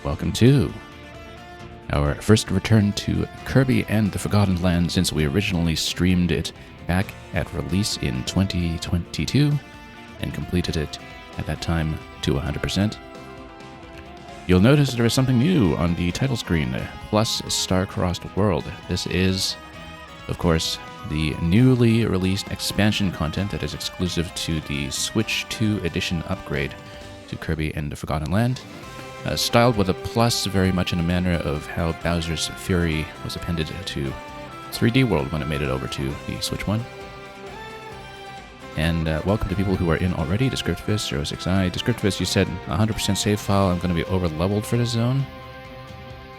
Welcome to our first return to Kirby and the Forgotten Land since we originally streamed it back at release in 2022 and completed it at that time to 100%. You'll notice there is something new on the title screen, plus Star-Crossed World. This is, of course, the newly released expansion content that is exclusive to the Switch 2 edition upgrade to Kirby and the Forgotten Land. Styled with a plus very much in a manner of how Bowser's Fury was appended to 3D World when it made it over to the Switch 1. And welcome to people who are in already. Descriptivist06i. Descriptivist, you said 100% save file. I'm going to be over-leveled for this zone.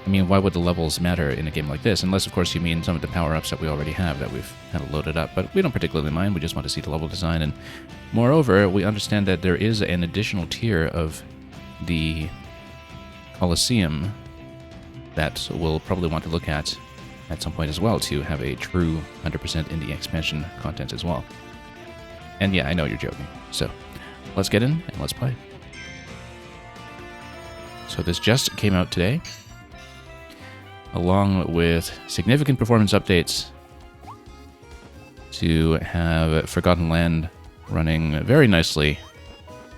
I mean, why would the levels matter in a game like this? Unless, of course, you mean some of the power-ups that we already have that we've kind of loaded up. But we don't particularly mind. We just want to see the level design. And moreover, we understand that there is an additional tier of the Colosseum that we'll probably want to look at some point as well to have a true 100% in the expansion content as well. And yeah, I know you're joking. So let's get in and let's play. So this just came out today, along with significant performance updates to have Forgotten Land running very nicely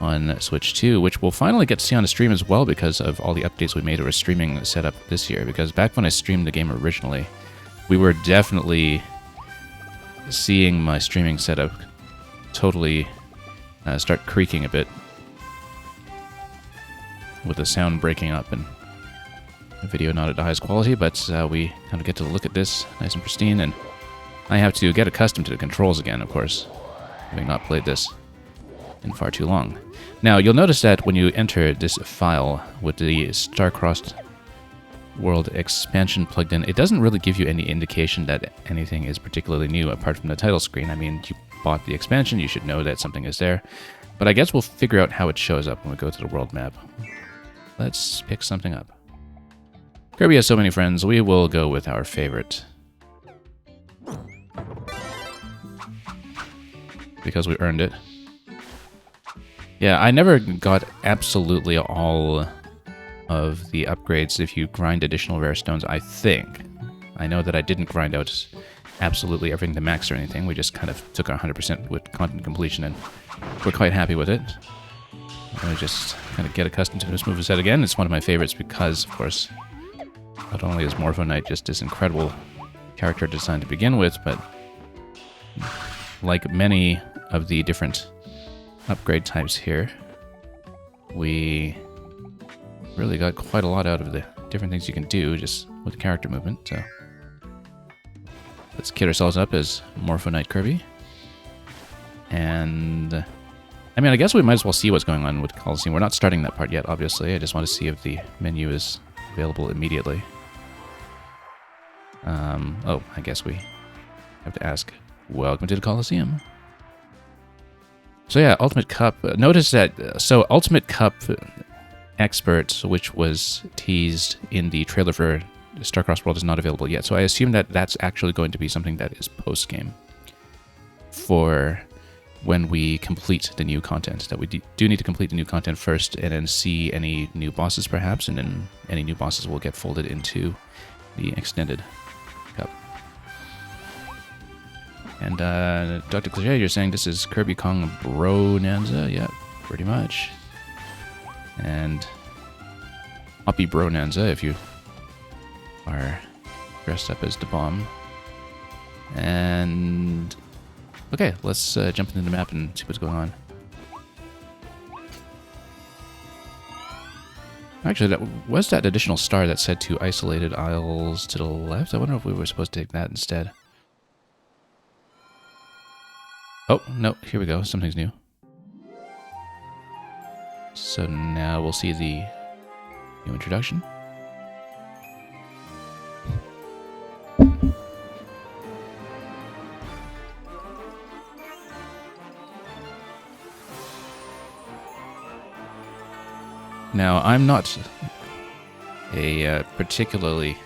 on Switch 2, which we'll finally get to see on the stream as well because of all the updates we made to our streaming setup this year. Because back when I streamed the game originally, we were definitely seeing my streaming setup totally start creaking a bit, with the sound breaking up and the video not at the highest quality, but we kind of get to look at this nice and pristine, and I have to get accustomed to the controls again, of course, having not played this in far too long. Now, you'll notice that when you enter this file with the Star-Crossed World expansion plugged in, it doesn't really give you any indication that anything is particularly new apart from the title screen. I mean, you bought the expansion, you should know that something is there. But I guess we'll figure out how it shows up when we go to the world map. Let's pick something up. Kirby has so many friends, we will go with our favorite. Because we earned it. Yeah, I never got absolutely all of the upgrades if you grind additional rare stones, I think. I know that I didn't grind out absolutely everything to max or anything. We just kind of took our 100% with content completion, and we're quite happy with it. I just kind of get accustomed to this moveset again. It's one of my favorites because, of course, not only is Morpho Knight just this incredible character design to begin with, but like many of the different upgrade types here, we really got quite a lot out of the different things you can do just with character movement. So let's kit ourselves up as Morpho Knight Kirby. And I mean, I guess we might as well see what's going on with Colosseum. We're not starting that part yet, obviously. I just want to see if the menu is available immediately. Oh, I guess we have to ask, welcome to the Colosseum. So yeah, Ultimate Cup. Notice that, so Ultimate Cup Expert, which was teased in the trailer for Star-Crossed World, is not available yet. So I assume that that's actually going to be something that is post-game for when we complete the new content. That we do need to complete the new content first and then see any new bosses perhaps, and then any new bosses will get folded into the extended cup. And Dr. Cliche, you're saying this is Kirby Kong Bronanza? Yeah, pretty much. And Hoppy Bronanza if you are dressed up as the bomb. And okay, let's jump into the map and see what's going on. Actually, was that additional star that said 2 isolated isles to the left? I wonder if we were supposed to take that instead. Oh, no, here we go. Something's new. So now we'll see the new introduction. Now, I'm not a particularly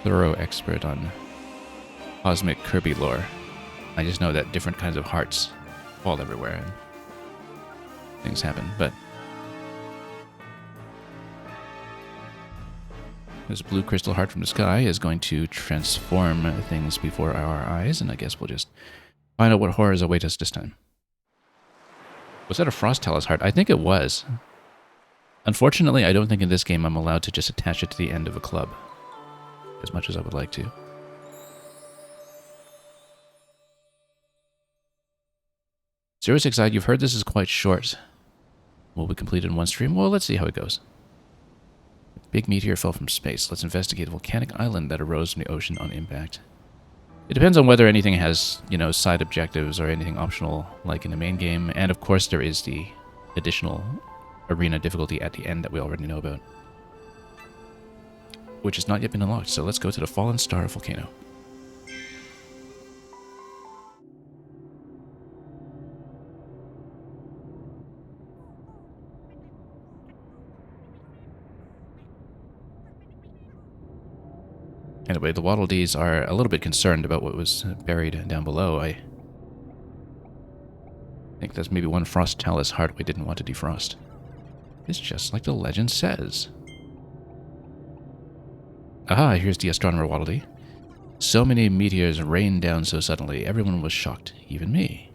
thorough expert on cosmic Kirby lore. I just know that different kinds of hearts fall everywhere and things happen, but This blue crystal heart from the sky is going to transform things before our eyes, and I guess we'll just find out what horrors await us this time. Was that a Frost Talus heart? I think it was. Unfortunately, I don't think in this game I'm allowed to just attach it to the end of a club, as much as I would like to. 06i, you've heard this is quite short. Will be completed in one stream? Well, let's see how it goes. Big meteor fell from space. Let's investigate a volcanic island that arose from the ocean on impact. It depends on whether anything has, you know, side objectives or anything optional like in the main game. And of course there is the additional arena difficulty at the end that we already know about, which has not yet been unlocked. So let's go to the Fallen Star Volcano. Anyway, the Waddle Dees are a little bit concerned about what was buried down below. I think there's maybe one Frost Talus heart we didn't want to defrost. It's just like the legend says. Aha, here's the astronomer Waddle Dee. So many meteors rained down so suddenly, everyone was shocked, even me.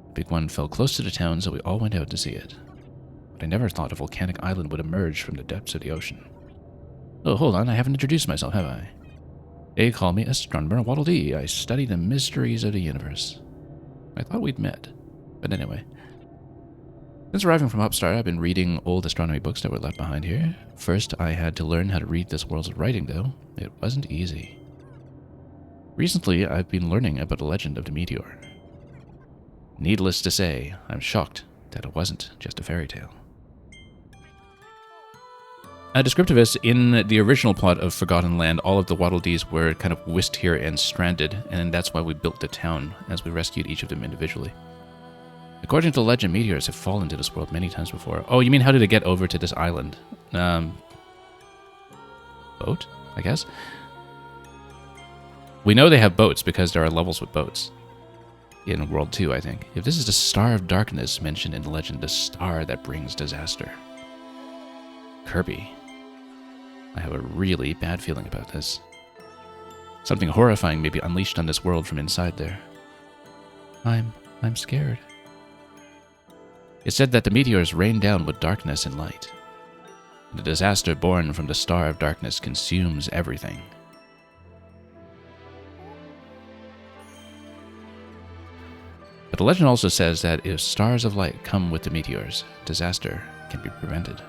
The big one fell close to the town, so we all went out to see it. But I never thought a volcanic island would emerge from the depths of the ocean. Oh, hold on, I haven't introduced myself, have I? They call me Astronomer Waddle Dee. I study the mysteries of the universe. I thought we'd met. But anyway. Since arriving from Upstart, I've been reading old astronomy books that were left behind here. First, I had to learn how to read this world's writing, though. It wasn't easy. Recently, I've been learning about the legend of the meteor. Needless to say, I'm shocked that it wasn't just a fairy tale. Descriptivist, in the original plot of Forgotten Land, all of the Waddle Dees were kind of whisked here and stranded, and that's why we built the town, as we rescued each of them individually. According to the legend, meteors have fallen to this world many times before. Oh, you mean how did it get over to this island? Boat, I guess? We know they have boats because there are levels with boats. In World 2, I think. If this is the Star of Darkness mentioned in the legend, the star that brings disaster. Kirby. I have a really bad feeling about this. Something horrifying may be unleashed on this world from inside there. I'm scared. It's said that the meteors rain down with darkness and light. The disaster born from the Star of Darkness consumes everything. But the legend also says that if stars of light come with the meteors, disaster can be prevented.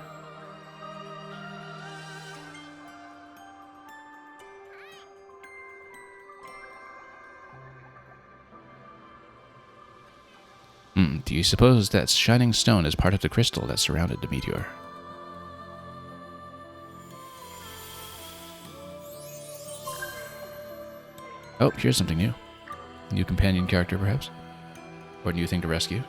Do you suppose that shining stone is part of the crystal that surrounded the meteor? Oh, here's something new. New companion character, perhaps? Or new thing to rescue?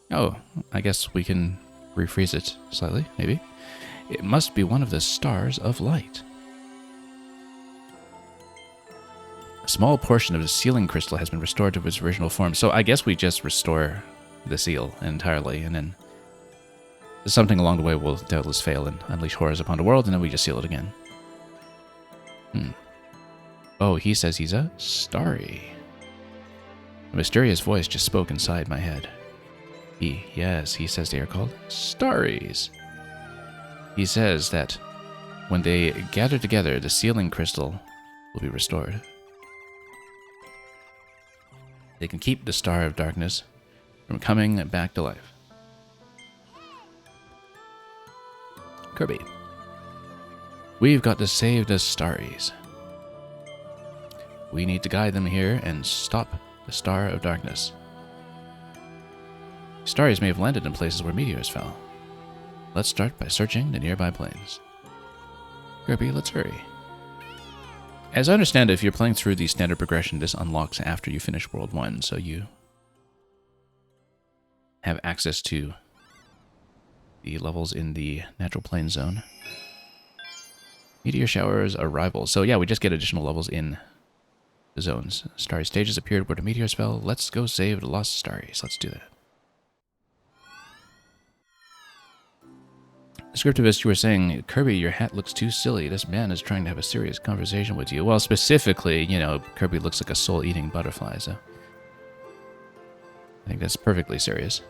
Oh, I guess we can refreeze it slightly, maybe. It must be one of the stars of light. A small portion of the sealing crystal has been restored to its original form, so I guess we just restore the seal entirely, and then something along the way will doubtless fail and unleash horrors upon the world, and then we just seal it again. Oh, he says he's a starry. A mysterious voice just spoke inside my head. Yes, he says they are called starries. He says that when they gather together, the sealing crystal will be restored. They can keep the Star of Darkness from coming back to life. Kirby. We've got to save the starries. We need to guide them here and stop the Star of Darkness. Starries may have landed in places where meteors fell. Let's start by searching the nearby plains. Kirby, let's hurry. As I understand it, if you're playing through the standard progression, this unlocks after you finish World 1, so you have access to the levels in the natural plain zone. Meteor showers arrival. So yeah, we just get additional levels in the zones. Starry stages appeared where the meteor fell. Let's go save the lost starries. Let's do that. Scriptivist, you were saying, Kirby, your hat looks too silly. This man is trying to have a serious conversation with you. Well, specifically, you know, Kirby looks like a soul-eating butterfly, so I think that's perfectly serious.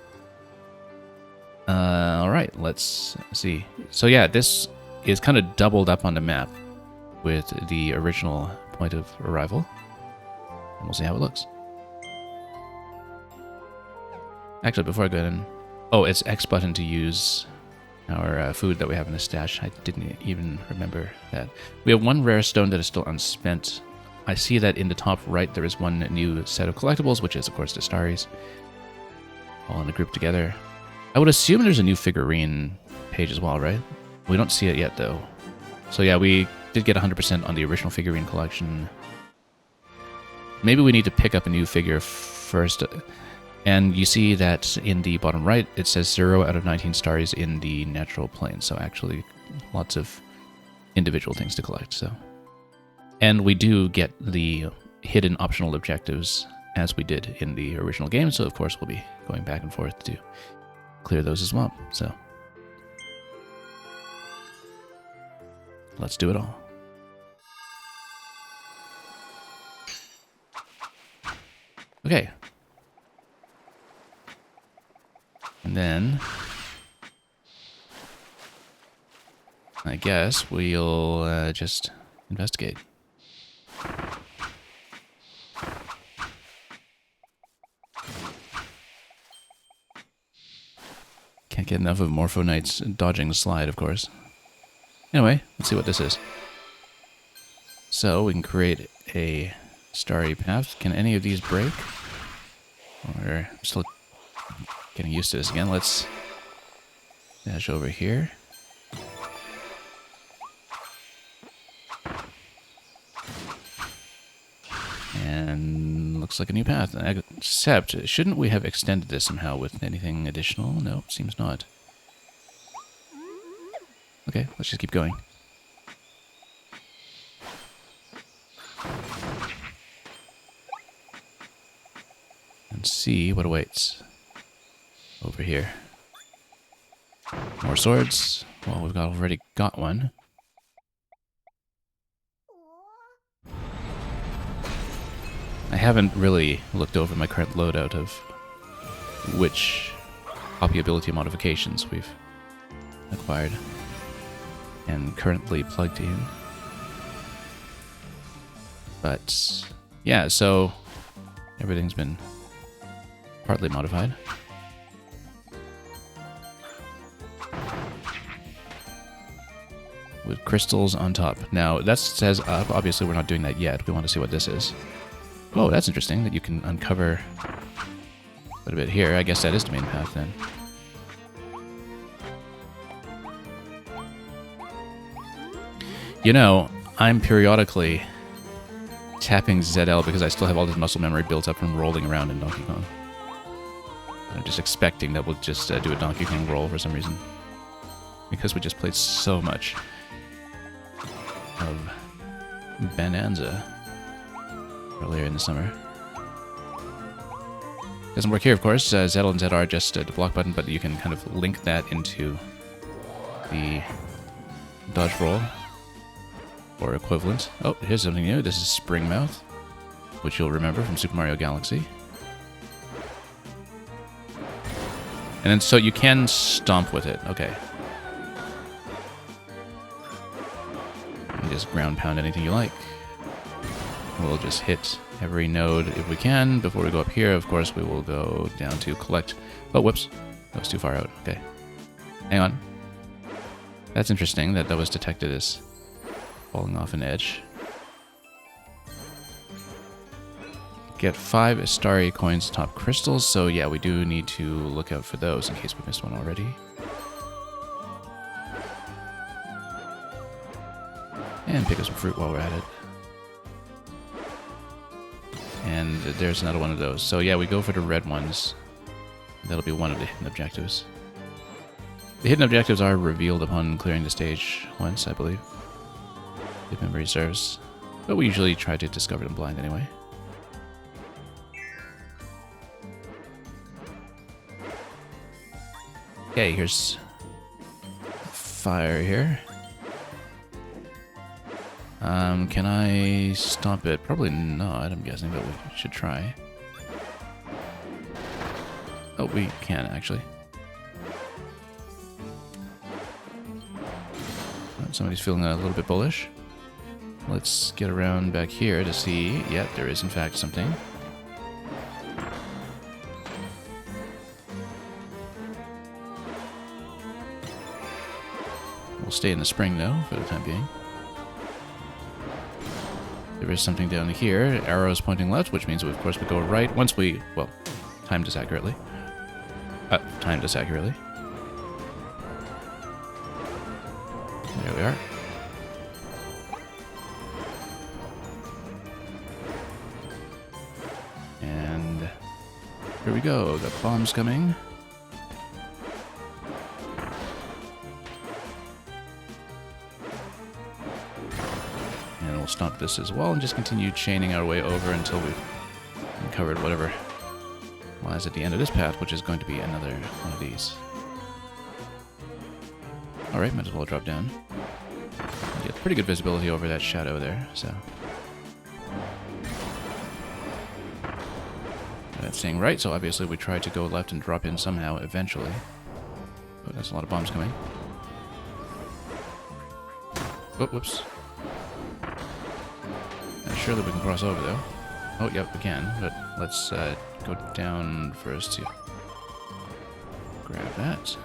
Alright, let's see. So yeah, this is kind of doubled up on the map with the original point of arrival. And we'll see how it looks. Actually, before I go in... Oh, it's X button to use our food that we have in the stash. I didn't even remember that. We have one rare stone that is still unspent. I see that in the top right there is one new set of collectibles, which is, of course, the starries. All in a group together. I would assume there's a new figurine page as well, right? We don't see it yet, though. So yeah, we did get 100% on the original figurine collection. Maybe we need to pick up a new figure first. And you see that in the bottom right, it says 0 out of 19 stars in the natural plane. So actually, lots of individual things to collect. So, and we do get the hidden optional objectives as we did in the original game. So of course, we'll be going back and forth to clear those as well. So let's do it all. Okay. And then I guess we'll just investigate. Can't get enough of Morpho Knight's dodging the slide, of course. Anyway, let's see what this is. So we can create a starry path. Can any of these break? Or I'm still getting used to this again. Let's dash over here. And looks like a new path. Except, shouldn't we have extended this somehow with anything additional? No, seems not. Okay, let's just keep going. And see what awaits over here. More swords. Well, we've already got one. I haven't really looked over my current loadout of which copy ability modifications we've acquired and currently plugged in. But yeah, so everything's been partly modified. With crystals on top. Now, that says up. Obviously, we're not doing that yet. We want to see what this is. Oh, that's interesting that you can uncover quite a bit here. I guess that is the main path then. You know, I'm periodically tapping ZL because I still have all this muscle memory built up from rolling around in Donkey Kong. I'm just expecting that we'll just do a Donkey Kong roll for some reason. Because we just played so much of Bonanza earlier in the summer. Doesn't work here, of course. ZL and ZR are just the block button, but you can kind of link that into the dodge roll or equivalent. Oh, here's something new. This is Spring Mouth, which you'll remember from Super Mario Galaxy. And then, so you can stomp with it. Okay. And just ground pound anything you like. We'll just hit every node if we can. Before we go up here, of course, we will go down to collect. Oh, whoops. That was too far out. Okay. Hang on. That's interesting that was detected as falling off an edge. Get 5 starry coins top crystals. So yeah, we do need to look out for those in case we missed one already. And pick up some fruit while we're at it. And there's another one of those. So yeah, we go for the red ones. That'll be one of the hidden objectives. The hidden objectives are revealed upon clearing the stage once, I believe. if memory serves. But we usually try to discover them blind anyway. Okay, here's fire here. Can I stomp it? Probably not, I'm guessing, but we should try. Oh, we can, actually. Somebody's feeling a little bit bullish. Let's get around back here to see. Yeah, there is, in fact, something. We'll stay in the spring, though, for the time being. There is something down here. Arrows pointing left, which means, of course, we go right once we, well, timed us accurately. Timed us accurately. There we are. And here we go. The bomb's coming. And we'll stop this as well and just continue chaining our way over until we've uncovered whatever lies at the end of this path, which is going to be another one of these. Alright, might as well drop down. Get pretty good visibility over that shadow there, so. That's staying right, so obviously we try to go left and drop in somehow eventually. Oh, there's a lot of bombs coming. Oh, whoops. Not sure that we can cross over, though. Oh, yep, we can, but let's go down first to grab that.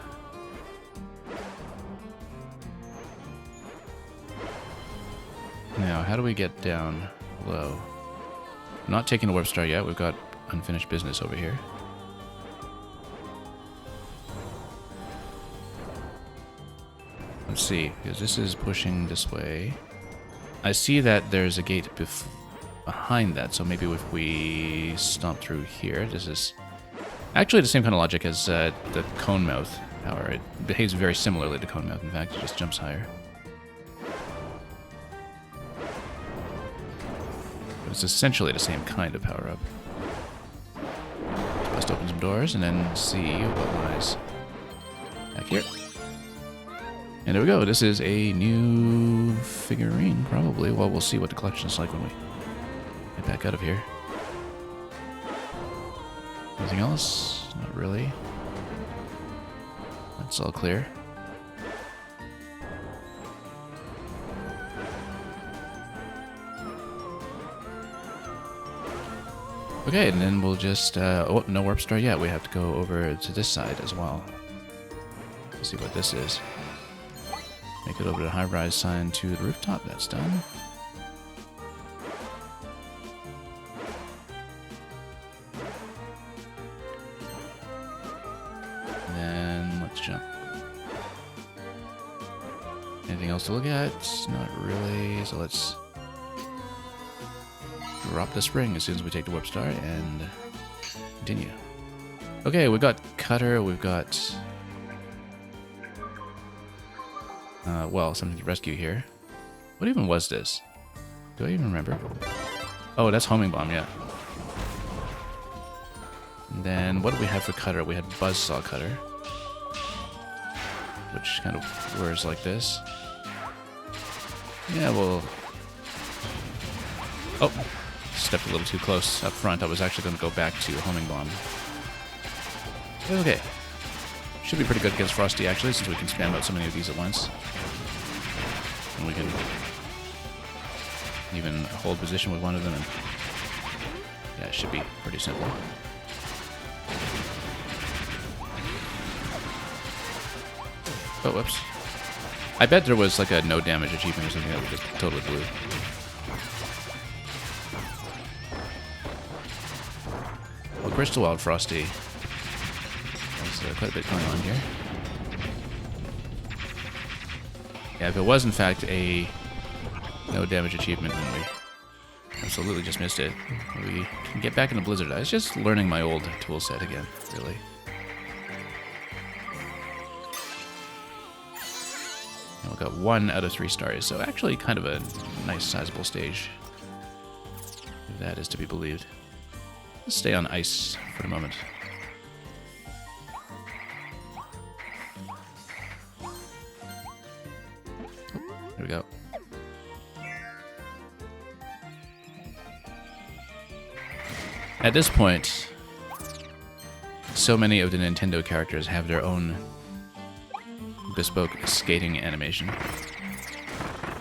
Now, how do we get down low? I'm not taking the warp star yet. We've got unfinished business over here. Let's see, because this is pushing this way. I see that there's a gate behind that, so maybe if we stomp through here, this is actually the same kind of logic as the cone mouth power. It behaves very similarly to cone mouth. In fact, it just jumps higher. It's essentially the same kind of power-up. Let's open some doors and then see what lies back here. And there we go. This is a new figurine, probably. Well, we'll see what the collection is like when we get back out of here. Anything else? Not really. That's all clear. Okay, and then we'll just, oh, no warp star yet. We have to go over to this side as well. Let's see what this is. Make it over to the high-rise sign to the rooftop. That's done. And then let's jump. Anything else to look at? Not really, so let's drop the spring as soon as we take the warp star and continue. Okay, we've got Cutter, we've got well, something to rescue here. What even was this? Do I even remember? Oh, that's Homing Bomb, yeah. And then what do we have for Cutter? We had Buzzsaw Cutter, which kind of whirs like this. Yeah, well, oh, stepped a little too close up front. I was actually going to go back to Homing Bomb. Okay. Should be pretty good against Frosty, actually, since we can spam out so many of these at once. And we can even hold position with one of them. And yeah, it should be pretty simple. Oh, whoops. I bet there was like a no damage achievement or something that we just totally blew. Well, Crystal Wild Frosty. There's quite a bit going on here. Yeah, if it was in fact a no damage achievement, then we absolutely just missed it. We can get back into Blizzard. I was just learning my old tool set again, really. And we'll we got 1 out of 3 stars, so actually kind of a nice sizable stage. If that is to be believed. Let's stay on ice for the moment. There we go. At this point, so many of the Nintendo characters have their own bespoke skating animation.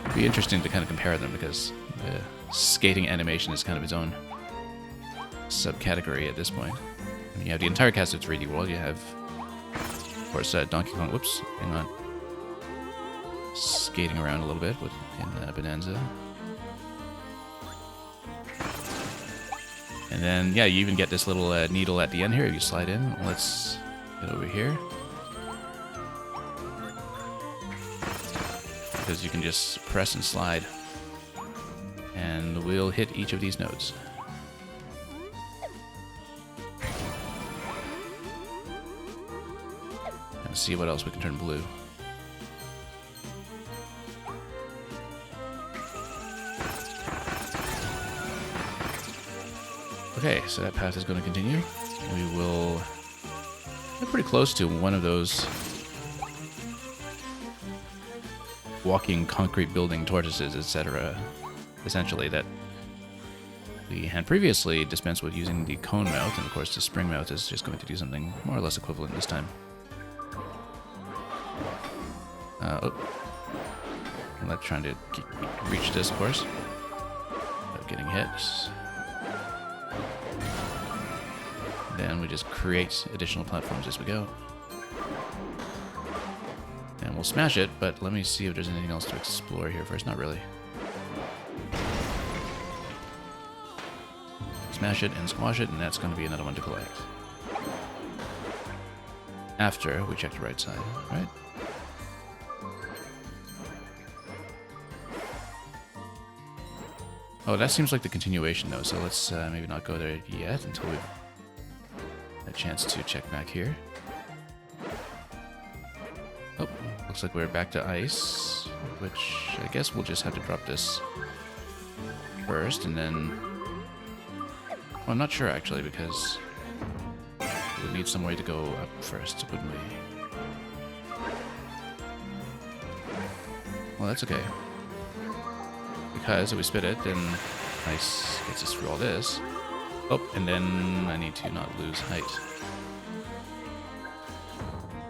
It'd be interesting to kind of compare them because the skating animation is kind of its own subcategory at this point. I mean, you have the entire cast of 3D World. You have, of course, Donkey Kong. Whoops, hang on. Skating around a little bit in Bonanza. And then, yeah, you even get this little needle at the end here. You slide in. Let's get over here. Because you can just press and slide. And we'll hit each of these nodes. And see what else we can turn blue. Okay, so that path is going to continue. We will get pretty close to one of those walking concrete building tortoises, etc. Essentially, that we had previously dispensed with using the cone mount, and of course the spring mount is just going to do something more or less equivalent this time. I'm not trying to reach this, of course, without getting hit. Then we just create additional platforms as we go. And we'll smash it, but let me see if there's anything else to explore here first. Not really. Smash it and squash it, and that's going to be another one to collect. After we check the right side, right? Oh, that seems like the continuation, though, so let's maybe not go there yet until we've a chance to check back here. Oh, looks like we're back to ice, which I guess we'll just have to drop this first, and then... Well, I'm not sure, actually, because we'd need some way to go up first, wouldn't we? Well, that's okay. Because if we spit it, then ice gets us through all this. Oh, and then I need to not lose height.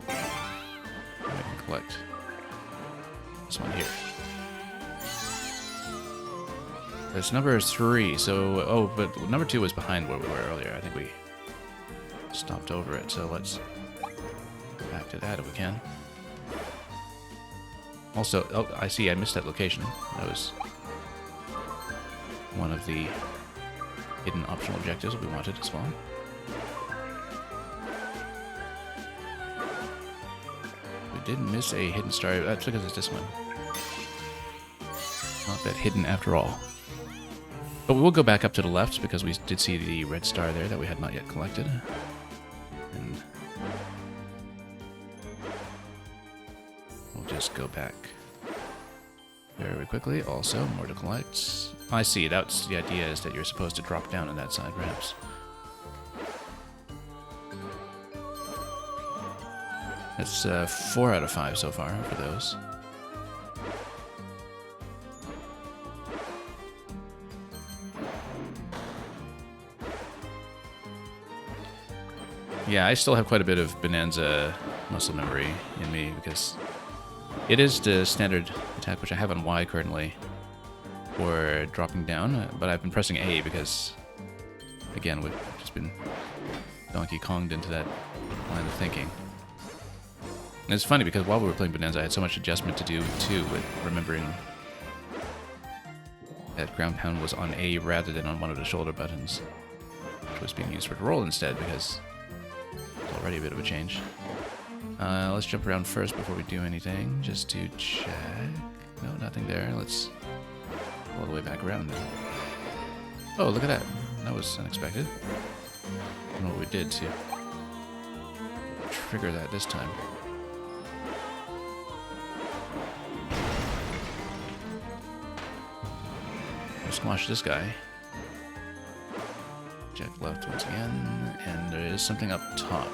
And we can collect this one here. That's number 3, so... Oh, but number 2 was behind where we were earlier. I think we stopped over it, so let's go back to that if we can. Also, oh, I see, I missed that location. That was one of the hidden optional objectives we wanted as well. We did miss a hidden star. That's because it's this one. Not that hidden after all. But we will go back up to the left because we did see the red star there that we had not yet collected. And we'll just go back very quickly. Also, more to collect. I see, that's the idea, is that you're supposed to drop down on that side, perhaps. That's 4 out of 5 so far for those. Yeah, I still have quite a bit of Bonanza muscle memory in me, because it is the standard attack, which I have on Y currently, for dropping down, but I've been pressing A because, again, we've just been Donkey Konged into that line of thinking. And it's funny because while we were playing Bonanza, I had so much adjustment to do, too, with remembering that ground pound was on A rather than on one of the shoulder buttons, which was being used for the roll instead, because it's already a bit of a change. Let's jump around first before we do anything, just to check. No, nothing there. Let's go all the way back around then. Oh, look at that. That was unexpected. I don't know what we did to trigger that this time. squash this guy. Check left once again, and there is something up top.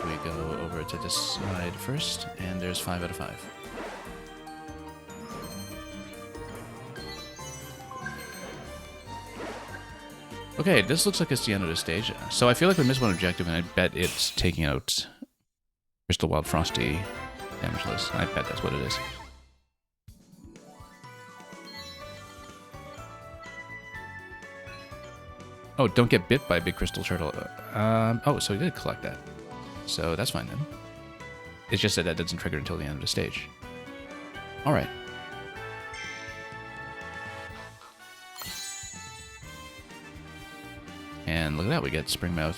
We go over to this side first, and there's 5 out of 5. Okay, this looks like it's the end of the stage. So I feel like we missed one objective, and I bet it's taking out Crystal Wild Frosty damageless. I bet that's what it is. Oh, don't get bit by a big crystal turtle. Oh, so he did collect that. So that's fine then. It's just that that doesn't trigger until the end of the stage. Alright. And look at that, we get Springmouth.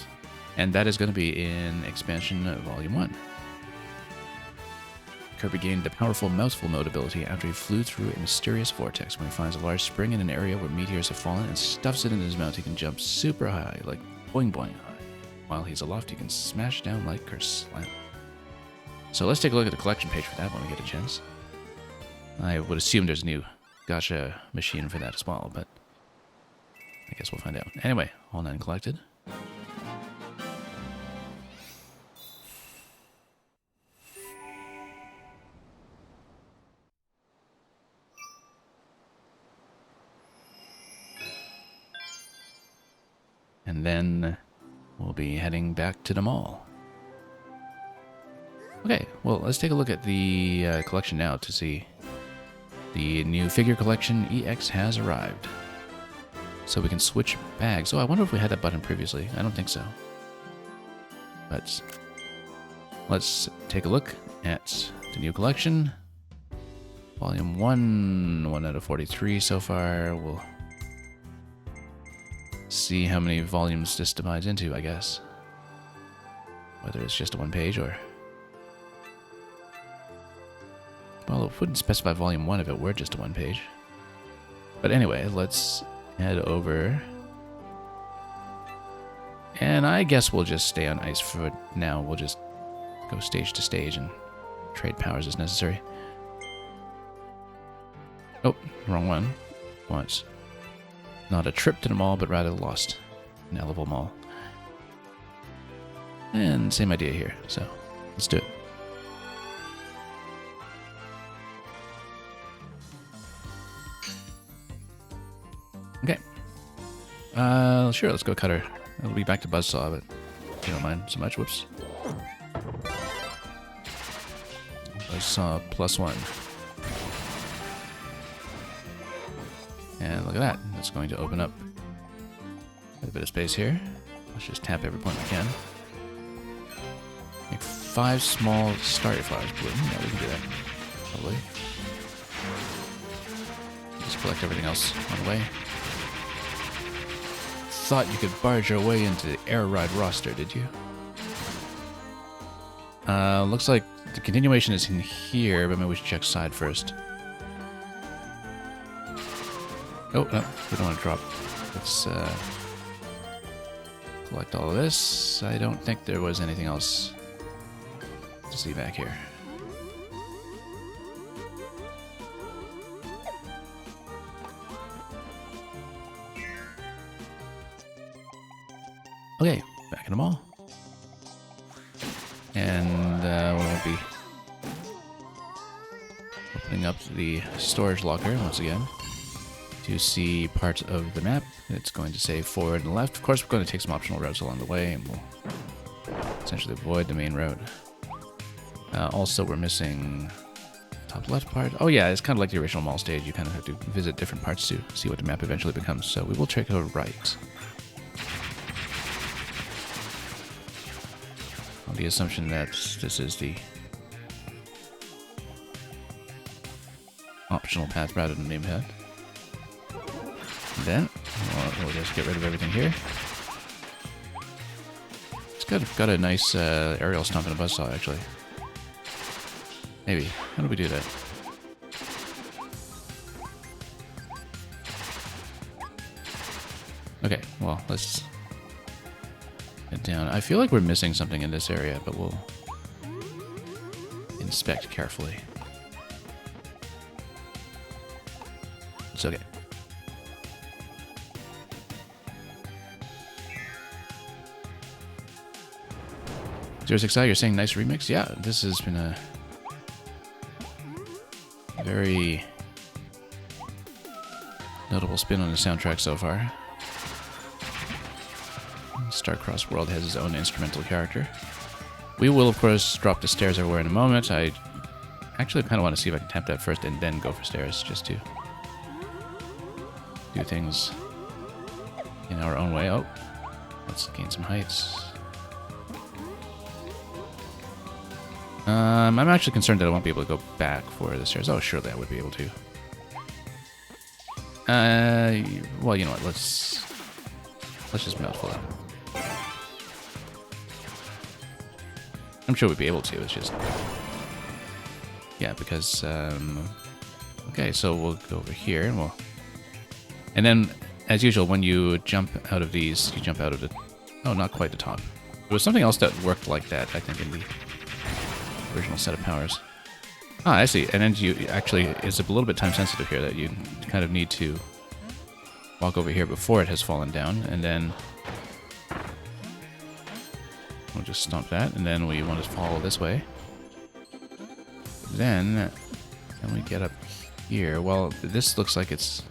And that is going to be in Expansion Volume 1. Kirby gained the powerful Mouthful mode ability after he flew through a mysterious vortex. When he finds a large spring in an area where meteors have fallen and stuffs it in his mouth, he can jump super high, like boing boing high. While he's aloft, he can smash down like Curse Slam. So let's take a look at the collection page for that when we get a chance. I would assume there's a new gacha machine for that as well, but I guess we'll find out. Anyway, all 9 collected. And then we'll be heading back to the mall. Okay, well, let's take a look at the collection now to see the new figure collection EX has arrived. So we can switch bags. Oh, I wonder if we had that button previously. I don't think so. But let's take a look at the new collection. Volume 1, 1 out of 43 so far. We'll see how many volumes this divides into, I guess. Whether it's just a 1 page or... Well, it wouldn't specify volume 1 if it were just a 1 page. But anyway, let's head over. And I guess we'll just stay on ice for now. We'll just go stage to stage and trade powers as necessary. Oh, wrong one. Once. Not a trip to the mall, but rather lost in Elevo Mall. And same idea here, so let's do it. Okay. Sure, let's go Cutter. It'll be back to Buzzsaw, but if you don't mind so much. Whoops. Buzzsaw +1. And look at that. That's going to open up a bit of space here. Let's just tap every point we can. Make 5 small starry flowers bloom. Yeah, we can do that. Probably. Just collect everything else on the way. Thought you could barge your way into the Air Ride roster, did you? Looks like the continuation is in here, but maybe we should check side first. Oh, no, we don't want to drop. Let's collect all of this. I don't think there was anything else to see back here. Okay, back in the mall. And we won't be opening up the storage locker once again. To see parts of the map, it's going to say forward and left. Of course, we're going to take some optional routes along the way, and we'll essentially avoid the main road. Also, we're missing top left part. Oh yeah, it's kind of like the original mall stage. You kind of have to visit different parts to see what the map eventually becomes. So we will check out right. On the assumption that this is the optional path rather than the main path. Then we'll just get rid of everything here. It's got a nice aerial stomp and a buzzsaw, actually. Maybe. How do we do that? Okay, well, let's head down. I feel like we're missing something in this area, but we'll inspect carefully. It's okay. 06i, you're saying nice remix? Yeah, this has been a very notable spin on the soundtrack so far. Starcross World has its own instrumental character. We will, of course, drop the stairs everywhere in a moment. I actually kind of want to see if I can tap that first and then go for stairs, just to do things in our own way. Oh, let's gain some heights. I'm actually concerned that I won't be able to go back for the stairs. Oh, surely I would be able to. Well, you know what? Let's just mouthful up. I'm sure we'd be able to. It's just, yeah, because okay. So we'll go over here, and then, as usual, when you jump out of these, you jump out of the. Oh, not quite the top. There was something else that worked like that, I think, in the original set of powers. Ah, I see. And then you actually, it's a little bit time sensitive here that you kind of need to walk over here before it has fallen down, and then we'll just stomp that, and then we want to follow this way. Then we get up here. Well, this looks like it's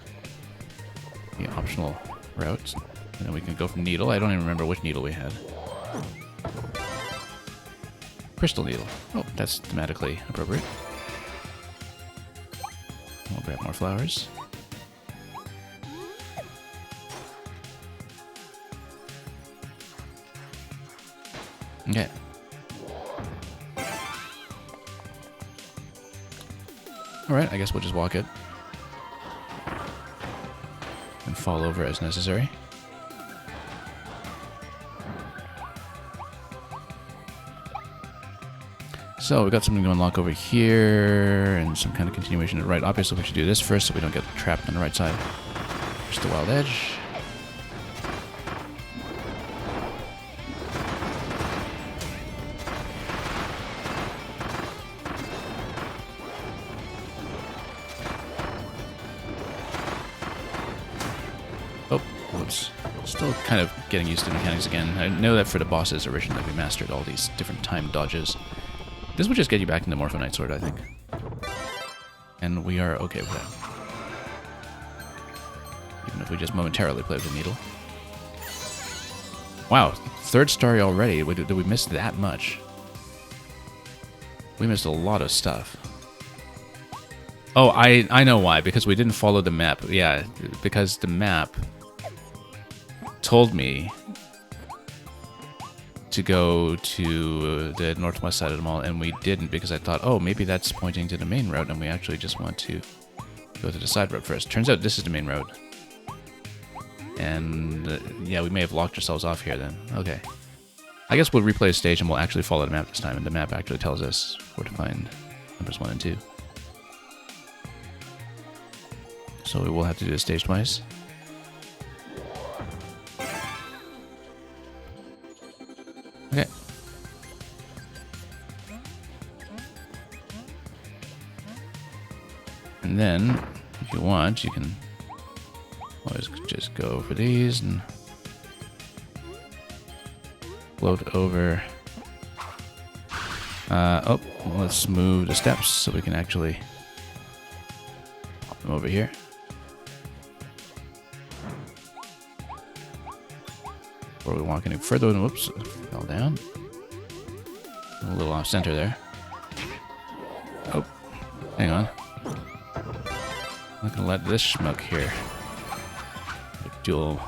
the optional route. And then we can go from needle. I don't even remember which needle we had. Crystal needle. Oh, that's thematically appropriate. We'll grab more flowers. Okay. Alright, I guess we'll just walk it. And fall over as necessary. So we've got something to unlock over here, and some kind of continuation to the right. Obviously we should do this first so we don't get trapped on the right side. Just the wild edge. Oh, whoops. Still kind of getting used to the mechanics again. I know that for the bosses originally we mastered all these different time dodges. This will just get you back into Morpho Knight Sword, I think. And we are okay with that. Even if we just momentarily play with the needle. Wow, 3rd story already. Did we miss that much? We missed a lot of stuff. Oh, I know why. Because we didn't follow the map. Yeah, because the map told me to go to the northwest side of the mall, and we didn't, because I thought, oh, maybe that's pointing to the main route, and we actually just want to go to the side road first. Turns out this is the main road. And yeah, we may have locked ourselves off here then. Okay. I guess we'll replay a stage and we'll actually follow the map this time, and the map actually tells us where to find numbers 1 and 2. So we will have to do this stage twice. Okay. And then, if you want, you can always just go for these and float over. Oh, let's move the steps so we can actually pop them over here. Before we walk any further, whoops, fell down. A little off center there. Oh, hang on. I'm not gonna let this schmuck here dual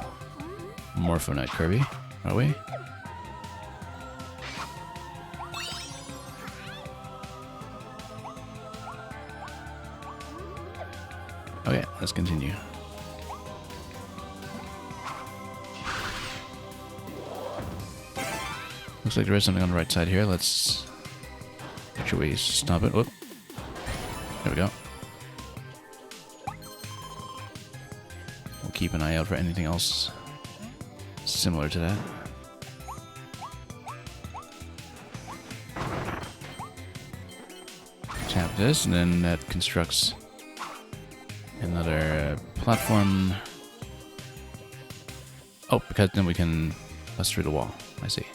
Morpho Knight Kirby, are we? Okay, let's continue. Looks like there is something on the right side here. Let's... Should we stop it? Whoop. There we go. We'll keep an eye out for anything else similar to that. Tap this, and then that constructs another platform. Oh, because then we can bust through the wall. I see.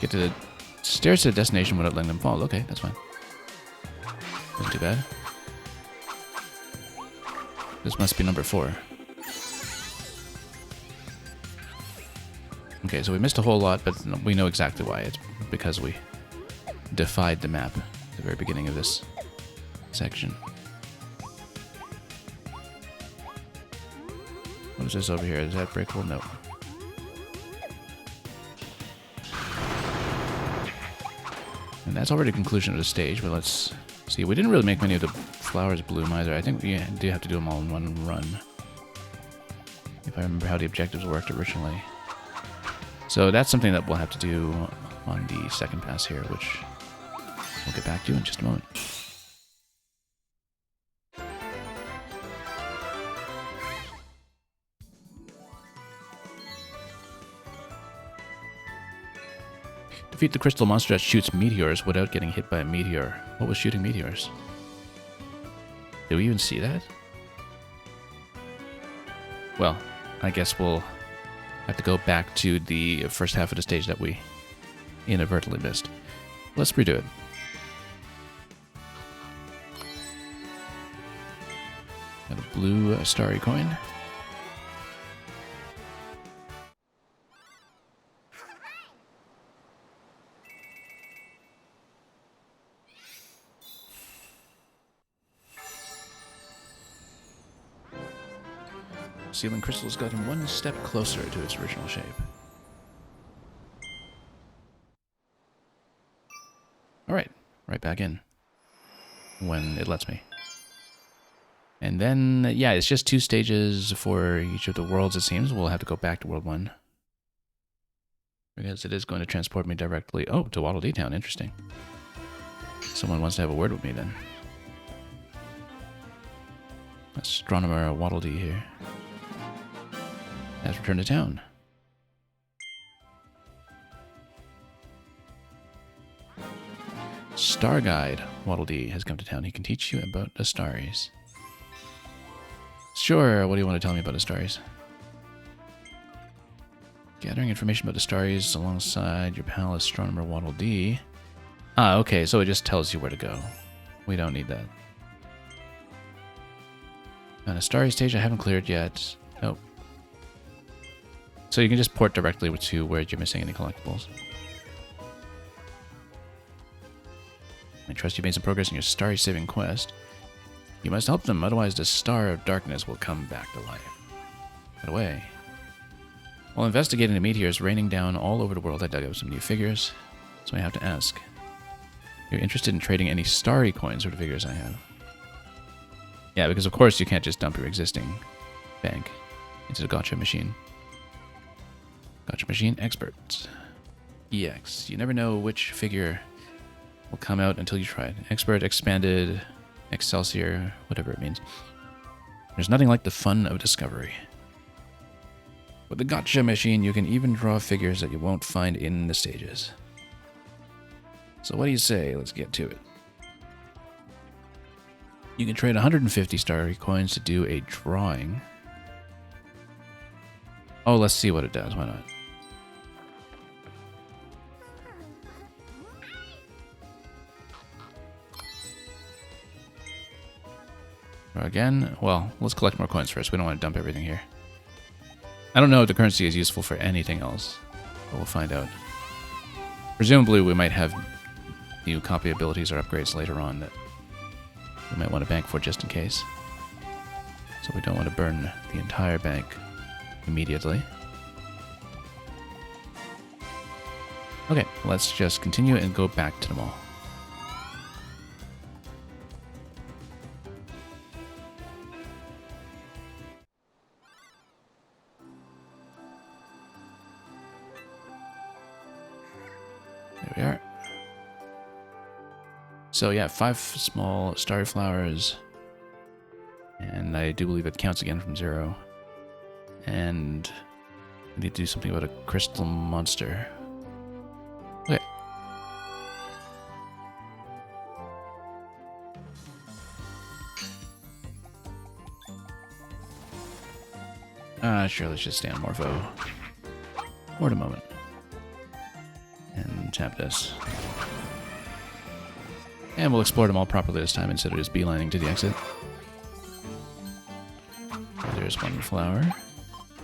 Get to the stairs to the destination without letting them fall. Okay, that's fine. Wasn't too bad. This must be number 4. Okay, so we missed a whole lot, but we know exactly why. It's because we defied the map at the very beginning of this section. What is this over here? Is that breakable? No. And that's already the conclusion of the stage, but let's see. We didn't really make many of the flowers bloom either. I think we do have to do them all in one run. If I remember how the objectives worked originally. So that's something that we'll have to do on the second pass here, which we'll get back to in just a moment. Defeat the crystal monster that shoots meteors without getting hit by a meteor. What was shooting meteors? Did we even see that? Well, I guess we'll have to go back to the first half of the stage that we inadvertently missed. Let's redo it. Got a blue starry coin. Sealing crystal's gotten one step closer to its original shape. Alright, right back in. When it lets me. And then, yeah, it's just 2 stages for each of the worlds, it seems. We'll have to go back to World 1. Because it is going to transport me directly... Oh, to Waddle Dee Town, interesting. Someone wants to have a word with me, then. Astronomer Waddle Dee here. Has returned to town. Star Guide Waddle Dee has come to town. He can teach you about the Astaris. Sure, what do you want to tell me about the Astaris? Gathering information about the Astaris alongside your pal Astronomer Waddle Dee. Ah, okay, so it just tells you where to go. We don't need that. An Astari stage I haven't cleared yet. Oh. So you can just port directly to where you're missing any collectibles. I trust you've made some progress in your Starry saving quest. You must help them, otherwise the Star of Darkness will come back to life. Get away. While investigating the meteors raining down all over the world, I dug up some new figures, so I have to ask. You're interested in trading any Starry coins for the figures I have? Yeah, because of course you can't just dump your existing bank into the gotcha machine. Gotcha machine expert. EX. You never know which figure will come out until you try it. Expert, expanded, Excelsior, whatever it means. There's nothing like the fun of discovery. With the gotcha machine, you can even draw figures that you won't find in the stages. So what do you say? Let's get to it. You can trade 150 Starry coins to do a drawing. Oh, let's see what it does. Why not? Again, well, let's collect more coins first. We don't want to dump everything here. I don't know if the currency is useful for anything else, but we'll find out. Presumably, we might have new copy abilities or upgrades later on that we might want to bank for just in case. So we don't want to burn the entire bank immediately. Okay, let's just continue and go back to the mall. There we are. So yeah, 5 small starry flowers. And I do believe it counts again from 0. And I need to do something about a crystal monster. Okay. Sure, let's just stay on Morpho for the moment. And tap this. And we'll explore them all properly this time instead of just beelining to the exit. There's one flower.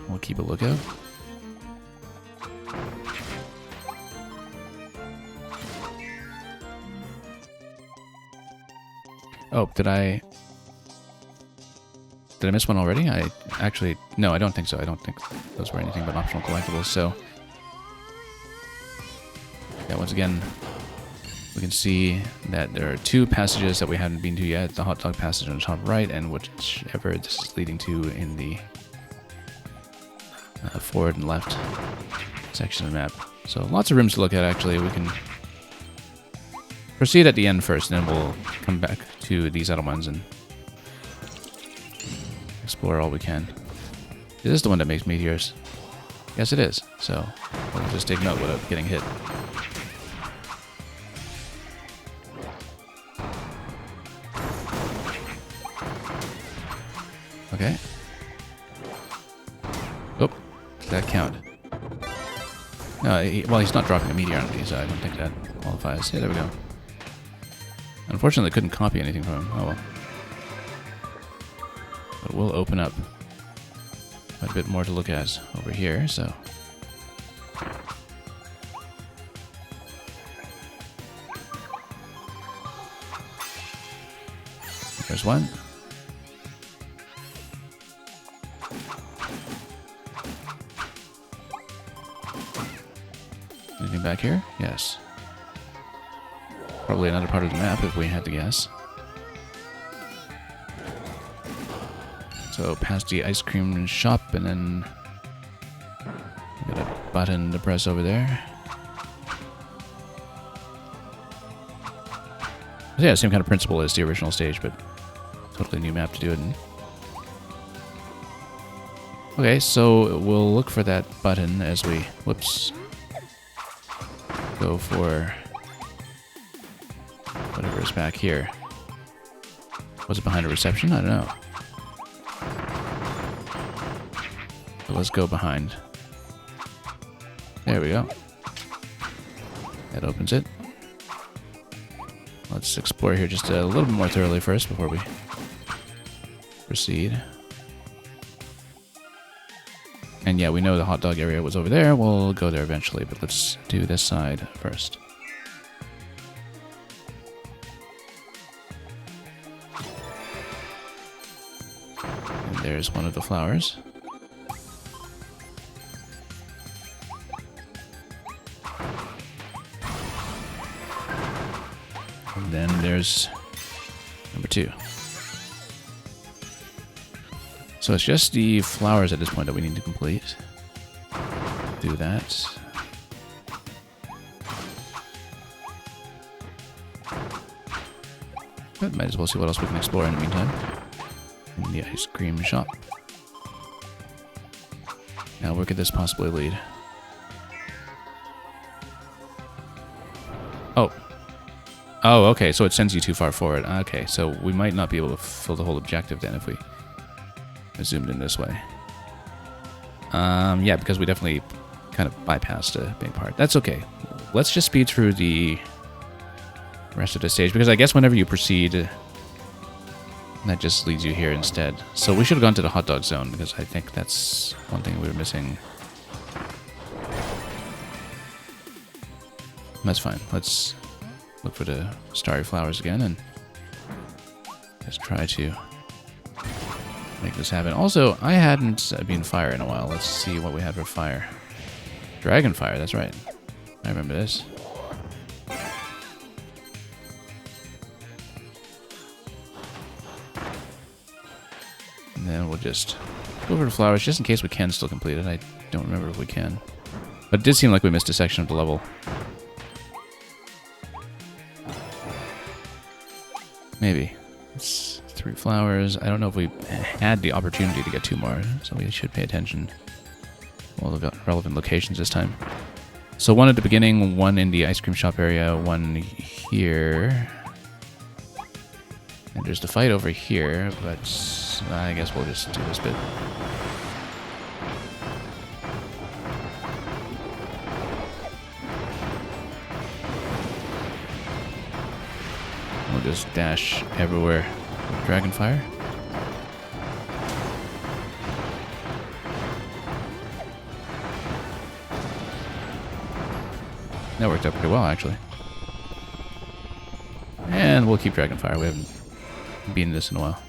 We'll keep a lookout. Oh, did I miss one already? No, I don't think so. I don't think those were anything but optional collectibles, so... Yeah, once again, we can see that there are two passages that we haven't been to yet. The hot dog passage on the top right, and whichever this is leading to in the forward and left section of the map. So lots of rooms to look at, actually. We can proceed at the end first, and then we'll come back to these other ones and explore all we can. Is this the one that makes meteors? Yes, it is. So we'll just take note without getting hit. Okay. Oh, does that count? No, well, he's not dropping a meteor on me, so I don't think that qualifies. Yeah, there we go. Unfortunately, I couldn't copy anything from him. Oh well. But we'll open up quite a bit more to look at over here, so... There's one. Anything back here? Yes. Probably another part of the map if we had to guess. So past the ice cream shop, and then we got a button to press over there. So yeah, same kind of principle as the original stage, but totally new map to do it in. Okay, so we'll look for that button as we, whoops, go for whatever is back here. Was it behind a reception? I don't know. So let's go behind. There we go. That opens it. Let's explore here just a little bit more thoroughly first before we proceed. And yeah, we know the hot dog area was over there. We'll go there eventually, but let's do this side first. And there's one of the flowers. And then there's number 2. So it's just the flowers at this point that we need to complete. Do that. But might as well see what else we can explore in the meantime. In the ice cream shop. Now where could this possibly lead? Oh. Oh, okay, so it sends you too far forward. Okay, so we might not be able to fill the whole objective then if we zoomed in this way. Yeah, because we definitely kind of bypassed a big part. That's okay. Let's just speed through the rest of the stage, because I guess whenever you proceed, that just leads you here instead. So we should have gone to the hot dog zone, because I think that's one thing we were missing. That's fine. Let's look for the starry flowers again, and let's try to make this happen. Also, I hadn't been fire in a while. Let's see what we had for fire. Dragon fire, that's right. I remember this. And then we'll just go over to flowers, just in case we can still complete it. I don't remember if we can. But it did seem like we missed a section of the level. Maybe. It's 3 flowers. I don't know if we had the opportunity to get 2 more, so we should pay attention to all the relevant locations this time. So 1 at the beginning, 1 in the ice cream shop area, 1 here. And there's the fight over here, but I guess we'll just do this bit. We'll just dash everywhere with Dragonfire. That worked out pretty well, actually. And we'll keep Dragonfire. We haven't beaten this in a while.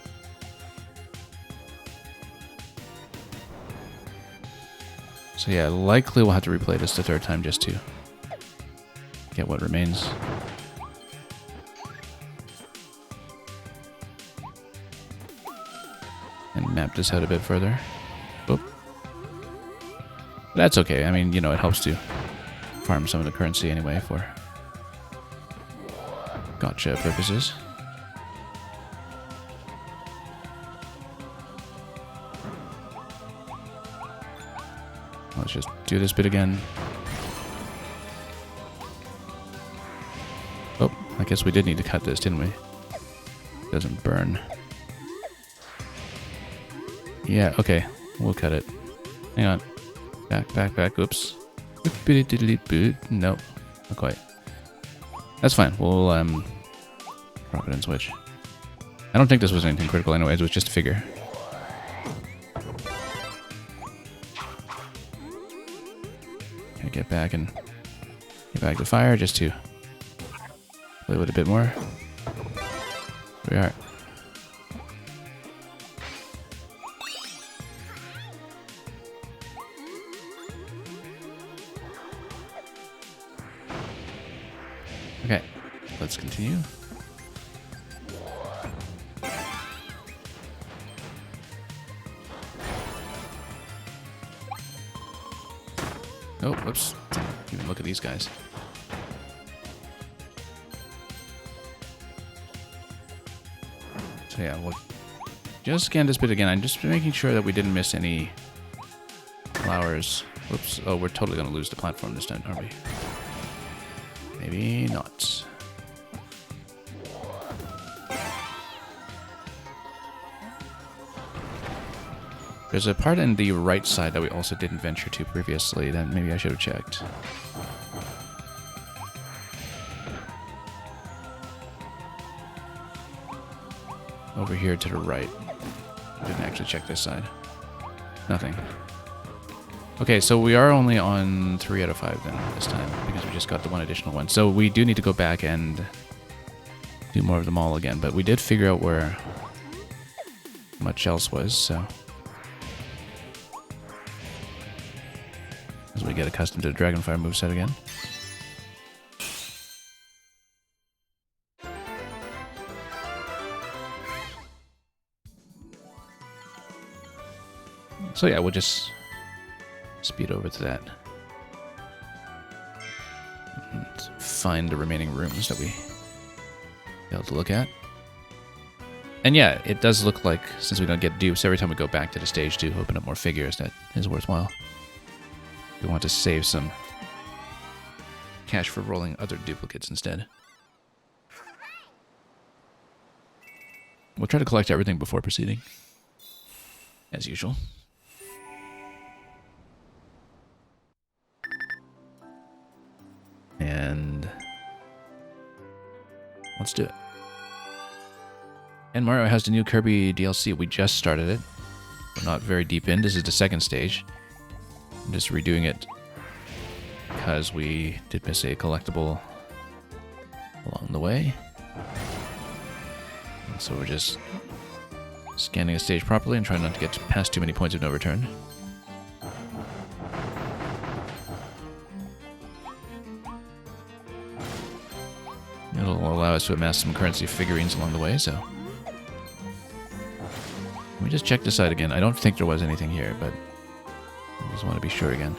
So yeah, likely we'll have to replay this the third time just to get what remains. And map this out a bit further. Oop. That's okay. I mean, you know, it helps to farm some of the currency anyway for gotcha purposes. Let's just do this bit again. Oh, I guess we did need to cut this, didn't we? It doesn't burn. Yeah, okay. We'll cut it. Hang on. Back. Oops. Nope. Not quite. That's fine. We'll drop it and switch. I don't think this was anything critical anyways. It was just a figure. Okay, get back to fire just to play with it a bit more. Here we are. Okay, let's continue. Oh, whoops. Didn't even look at these guys. So yeah, we'll just scan this bit again. I'm just making sure that we didn't miss any flowers. Whoops. Oh, we're totally going to lose the platform this time, aren't we? Maybe not. There's a part in the right side that we also didn't venture to previously that maybe I should have checked. Over here to the right. I didn't actually check this side. Nothing. Okay, so we are only on 3 out of 5 then this time, because we just got the one additional one. So we do need to go back and do more of them all again, but we did figure out where much else was, so as we get accustomed to the Dragonfire moveset again. So yeah, we'll just speed over to that. And find the remaining rooms that we be able to look at. And yeah, it does look like, since we don't get dupes every time we go back to the stage to open up more figures, that is worthwhile. We want to save some cash for rolling other duplicates instead. We'll try to collect everything before proceeding, as usual. And let's do it. And Mario has the new Kirby DLC. We just started it. We're not very deep in. This is the second stage. I'm just redoing it because we did miss a collectible along the way. And so we're just scanning the stage properly and trying not to get past too many points of no return. It'll allow us to amass some currency figurines along the way, so... Let me just check this out again. I don't think there was anything here, but I just want to be sure again.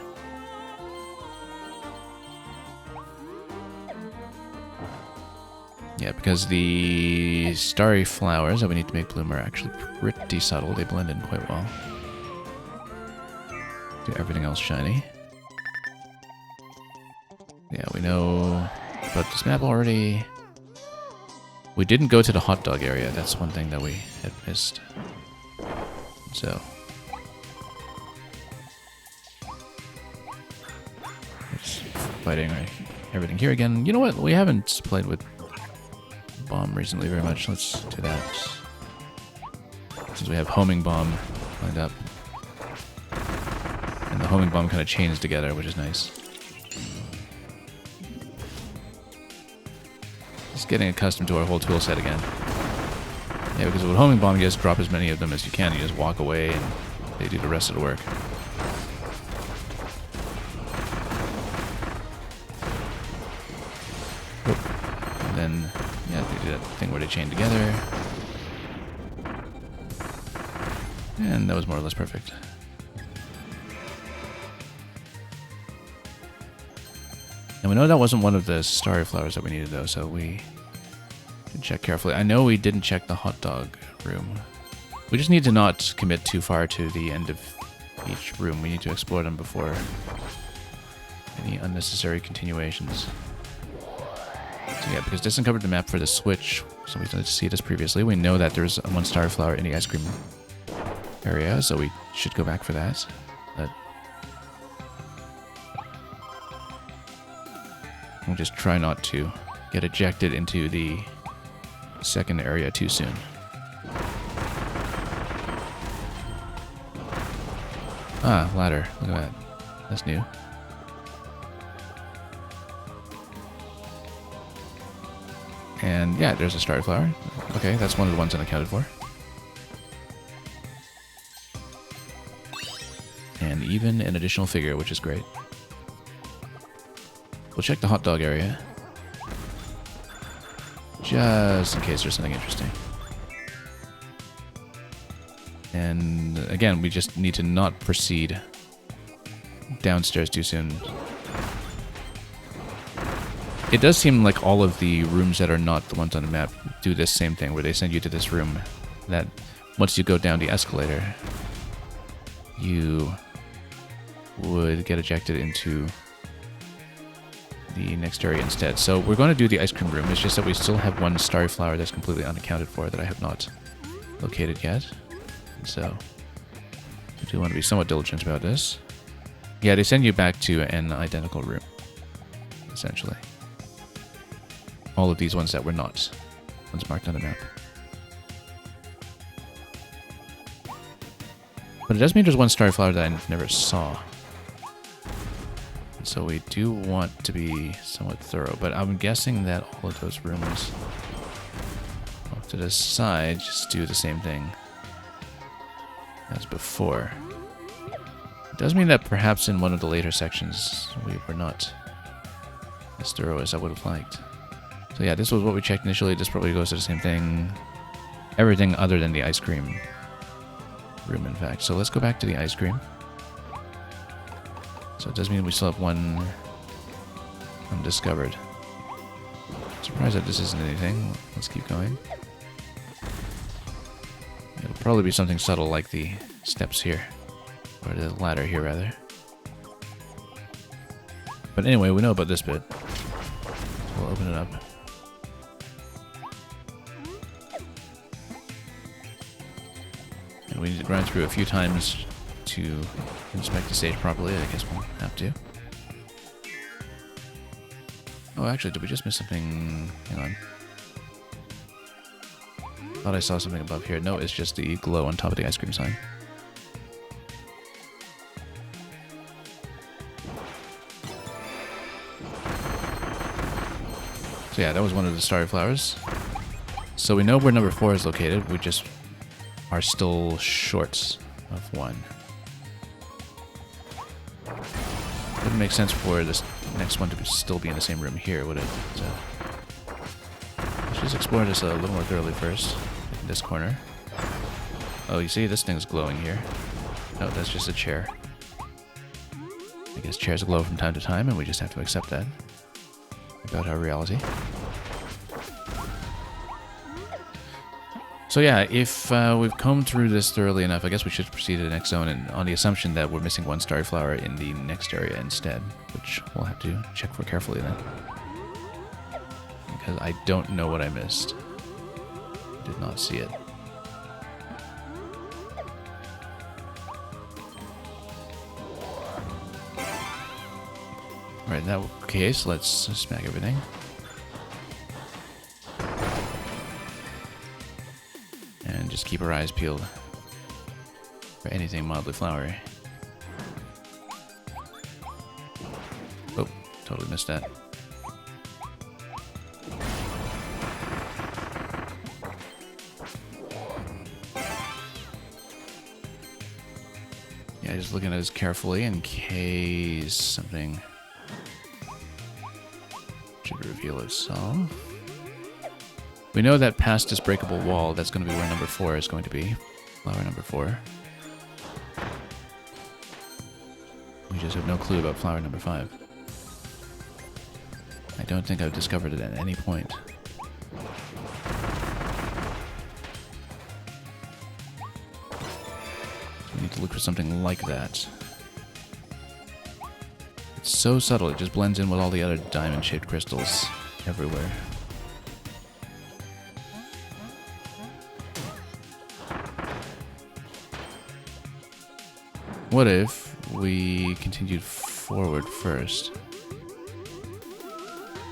Yeah, because the starry flowers that we need to make bloom are actually pretty subtle. They blend in quite well to everything else shiny. Yeah, we know about this map already. We didn't go to the hot dog area. That's one thing that we had missed. So just fighting everything here again. You know what? We haven't played with bomb recently very much. Let's do that. Since we have homing bomb lined up. And the homing bomb kind of chains together, which is nice. Just getting accustomed to our whole tool set again. Yeah, because with homing bomb, you just drop as many of them as you can. You just walk away and they do the rest of the work. And then, yeah, they do that thing where they chain together. And that was more or less perfect. And we know that wasn't one of the starry flowers that we needed, though, so we should check carefully. I know we didn't check the hot dog room. We just need to not commit too far to the end of each room. We need to explore them before any unnecessary continuations. So yeah, because this uncovered the map for the switch, so we didn't see this previously. We know that there's one starry flower in the ice cream area, so we should go back for that. But we'll just try not to get ejected into the second area too soon. Ah, ladder. Look at that. That's new. And yeah, there's a starry flower. Okay, that's one of the ones unaccounted for. And even an additional figure, which is great. We'll check the hot dog area. Just in case there's something interesting. And again, we just need to not proceed downstairs too soon. It does seem like all of the rooms that are not the ones on the map do this same thing, where they send you to this room that once you go down the escalator, you would get ejected into the next area instead. So we're going to do the ice cream room. It's just that we still have one starry flower that's completely unaccounted for that I have not located yet. So we do want to be somewhat diligent about this. Yeah, they send you back to an identical room, essentially. All of these ones that were not ones marked on the map. But it does mean there's one starry flower that I never saw. So we do want to be somewhat thorough, but I'm guessing that all of those rooms off to the side just do the same thing as before. It does mean that perhaps in one of the later sections we were not as thorough as I would have liked. So yeah, this was what we checked initially. This probably goes to the same thing. Everything other than the ice cream room, in fact. So let's go back to the ice cream. So it does mean we still have one undiscovered. Surprised that this isn't anything. Let's keep going. It'll probably be something subtle like the steps here. Or the ladder here, rather. But anyway, we know about this bit. So we'll open it up. And we need to grind through a few times to inspect the stage properly. I guess we'll have to. Oh, actually, did we just miss something? Hang on. Thought I saw something above here. No, it's just the glow on top of the ice cream sign. So yeah, that was one of the starry flowers. So we know where number 4 is located. We just are still short of one. Wouldn't make sense for this next one to still be in the same room here, would it? So let's just explore this a little more thoroughly first. In this corner. Oh, you see, this thing's glowing here. Oh, that's just a chair. I guess chairs glow from time to time, and we just have to accept that about our reality. So yeah, if we've combed through this thoroughly enough, I guess we should proceed to the next zone, and on the assumption that we're missing one starry flower in the next area instead, which we'll have to check for carefully then. Because I don't know what I missed. Did not see it. Alright, in that case, let's smack everything. her eyes peeled for anything mildly flowery. Oh, totally missed that. Yeah, just looking at this carefully in case something should reveal itself. We know that past this breakable wall, that's going to be where number 4 is going to be. Flower number 4. We just have no clue about flower number 5. I don't think I've discovered it at any point. We need to look for something like that. It's so subtle, it just blends in with all the other diamond-shaped crystals everywhere. What if we continued forward first?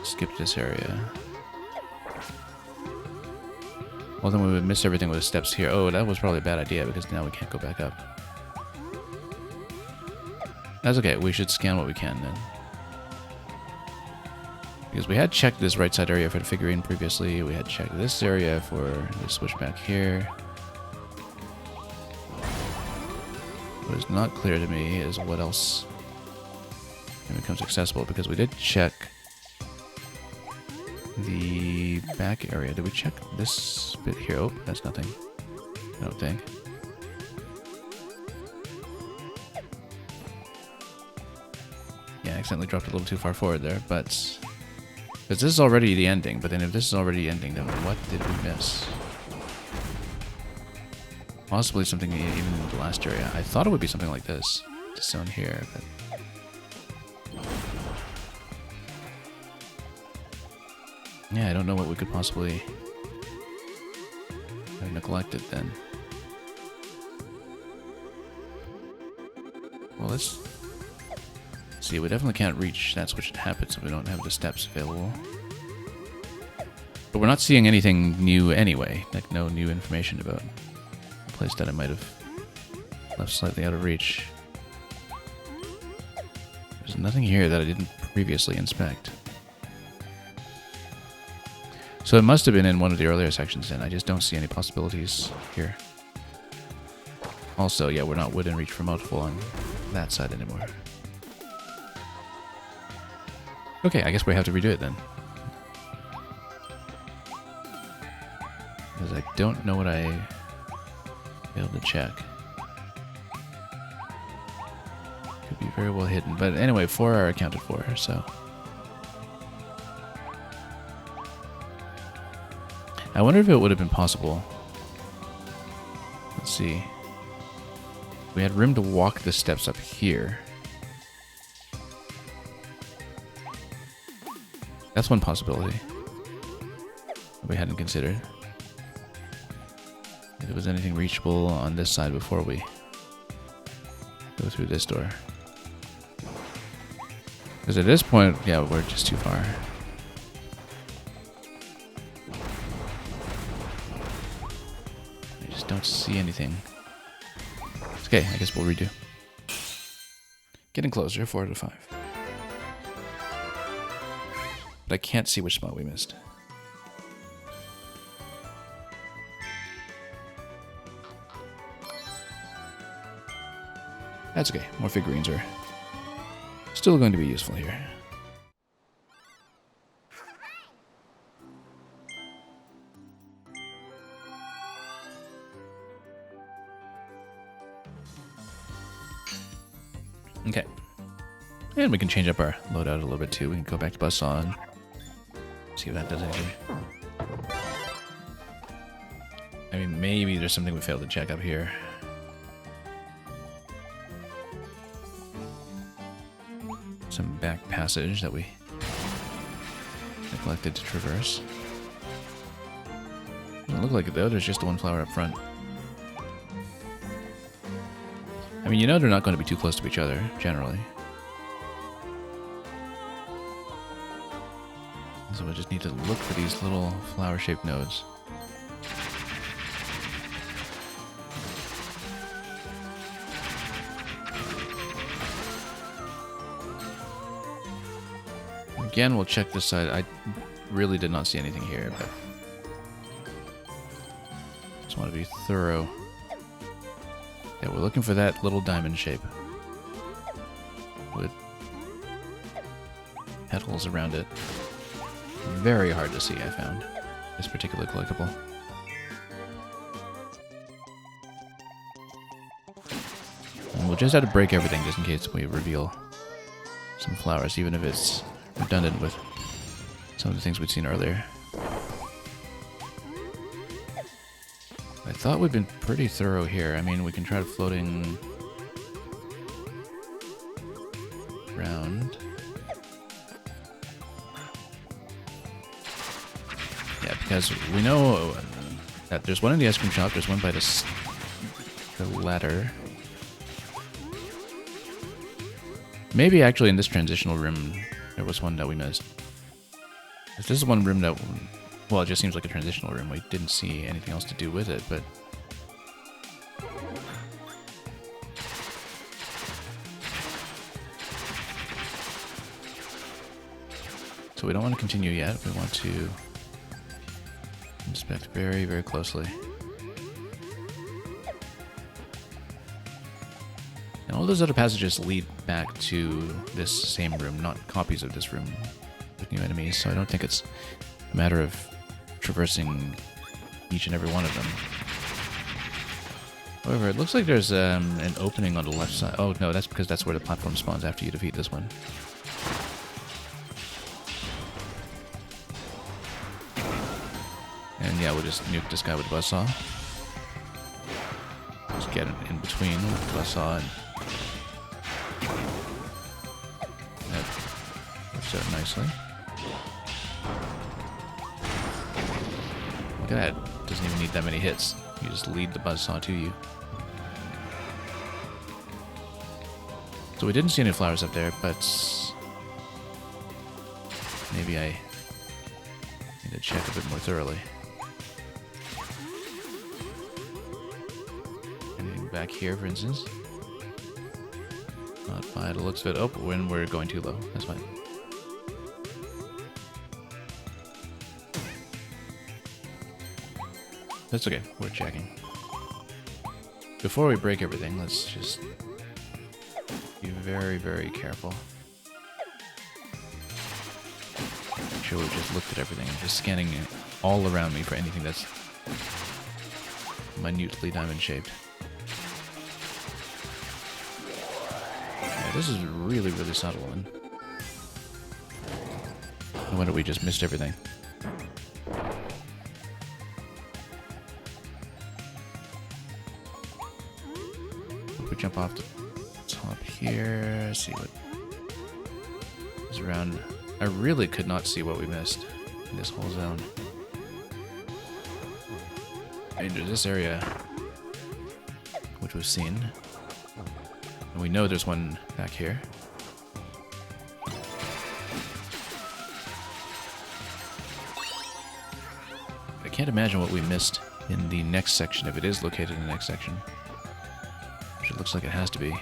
Skip this area. Well, then we would miss everything with the steps here. Oh, that was probably a bad idea because now we can't go back up. That's okay, we should scan what we can then. Because we had checked this right side area for the figurine previously, we had checked this area for the switchback here. What is not clear to me is what else becomes accessible, because we did check the back area. Did we check this bit here? Oh, that's nothing. I don't think. Yeah, I accidentally dropped a little too far forward there, but... because this is already the ending, but then if this is already the ending, then what did we miss? Possibly something even in the last area. I thought it would be something like this. This zone here, but... yeah, I don't know what we could possibly have neglected then. Well, let's see. We definitely can't reach that switch that happens if we don't have the steps available. But we're not seeing anything new anyway. Like, no new information about a place that I might have left slightly out of reach. There's nothing here that I didn't previously inspect. So it must have been in one of the earlier sections then. I just don't see any possibilities here. Also, yeah, we're not within reach for multiple on that side anymore. Okay, I guess we have to redo it then. Because I don't know what I failed to check. Could be very well hidden. But anyway, 4 are accounted for, so... I wonder if it would have been possible. Let's see. We had room to walk the steps up here. That's one possibility that we hadn't considered. If there was anything reachable on this side before we go through this door. Because at this point, yeah, we're just too far. Don't see anything. It's okay, I guess we'll redo. Getting closer, 4 out of 5. But I can't see which spot we missed. That's okay, more figurines are still going to be useful here. Okay. And we can change up our loadout a little bit too. We can go back to Buzzsaw. See if that does anything. I mean, maybe there's something we failed to check up here. Some back passage that we neglected to traverse. Doesn't look like it though, there's just one flower up front. I mean, you know they're not going to be too close to each other, generally. So we just need to look for these little flower-shaped nodes. Again, we'll check this side. I really did not see anything here, but just want to be thorough. Yeah, we're looking for that little diamond shape with petals around it. Very hard to see, I found. This particular collectible. And we'll just have to break everything just in case we reveal some flowers, even if it's redundant with some of the things we'd seen earlier. I thought we'd been pretty thorough here. I mean, we can try floating around. Yeah, because we know that there's one in the ice cream shop, there's one by the ladder. Maybe actually in this transitional room, there was one that we missed. If this is one room that, well, it just seems like a transitional room. We didn't see anything else to do with it, but so we don't want to continue yet. We want to inspect very, very closely. And all those other passages lead back to this same room, not copies of this room with new enemies, so I don't think it's a matter of traversing each and every one of them. However, it looks like there's an opening on the left side. Oh no, that's because that's where the platform spawns after you defeat this one. And yeah, we'll just nuke this guy with the buzzsaw. Just get it in between with the buzzsaw and that works out nicely. Look at that. Doesn't even need that many hits. You just lead the buzzsaw to you. So we didn't see any flowers up there, but maybe I need to check a bit more thoroughly. Anything back here, for instance? Not by the looks of it. Oh, when we're going too low. That's fine. That's okay. We're checking. Before we break everything, let's just be very, very careful. Make sure we've just looked at everything. I'm just scanning all around me for anything that's minutely diamond-shaped. Yeah, this is really, really subtle, and no wonder we just missed everything. We jump off the top here, see what is around. I really could not see what we missed in this whole zone. Into this area, which we've seen, and we know there's one back here. I can't imagine what we missed in the next section, if it is located in the next section. Which it looks like it has to be.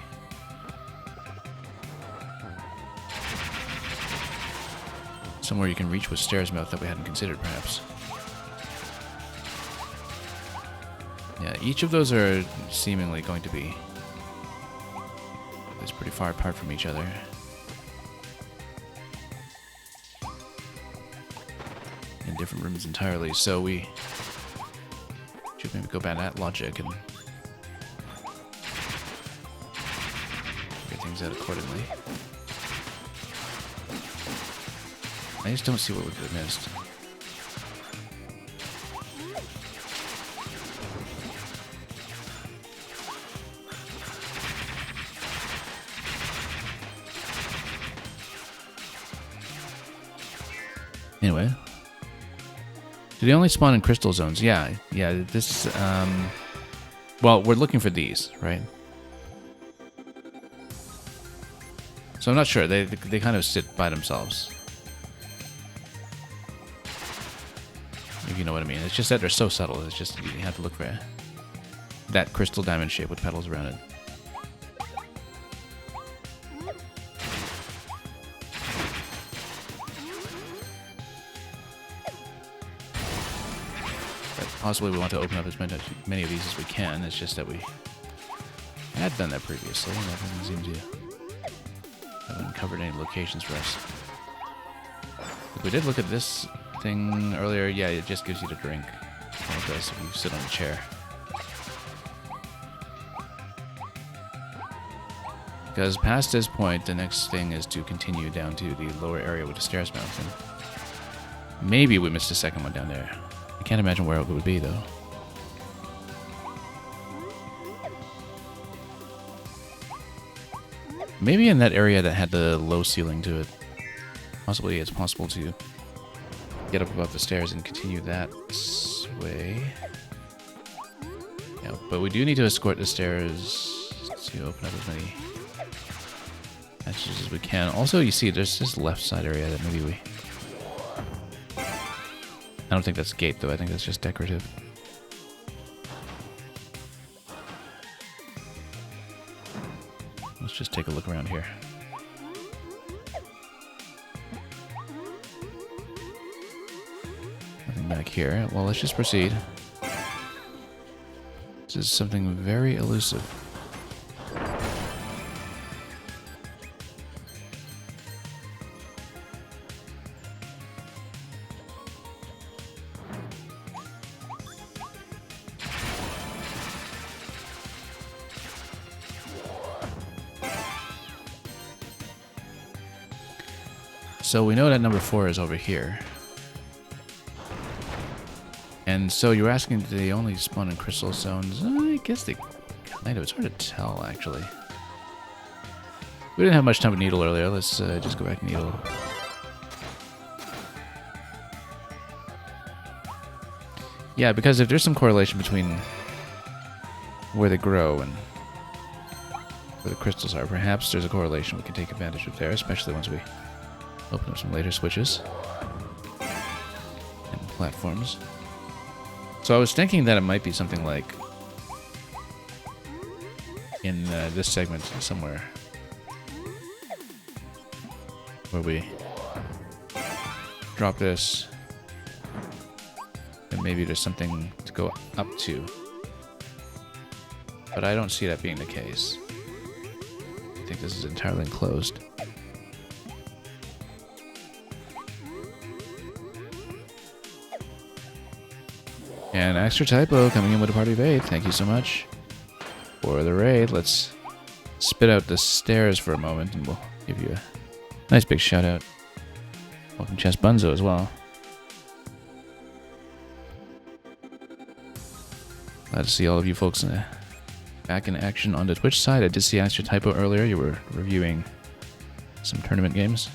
Somewhere you can reach with Stairs Mouth that we hadn't considered, perhaps. Yeah, each of those are seemingly going to be pretty far apart from each other. In different rooms entirely, so we should maybe go by that logic and figure things out accordingly. I just don't see what we could have missed. Anyway. Do they only spawn in crystal zones? Yeah, this, well, we're looking for these, right? So I'm not sure, they kind of sit by themselves. If you know what I mean. It's just that they're so subtle, it's just, you have to look for that crystal diamond shape with petals around it. Possibly we want to open up as many of these as we can. It's just that we had done that previously, and that doesn't seem to have uncovered any locations for us. If we did look at this thing earlier, yeah, it just gives you the drink. Like this if you sit on a chair. Because past this point, the next thing is to continue down to the lower area with the stairs mountain. Maybe we missed a second one down there. I can't imagine where it would be, though. Maybe in that area that had the low ceiling to it. Possibly it's possible to get up above the stairs and continue that way. Yeah, but we do need to escort the stairs to open up as many passages as we can. Also, you see, there's this left side area that maybe we... I don't think that's a gate, though. I think that's just decorative. Let's just take a look around here. Nothing back here. Well, let's just proceed. This is something very elusive. So we know that number 4 is over here. And so you're asking, do they only spawn in crystal zones? I guess they kind of. It's hard to tell, actually. We didn't have much time with Needle earlier. Let's just go back to Needle. Yeah, because if there's some correlation between where they grow and where the crystals are, perhaps there's a correlation we can take advantage of there, especially once we open up some later switches and platforms. So I was thinking that it might be something like in this segment somewhere where we drop this and maybe there's something to go up to. But I don't see that being the case. I think this is entirely enclosed. And Extra Typo coming in with a party of 8. Thank you so much for the raid. Let's spit out the stairs for a moment and we'll give you a nice big shout out. Welcome Chess Bunzo as well. Glad to see all of you folks back in action on the Twitch side. I did see Extra Typo earlier. You were reviewing some tournament games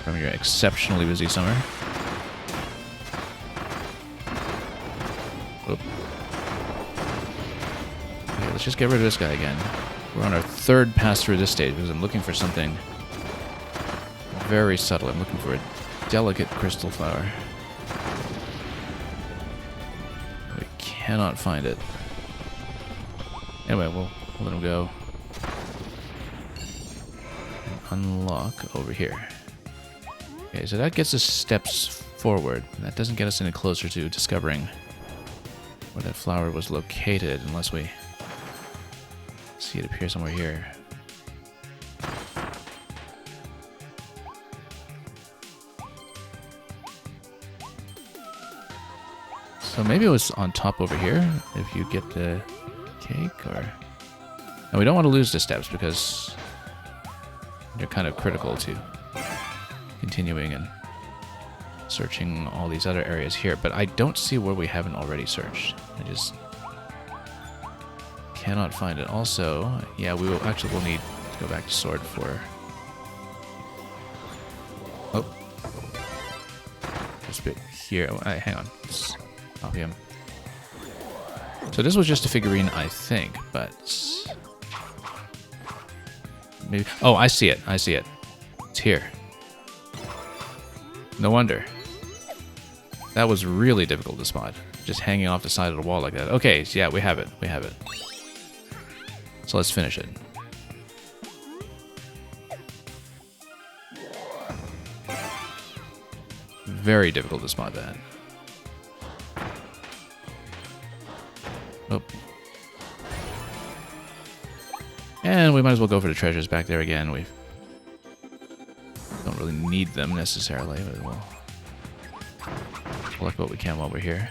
from your exceptionally busy summer. Okay, let's just get rid of this guy again. We're on our third pass through this stage because I'm looking for something very subtle. I'm looking for a delicate crystal flower. We cannot find it. Anyway, we'll let him go. And unlock over here. Okay, so that gets us steps forward. That doesn't get us any closer to discovering where that flower was located, unless we see it appear somewhere here. So maybe it was on top over here, if you get the cake, or... And we don't want to lose the steps, because they're kind of critical to continuing and searching all these other areas here, but I don't see where we haven't already searched. I just cannot find it. Also, yeah, we'll need to go back to Sword for... Oh. This bit here. Oh, hang on. Let's copy him. So this was just a figurine, I think, but... Maybe... Oh, I see it. I see it. It's here. No wonder. That was really difficult to spot. Just hanging off the side of the wall like that. Okay, so yeah, we have it. We have it. So let's finish it. Very difficult to spot that. Oh. And we might as well go for the treasures back there again. We don't really need them necessarily, but we'll collect what we can while we're here.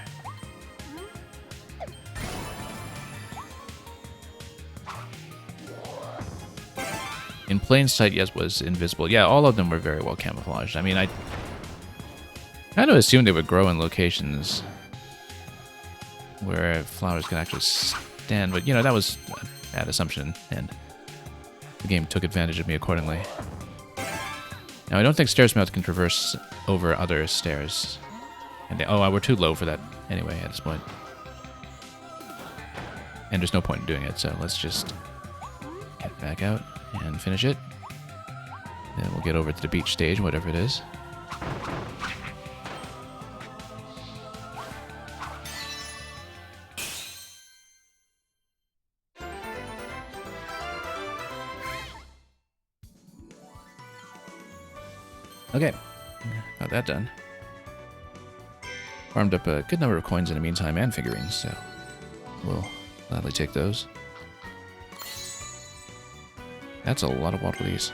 In plain sight, yes, was invisible. Yeah, all of them were very well camouflaged. I mean, I kind of assumed they would grow in locations where flowers could actually stand, but, you know, that was a bad assumption, and the game took advantage of me accordingly. Now, I don't think Stairsmouth can traverse over other stairs. And oh, we're too low for that anyway at this point. And there's no point in doing it, so let's just get back out and finish it. Then we'll get over to the beach stage, whatever it is. Okay, got that done. Farmed up a good number of coins in the meantime and figurines, so we'll gladly take those. That's a lot of Waddle Dees.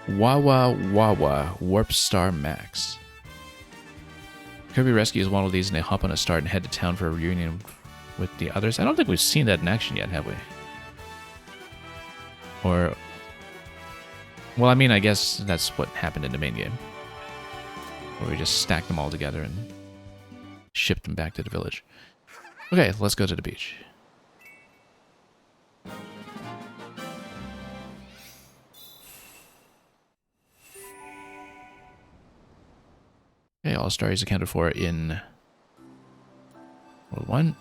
Wawa Wawa Warp Star Max. Kirby rescues Waddle Dees and they hop on a start and head to town for a reunion with the others. I don't think we've seen that in action yet, have we? Or... well, I mean, I guess that's what happened in the main game. Where we just stacked them all together and shipped them back to the village. Okay, let's go to the beach. Okay, all stars accounted for in World 1.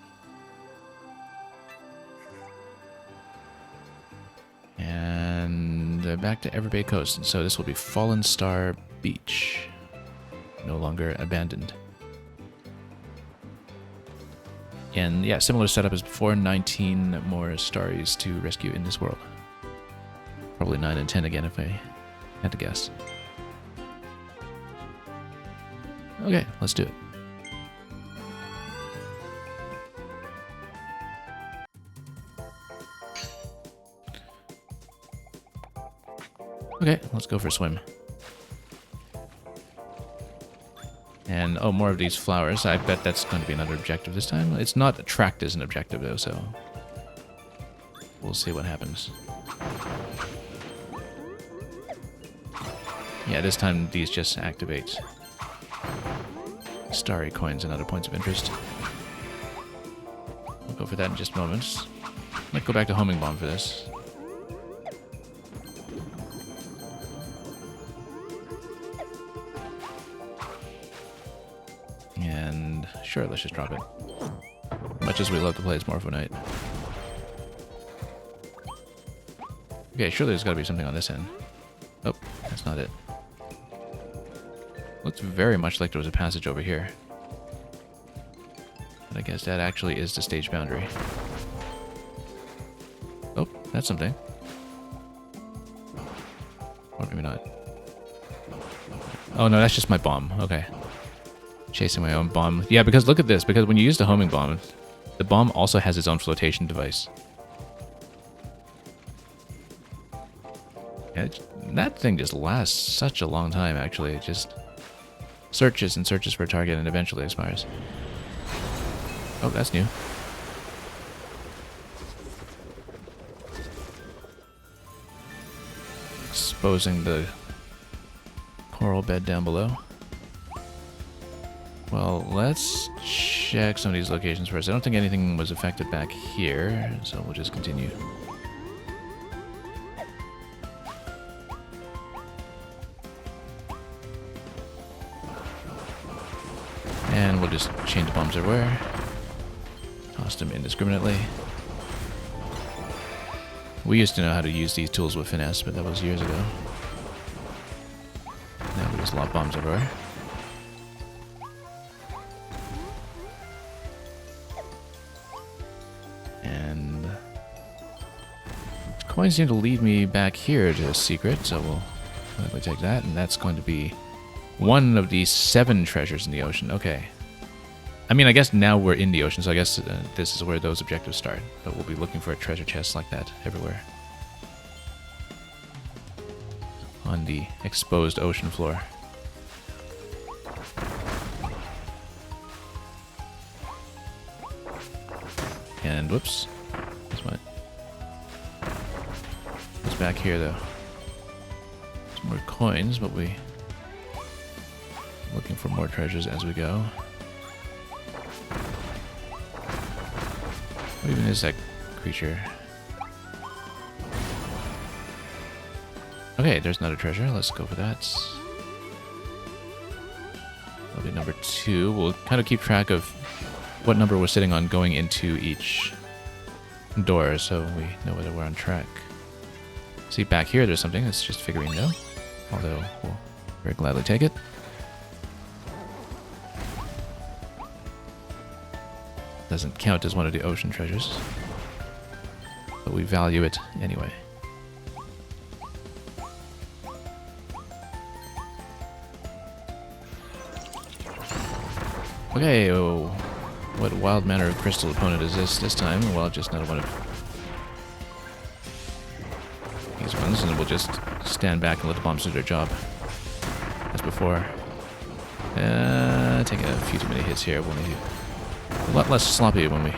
And back to Everbay Coast. And so this will be Fallen Star Beach. No longer abandoned. And yeah, similar setup as before. 19 more starries to rescue in this world. Probably 9 and 10 again if I had to guess. Okay, let's do it. Okay, let's go for a swim. And, oh, more of these flowers. I bet that's going to be another objective this time. It's not tracked as an objective, though, so we'll see what happens. Yeah, this time these just activate starry coins and other points of interest. We'll go for that in just moments. Might go back to Homing Bomb for this. And sure, let's just drop it. Much as we love to play as Morpho Knight. Okay, surely there's got to be something on this end. Oh, that's not it. Looks very much like there was a passage over here. But I guess that actually is the stage boundary. Oh, that's something. Or maybe not. Oh no, that's just my bomb. Okay. Chasing my own bomb. Yeah, because look at this. Because when you use the homing bomb, the bomb also has its own flotation device. Yeah, that thing just lasts such a long time, actually. It just searches and searches for a target and eventually expires. Oh, that's new. Exposing the coral bed down below. Well, let's check some of these locations first. I don't think anything was affected back here, so we'll just continue. And we'll just change bombs everywhere. Toss them indiscriminately. We used to know how to use these tools with finesse, but that was years ago. Now we just lob bombs everywhere. And coins seem to lead me back here to a secret, so we'll likely take that, and that's going to be one of the 7 treasures in the ocean. Okay. I mean, I guess now we're in the ocean, so I guess this is where those objectives start. But we'll be looking for a treasure chest like that everywhere. On the exposed ocean floor. And whoops. That's what. It's back here though. Some more coins, but we looking for more treasures as we go. What even is that creature? Okay, there's another treasure. Let's go for that. That'll be number 2. We'll kind of keep track of what number we're sitting on going into each door so we know whether we're on track. See, back here there's something that's just figurine though. Although we'll very gladly take it. Doesn't count as one of the ocean treasures, but we value it anyway. Okay, oh, what wild manner of crystal opponent is this time? Well, just another one of these ones, and we'll just stand back and let the bombs do their job. As before. Taking a few too many hits here. We'll need a lot less sloppy when we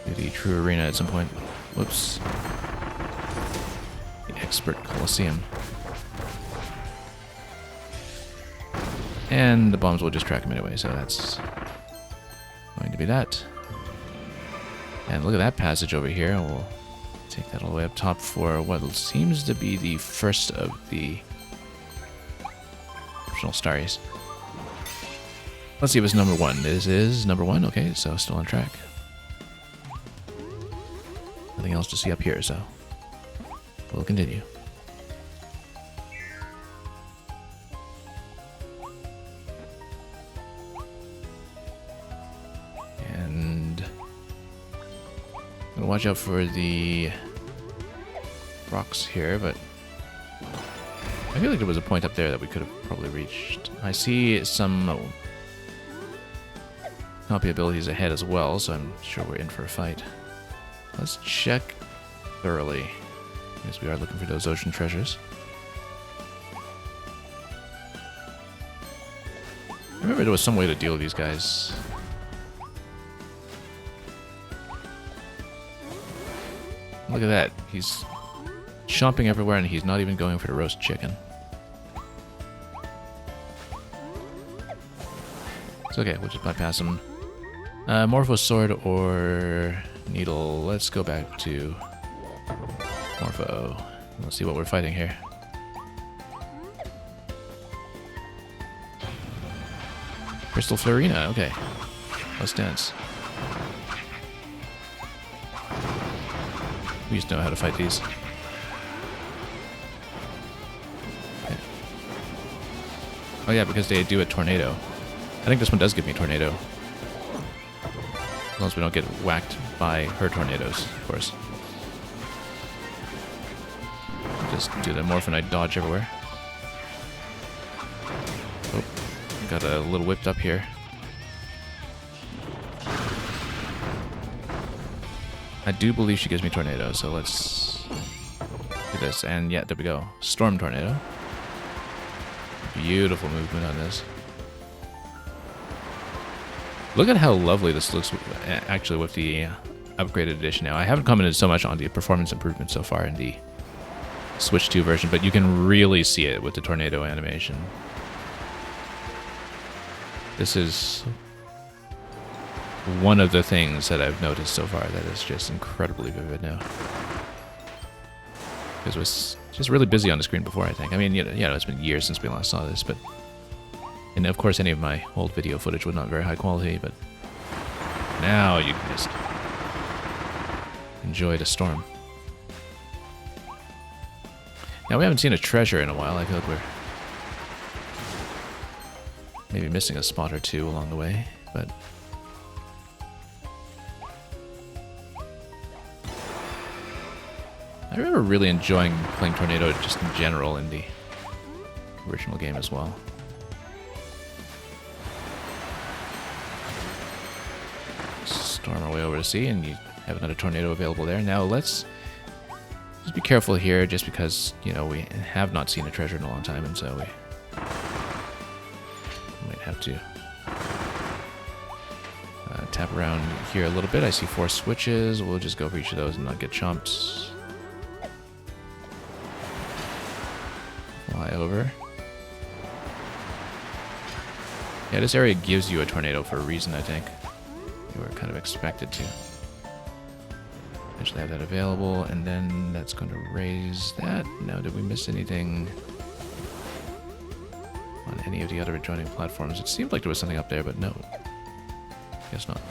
do the true arena at some point. Whoops. The expert Colosseum. And the bombs will just track him anyway, so that's going to be that. And look at that passage over here. We'll take that all the way up top for what seems to be the first of the optional starries. Let's see if it's number 1. This is number 1. Okay, so still on track. Nothing else to see up here, so we'll continue. And I'm gonna watch out for the rocks here, but I feel like there was a point up there that we could have probably reached. I see some copy abilities ahead as well, so I'm sure we're in for a fight. Let's check thoroughly, because we are looking for those ocean treasures. I remember there was some way to deal with these guys. Look at that. He's chomping everywhere and he's not even going for the roast chicken. It's okay, we'll just bypass him. Morpho sword or needle. Let's go back to Morpho. Let's see what we're fighting here. Crystal Florina, okay. Let's dance. We just know how to fight these. Okay. Oh yeah, because they do a tornado. I think this one does give me tornado. As long as we don't get whacked by her tornadoes, of course. Just do the Morphinite dodge everywhere. Oh, got a little whipped up here. I do believe she gives me tornado, so let's do this. And yeah, there we go. Storm tornado. Beautiful movement on this. Look at how lovely this looks actually with the upgraded edition now. I haven't commented so much on the performance improvement so far in the Switch 2 version, but you can really see it with the tornado animation. This is one of the things that I've noticed so far that is just incredibly vivid now. Because it was just really busy on the screen before, I think. I mean, you know, it's been years since we last saw this, but... And of course, any of my old video footage was not very high quality, but now you can just enjoy the storm. Now, we haven't seen a treasure in a while. I feel like we're maybe missing a spot or two along the way, but... I remember really enjoying playing Tornado just in general in the original game as well. way over to sea, and you have another tornado available there. Now let's just be careful here, just because, you know, we have not seen a treasure in a long time, and so we might have to tap around here a little bit. I see 4 switches. We'll just go for each of those and not get chomped. Fly over. Yeah, this area gives you a tornado for a reason, I think. You were kind of expected to. Actually have that available, and then that's going to raise that. Now, did we miss anything on any of the other adjoining platforms? It seemed like there was something up there, but no. Guess not.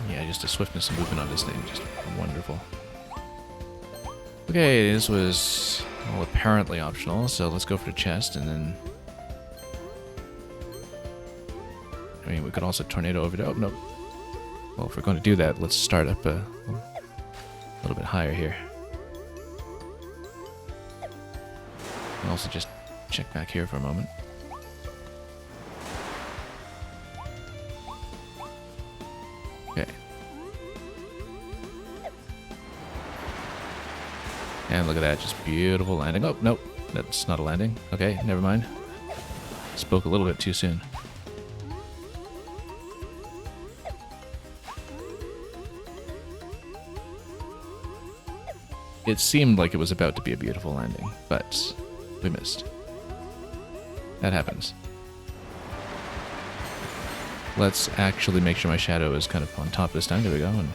Yeah, just the swiftness of movement on this thing, just wonderful. Okay, this was all apparently optional, so let's go for the chest, and then... I mean, we could also tornado over there. Oh, no. Well, if we're going to do that, let's start up a little bit higher here. And also just check back here for a moment. Okay. And look at that, just beautiful landing. Oh, nope, that's not a landing. Okay, never mind. Spoke a little bit too soon. It seemed like it was about to be a beautiful landing, but we missed. That happens. Let's actually make sure my shadow is kind of on top this time. There we go. And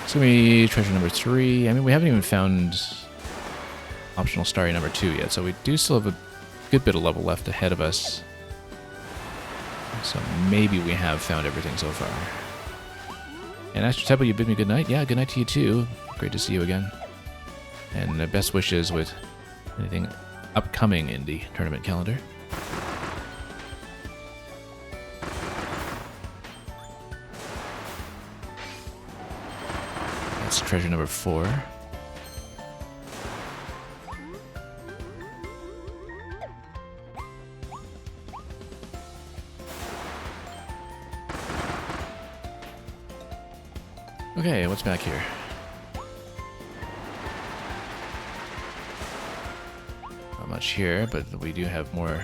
it's going to be treasure number 3. I mean, we haven't even found optional starry number 2 yet, so we do still have a good bit of level left ahead of us. So maybe we have found everything so far. And Astro Temple, you bid me good night. Yeah, good night to you too. Great to see you again. And best wishes with anything upcoming in the tournament calendar. That's treasure number 4. Okay, what's back here? Not much here, but we do have more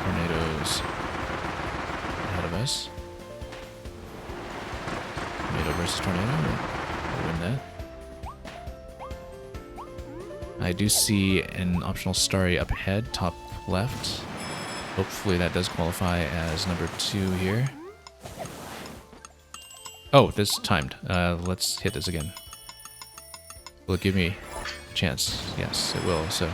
tornadoes ahead of us. Tornado versus tornado. We'll win that. I do see an optional starry up ahead, top left. Hopefully that does qualify as number 2 here. Oh, this timed. Let's hit this again. Will it give me a chance? Yes, it will, so.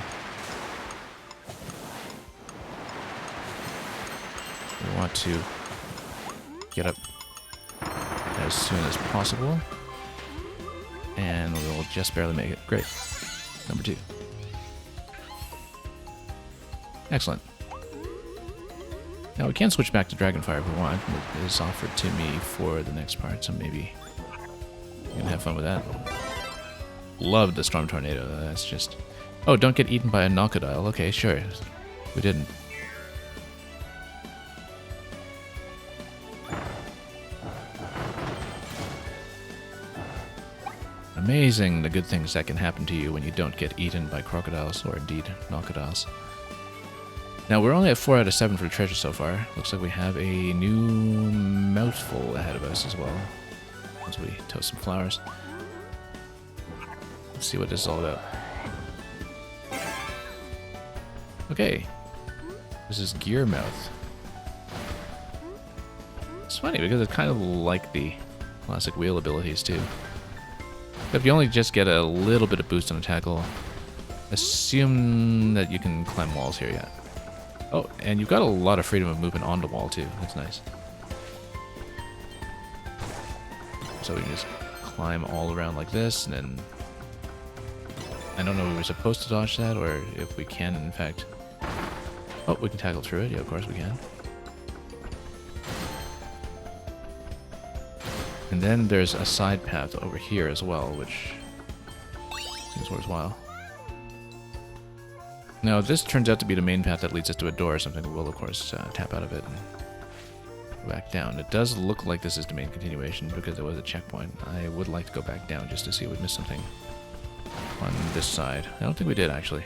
We want to get up as soon as possible. And we'll just barely make it. Great. Number 2. Excellent. Now we can switch back to Dragonfire if we want. It is offered to me for the next part, so maybe we can have fun with that. Love the Storm Tornado. That's just... Oh, don't get eaten by a Knockodile. Okay, sure. We didn't. Amazing the good things that can happen to you when you don't get eaten by crocodiles, or indeed Knockodiles. Now, we're only at 4 out of 7 for the treasure so far. Looks like we have a new mouthful ahead of us as well. Once we toast some flowers. Let's see what this is all about. Okay. This is Gearmouth. It's funny because it's kind of like the classic wheel abilities too. If you only just get a little bit of boost on a tackle, assume that you can climb walls here yet. Oh, and you've got a lot of freedom of movement on the wall, too. That's nice. So we can just climb all around like this, and then... I don't know if we're supposed to dodge that, or if we can, in fact... Oh, we can tackle through it. Yeah, of course we can. And then there's a side path over here as well, which seems worthwhile. Now, if this turns out to be the main path that leads us to a door or something, we'll, of course, tap out of it and go back down. It does look like this is the main continuation because there was a checkpoint. I would like to go back down just to see if we missed something on this side. I don't think we did, actually.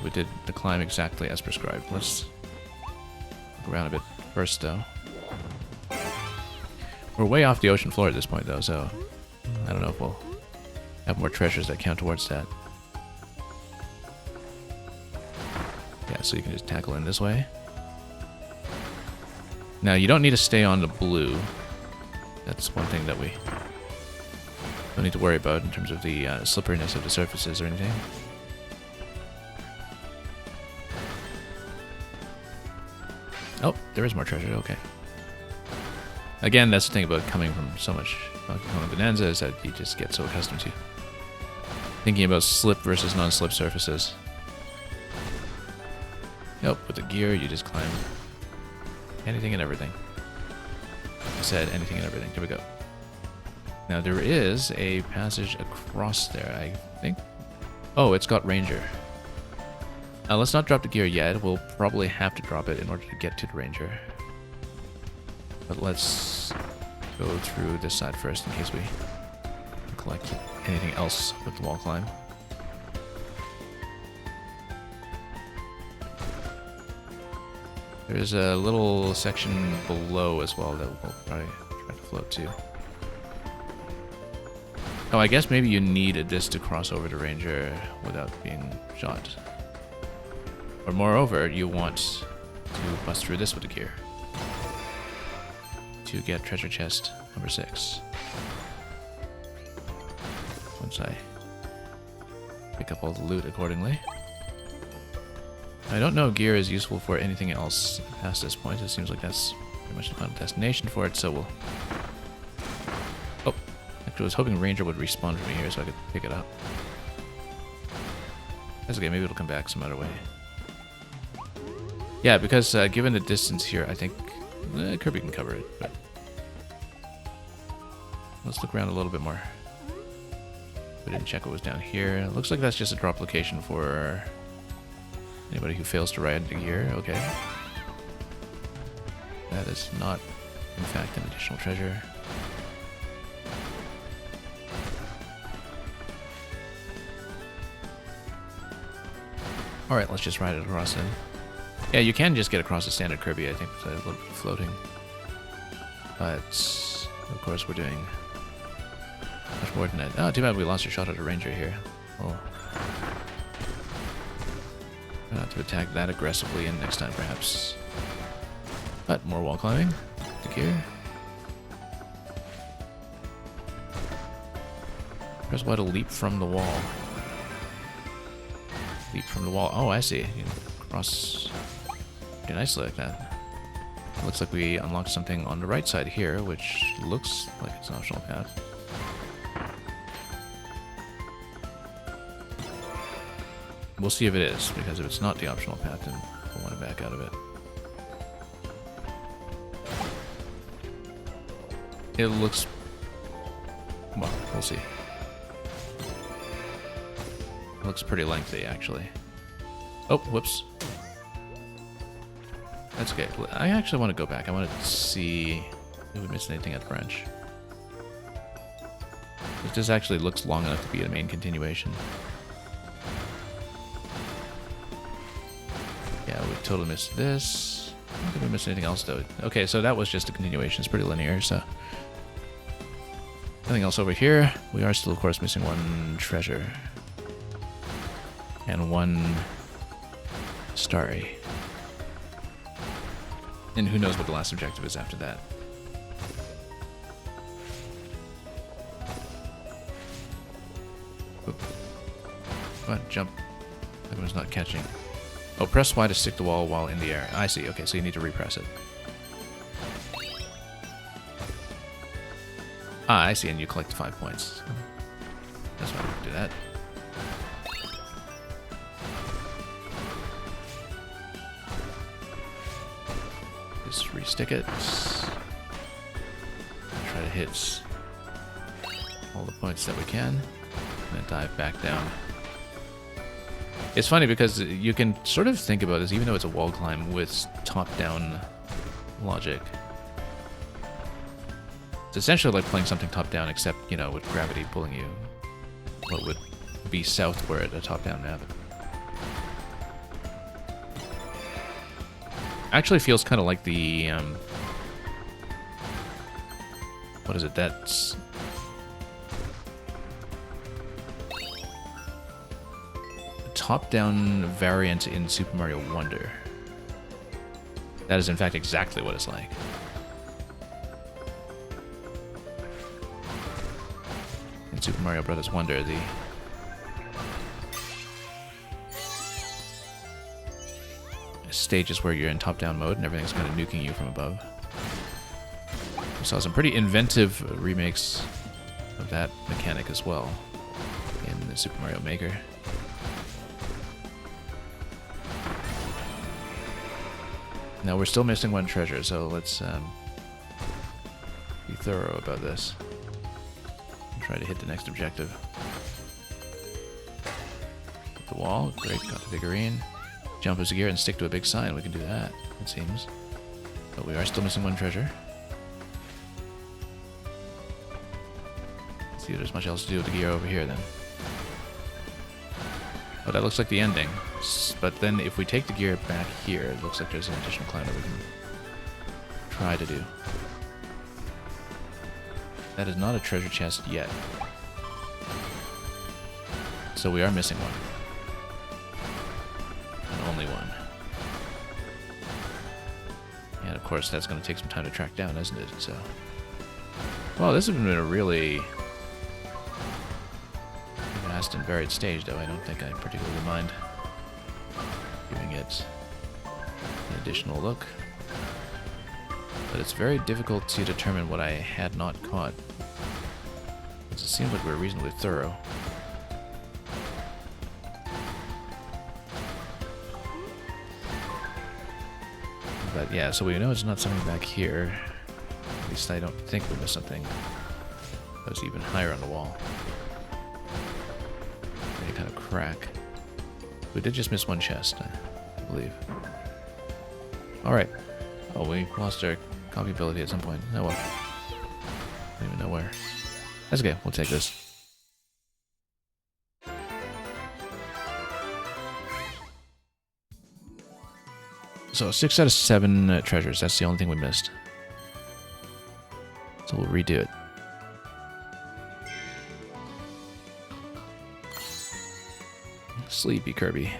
We did the climb exactly as prescribed. Let's look around a bit first, though. We're way off the ocean floor at this point, though, so I don't know if we'll have more treasures that count towards that. Yeah, so you can just tackle in this way. Now, you don't need to stay on the blue. That's one thing that we don't need to worry about in terms of the slipperiness of the surfaces or anything. Oh, there is more treasure, okay. Again, that's the thing about coming from so much Donkey Kong Bonanza is that you just get so accustomed to thinking about slip versus non-slip surfaces. Nope, with the gear, you just climb anything and everything. I said anything and everything. Here we go. Now, there is a passage across there, I think. Oh, it's got Ranger. Now, let's not drop the gear yet. We'll probably have to drop it in order to get to the Ranger. But let's go through this side first in case we collect anything else with the wall climb. There's a little section below as well that we'll probably try to float to. Oh, I guess maybe you need a disc to cross over the Ranger without being shot. Or moreover, you want to bust through this with the gear to get treasure chest number 6. Once I pick up all the loot accordingly. I don't know if gear is useful for anything else past this point. It seems like that's pretty much the final destination for it, so we'll... Oh, actually I was hoping Ranger would respawn for me here so I could pick it up. That's okay, maybe it'll come back some other way. Yeah, because given the distance here, I think Kirby can cover it, but... Let's look around a little bit more. We didn't check what was down here. Looks like that's just a drop location for anybody who fails to ride the gear. Okay. That is not, in fact, an additional treasure. Alright, let's just ride it across then. Yeah, you can just get across the standard Kirby, I think, with a little bit of floating. But, of course, we're doing much more than that. Oh, too bad we lost a shot at a Ranger here. Oh. Try not to attack that aggressively, and next time, perhaps. But, more wall climbing. The gear. Press Y to leap from the wall. Leap from the wall. Oh, I see. You can cross pretty nicely like that. Looks like we unlocked something on the right side here, which looks like it's an optional path. We'll see if it is, because if it's not the optional path, then we'll want to back out of it. It looks... well, we'll see. It looks pretty lengthy, actually. Oh, whoops. That's okay. I actually want to go back. I want to see if we missed anything at the branch. This actually looks long enough to be a main continuation. Yeah, we totally missed this. I don't think we missed anything else, though. Okay, so that was just a continuation. It's pretty linear, so... nothing else over here. We are still, of course, missing one treasure. And one starry. And who knows what the last objective is after that. Oop. Come on, jump. That one's not catching. Oh, press Y to stick the wall while in the air. I see. Okay, so you need to repress it. Ah, I see, and you collect 5 points. That's why we can do that. Just restick it. Try to hit all the points that we can. And dive back down. It's funny because you can sort of think about this, even though it's a wall climb, with top-down logic. It's essentially like playing something top-down, except, you know, with gravity pulling you what would be southward at a top-down map. Actually feels kind of like the, what is it, that's... top-down variant in Super Mario Wonder. That is in fact exactly what it's like. In Super Mario Bros. Wonder, the stages where you're in top-down mode and everything's kind of nuking you from above. We saw some pretty inventive remakes of that mechanic as well in the Super Mario Maker. Now we're still missing one treasure, so let's be thorough about this. And try to hit the next objective. Hit the wall, great, got the figurine. Jump as a gear and stick to a big sign, we can do that, it seems. But we are still missing one treasure. Let's see if there's much else to do with the gear over here then. Oh, that looks like the ending. But then if we take the gear back here, it looks like there's an additional climb that we can try to do. That is not a treasure chest yet. So we are missing one. And only one. And of course that's going to take some time to track down, isn't it? So, well, this has been a really vast and varied stage, though I don't think I particularly mind giving it an additional look. But it's very difficult to determine what I had not caught. It seems like we're reasonably thorough. But yeah, so we know it's not something back here. At least I don't think we missed something that was even higher on the wall. Any kind of crack. We did just miss one chest, I believe. Alright. Oh, we lost our copy ability at some point. Oh well. Don't even know where. That's okay, we'll take this. So 6 out of 7 treasures, that's the only thing we missed. So we'll redo it. Sleepy Kirby.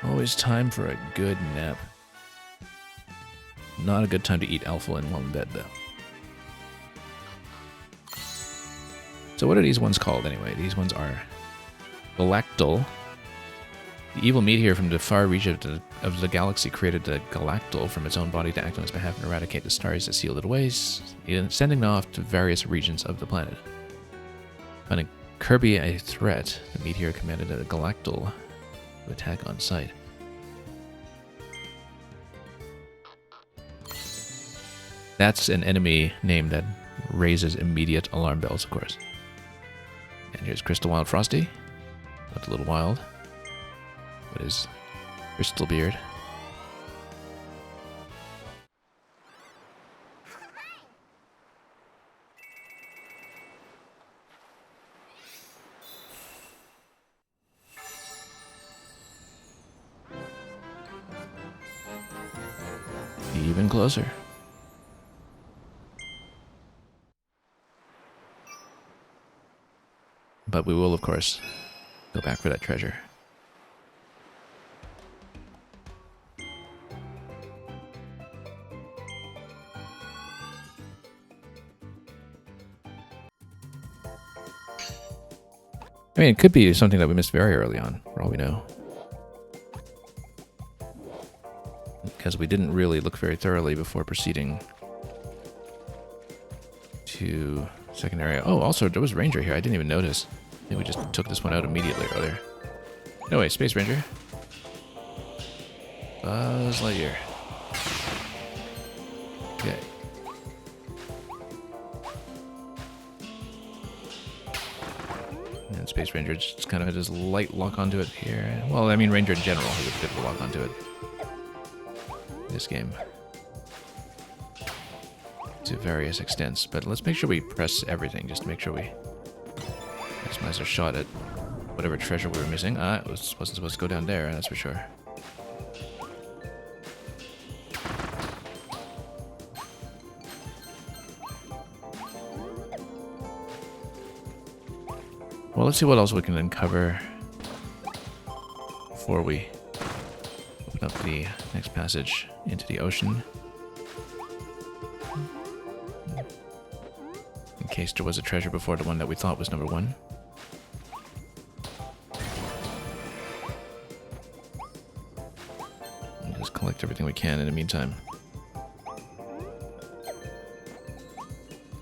Always time for a good nap. Not a good time to eat alpha in one bed, though. So what are these ones called, anyway? These ones are Galactol. The evil meteor from the far reach of the galaxy created the Galactol from its own body to act on its behalf and eradicate the stars that sealed it away, sending them off to various regions of the planet. Finding Kirby a threat, the meteor commanded a Galactol to attack on sight. That's an enemy name that raises immediate alarm bells, of course. And here's Crystal Wild Frosty. Looked a little wild. What is Crystal Beard? Even closer. But we will, of course, go back for that treasure. I mean, it could be something that we missed very early on, for all we know. Because we didn't really look very thoroughly before proceeding to second area. Oh, also, there was Ranger here. I didn't even notice. I think we just took this one out immediately earlier. No way, Space Ranger. Buzz Lightyear. Okay. Space Ranger just kind of had his light lock onto it here. Well, I mean, Ranger in general has a bit of a lock onto it. This game. To various extents. But let's make sure we press everything, just to make sure we maximize our shot at whatever treasure we were missing. It wasn't supposed to go down there, that's for sure. Well, let's see what else we can uncover before we open up the next passage into the ocean. In case there was a treasure before the one that we thought was number 1. And just collect everything we can in the meantime.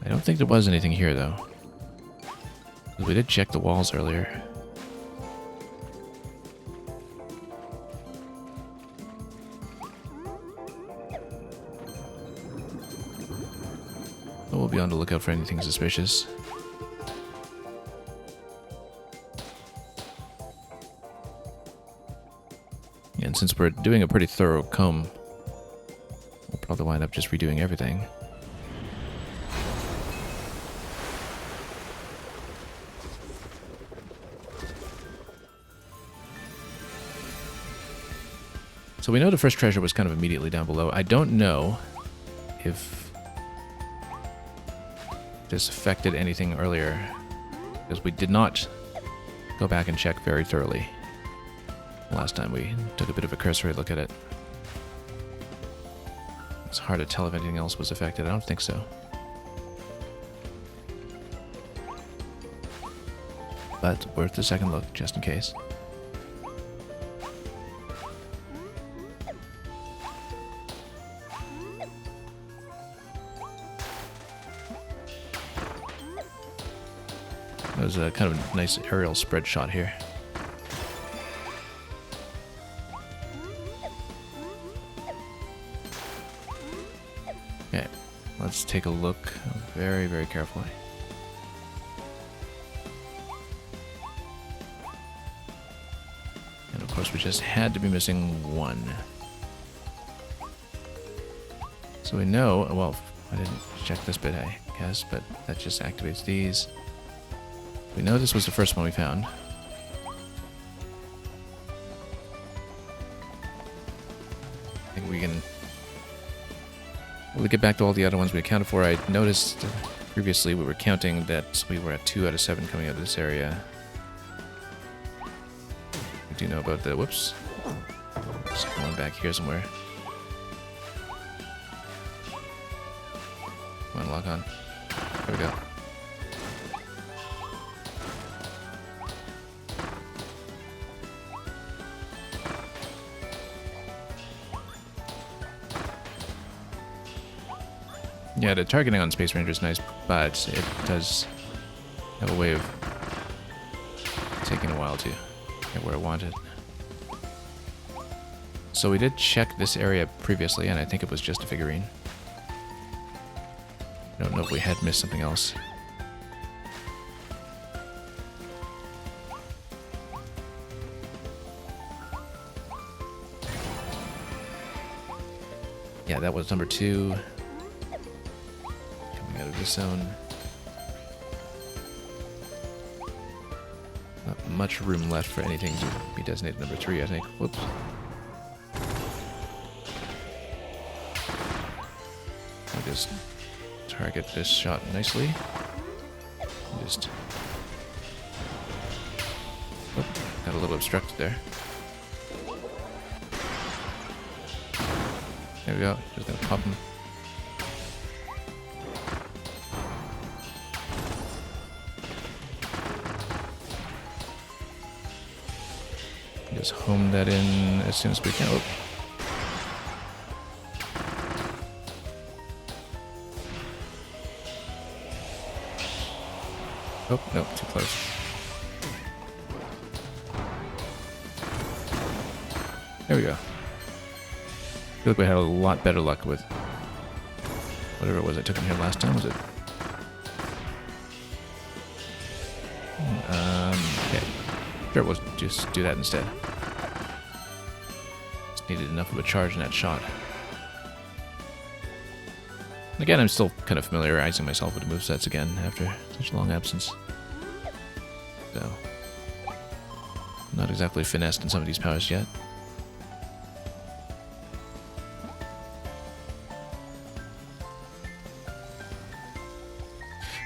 I don't think there was anything here, though. We did check the walls earlier. But we'll be on the lookout for anything suspicious. And since we're doing a pretty thorough comb, we'll probably wind up just redoing everything. So we know the first treasure was kind of immediately down below. I don't know if this affected anything earlier, because we did not go back and check very thoroughly last time we took a bit of a cursory look at it. It's hard to tell if anything else was affected. I don't think so. But worth a second look, just in case. That was a kind of a nice aerial spread shot here. Okay, let's take a look very, very carefully. And of course we just had to be missing 1. So we know, well, I didn't check this bit, I guess, but that just activates these. We know this was the first one we found. I think we can... We'll get back to all the other ones we accounted for. I noticed previously we were counting that we were at 2 out of 7 coming out of this area. We do know about the... Whoops. Just going back here somewhere. Come on, lock on. There we go. Yeah, the targeting on Space Ranger is nice, but it does have a way of taking a while to get where I want it. So we did check this area previously, and I think it was just a figurine. I don't know if we had missed something else. Yeah, that was number 2. Out of this zone. Not much room left for anything to be designated number 3, I think. Whoops. I'll just target this shot nicely. Just... Oh, got a little obstructed there. There we go. Just gonna pop him. Just home that in as soon as we can. Oh. Oh, no, too close. There we go. I feel like we had a lot better luck with whatever it was I took in here last time, was it? Sure, we'll just do that instead. Just needed enough of a charge in that shot. Again, I'm still kind of familiarizing myself with the movesets again after such a long absence. So, not exactly finessed in some of these powers yet.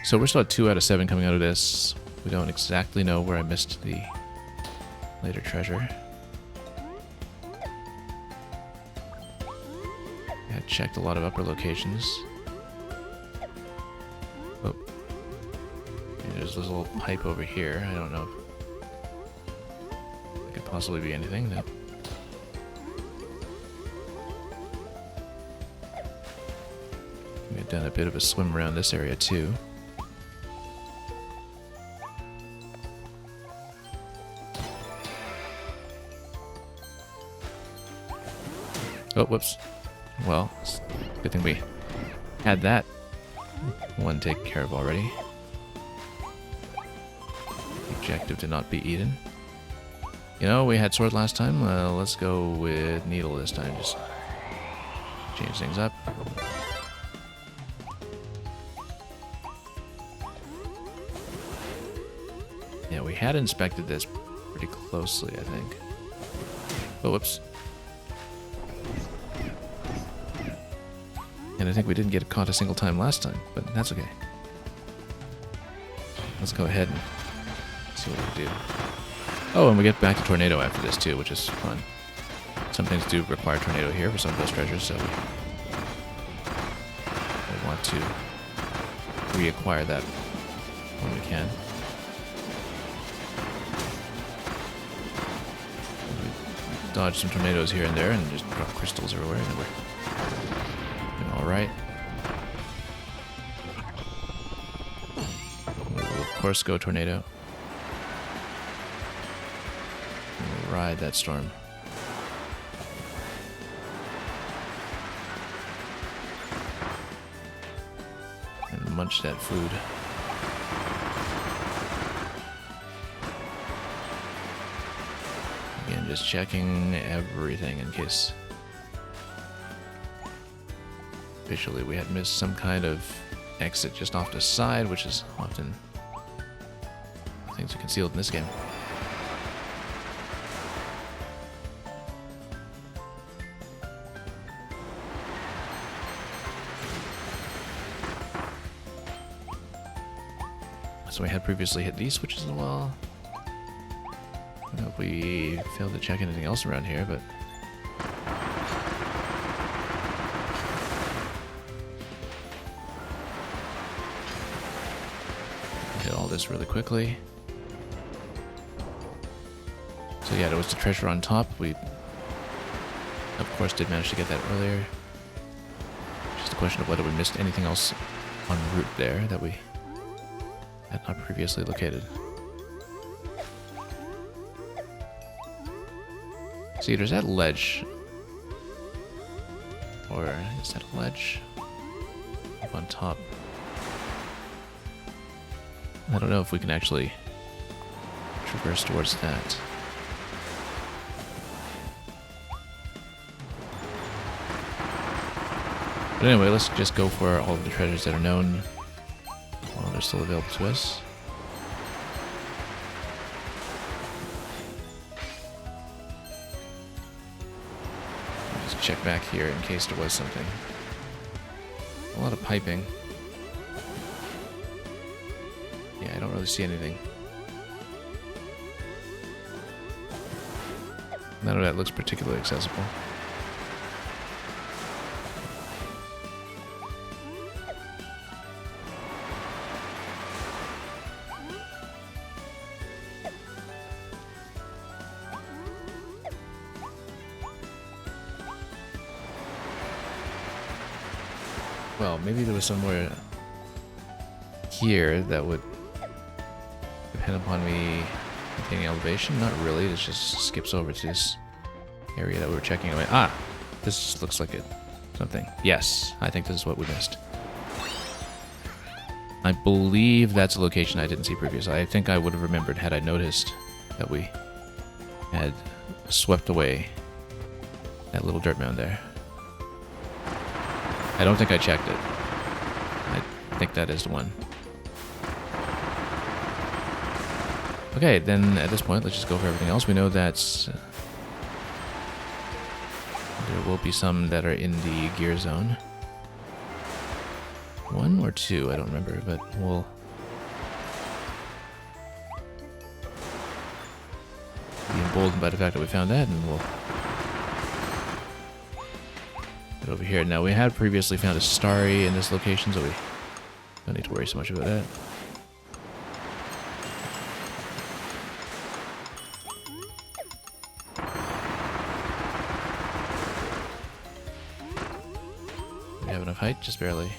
So we're still at 2 out of 7 coming out of this. We don't exactly know where I missed the later treasure. I checked a lot of upper locations. Oh. There's this little pipe over here. I don't know if it could possibly be anything. No. We've done a bit of a swim around this area too. Oh, whoops. Well, good thing we had that one taken care of already. Objective to not be eaten. You know, we had sword last time. Let's go with needle this time. Just change things up. Yeah, we had inspected this pretty closely, I think. Oh, whoops. And I think we didn't get caught a single time last time, but that's okay. Let's go ahead and see what we do. Oh, and we get back to Tornado after this too, which is fun. Some things do require Tornado here for some of those treasures, so we want to reacquire that when we can. We dodge some tornadoes here and there and just drop crystals everywhere, and we're alright. We'll of course go Tornado. We'll ride that storm. And munch that food. Again, just checking everything in case visually we had missed some kind of exit just off the side, which is often things are concealed in this game. So we had previously hit these switches as well. I don't know if we failed to check anything else around here, but all this really quickly. So yeah, there was the treasure on top. We, of course, did manage to get that earlier. Just a question of whether we missed anything else en route there that we had not previously located. See, there's that ledge. Or is that a ledge? Up on top. I don't know if we can actually traverse towards that. But anyway, let's just go for all of the treasures that are known while they're still available to us. Just check back here in case there was something. A lot of piping. Yeah, I don't really see anything. None of that looks particularly accessible. Well, maybe there was somewhere here that would depend upon me maintaining elevation. Not really, it just skips over to this area that we were checking away. Ah! This looks like it. Something. Yes, I think this is what we missed. I believe that's a location I didn't see previously. I think I would have remembered had I noticed. that we had swept away. That little dirt mound there. I don't think I checked it. I think that is the one. Okay, then at this point, let's just go for everything else. We know that there will be some that are in the gear zone. 1 or 2, I don't remember, but we'll be emboldened by the fact that we found that, and we'll get over here. Now, we had previously found a starry in this location, so we don't need to worry so much about that. We have enough height, just barely.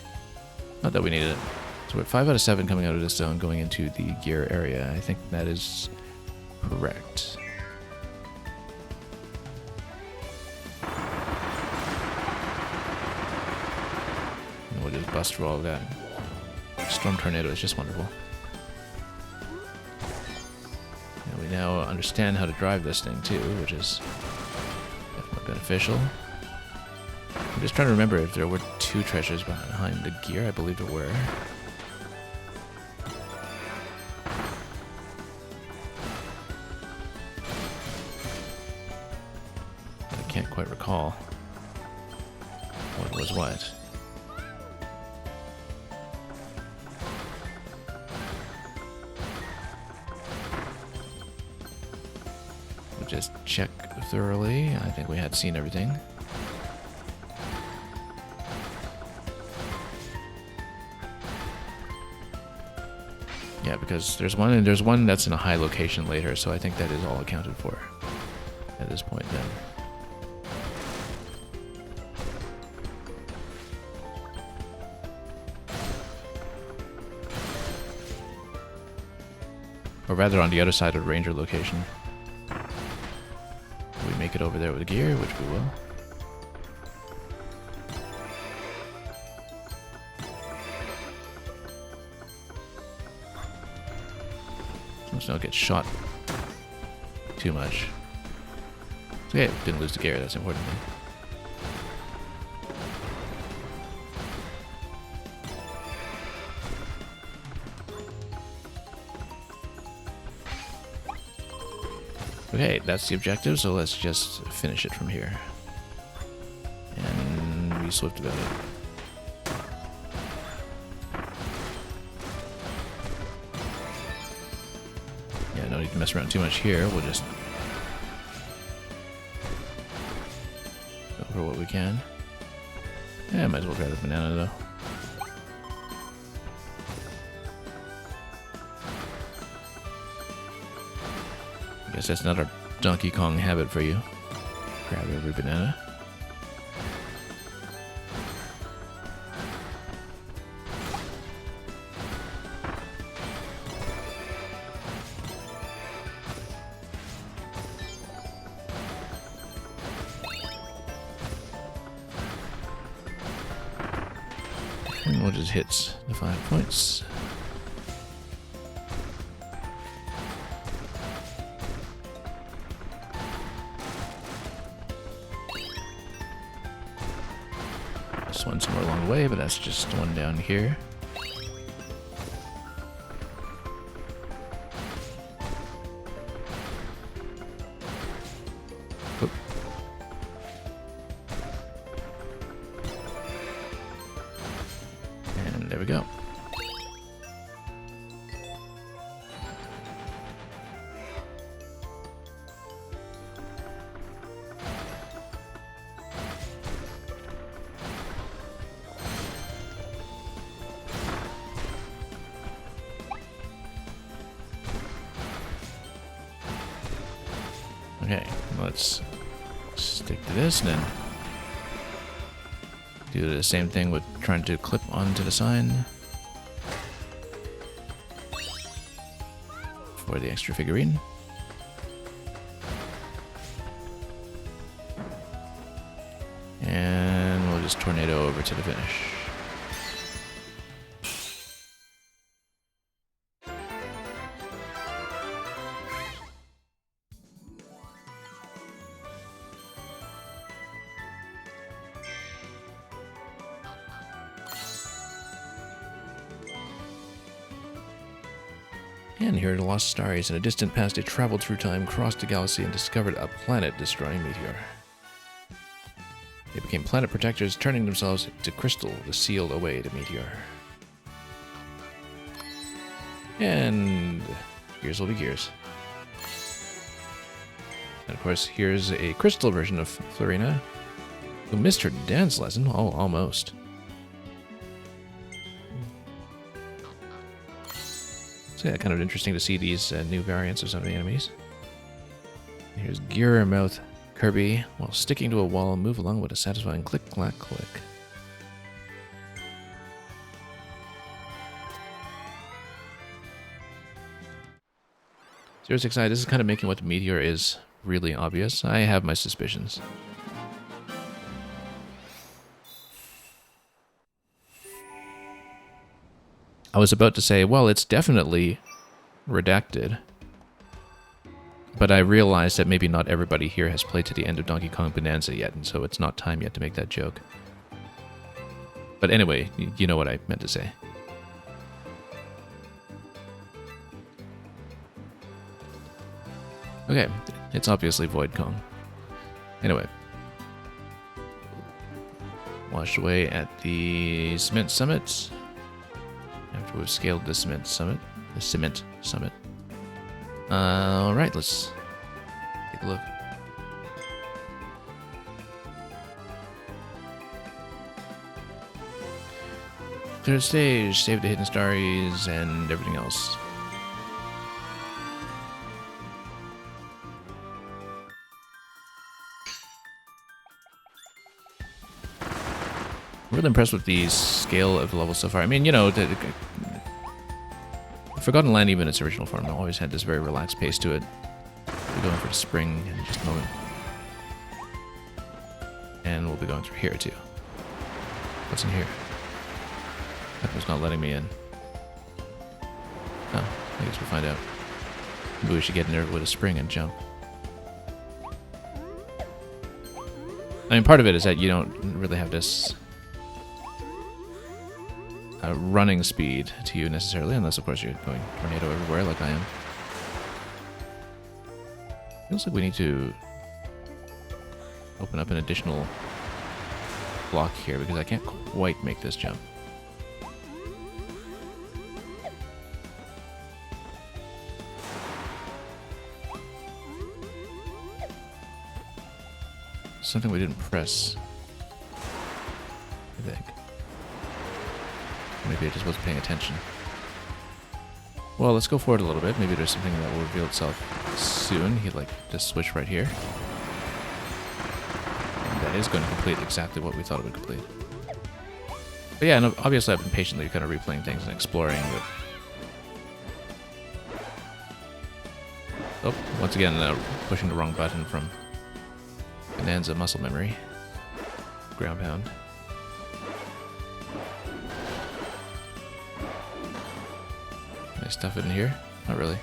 Not that we needed it. So we're at 5 out of 7 coming out of this zone, going into the gear area. I think that is correct. And we'll just bust through all of that. Storm Tornado is just wonderful. And we now understand how to drive this thing too, which is definitely beneficial. I'm just trying to remember if there were 2 treasures behind the gear. I believe there were. I can't quite recall what was what. We'll just check thoroughly. I think we had seen everything. Yeah, because there's one, and there's one that's in a high location later, so I think that is all accounted for at this point then. Or rather on the other side of the ranger location. We make it over there with the gear, which we will. Let's not get shot too much. Okay, didn't lose the gear, that's the important thing. Okay, that's the objective, so let's just finish it from here. And be swift about it. Yeah, no need to mess around too much here, we'll just go for what we can. Yeah, might as well grab the banana though. Guess that's not our Donkey Kong habit for you. Grab every banana. And we'll just hit the 5 points. One somewhere along the way, but that's just one down here. Oop. And there we go. Okay, let's stick to this and then do the same thing with trying to clip onto the sign for the extra figurine. And we'll just tornado over to the finish. And here are the Lost Stars. In a distant past, they traveled through time, crossed the galaxy, and discovered a planet-destroying meteor. They became planet protectors, turning themselves to crystal to seal away the meteor. And gears will be gears. And of course, here's a crystal version of Florina, who missed her dance lesson. Oh, almost. So yeah, kind of interesting to see these new variants of some of the enemies. Here's Gearmouth Kirby. While sticking to a wall, move along with a satisfying click, clack, click. Zero 6i, this is kind of making what the meteor is really obvious. I have my suspicions. I was about to say, well, it's definitely redacted. But I realized that maybe not everybody here has played to the end of Donkey Kong Bonanza yet, and so it's not time yet to make that joke. But anyway, you know what I meant to say. Okay, it's obviously Void Kong. Anyway. Washed away at the Cement Summit. After we've scaled the Cement Summit. The Cement Summit. Alright, let's take a look. Clear the stage, save the hidden stars, and everything else. I'm really impressed with the scale of the level so far. I mean, you know, the Forgotten Land, even its original form, always had this very relaxed pace to it. We're going for the spring in just a moment. And we'll be going through here, too. What's in here? That was not letting me in. Oh, I guess we'll find out. Maybe we should get in there with a spring and jump. I mean, part of it is that you don't really have this running speed to you necessarily, unless of course you're going tornado everywhere like I am. Feels like we need to open up an additional block here because I can't quite make this jump. Something we didn't press, I think. Maybe I just wasn't paying attention. Well, let's go forward a little bit. Maybe there's something that will reveal itself soon. He'd like just switch right here. And that is going to complete exactly what we thought it would complete. But yeah, and obviously I've been patiently kind of replaying things and exploring. But oh, once again, pushing the wrong button from Bonanza muscle memory. Ground pound. Can I stuff it in here? Not really.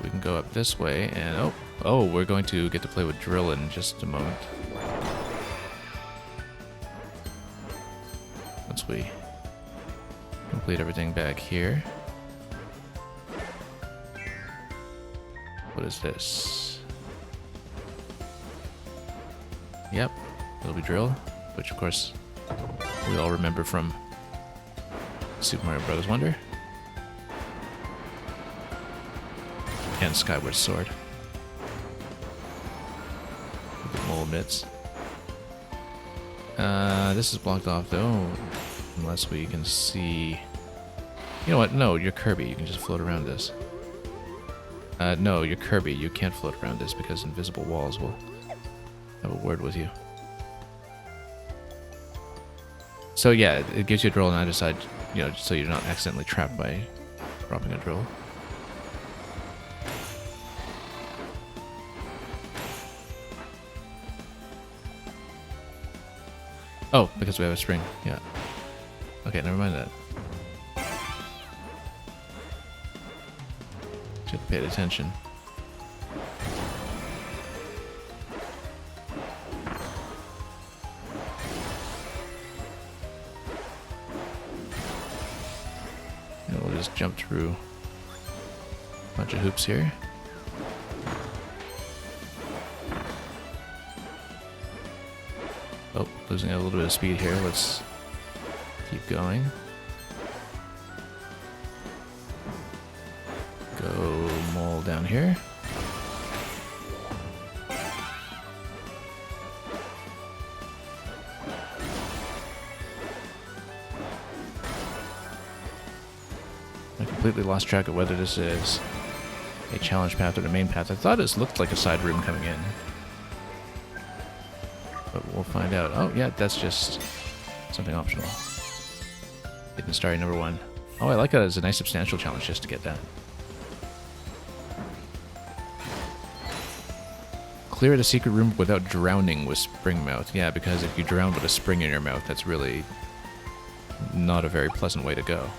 We can go up this way, and oh, we're going to get to play with Drill in just a moment. Once we complete everything back here. What is this? Yep, it'll be Drill, which of course we all remember from Super Mario Bros. Wonder. And Skyward Sword. With mole bits. This is blocked off though, unless we can see... You know what? No, you're Kirby. You can just float around this. No, you're Kirby. You can't float around this because invisible walls will have a word with you. So yeah, it gives you a drill on either side, you know, so you're not accidentally trapped by dropping a drill. Oh, because we have a spring, yeah. Okay, never mind that. Should have paid attention. jump through a bunch of hoops here. Oh, losing a little bit of speed here. Let's keep going. Go mole down here. I completely lost track of whether this is a challenge path or the main path. I thought this looked like a side room coming in. But we'll find out. Oh, yeah, that's just something optional. Hidden Starry number 1. Oh, I like that as a nice substantial challenge just to get that. Clear the secret room without drowning with spring mouth. Yeah, because if you drown with a spring in your mouth, that's really not a very pleasant way to go.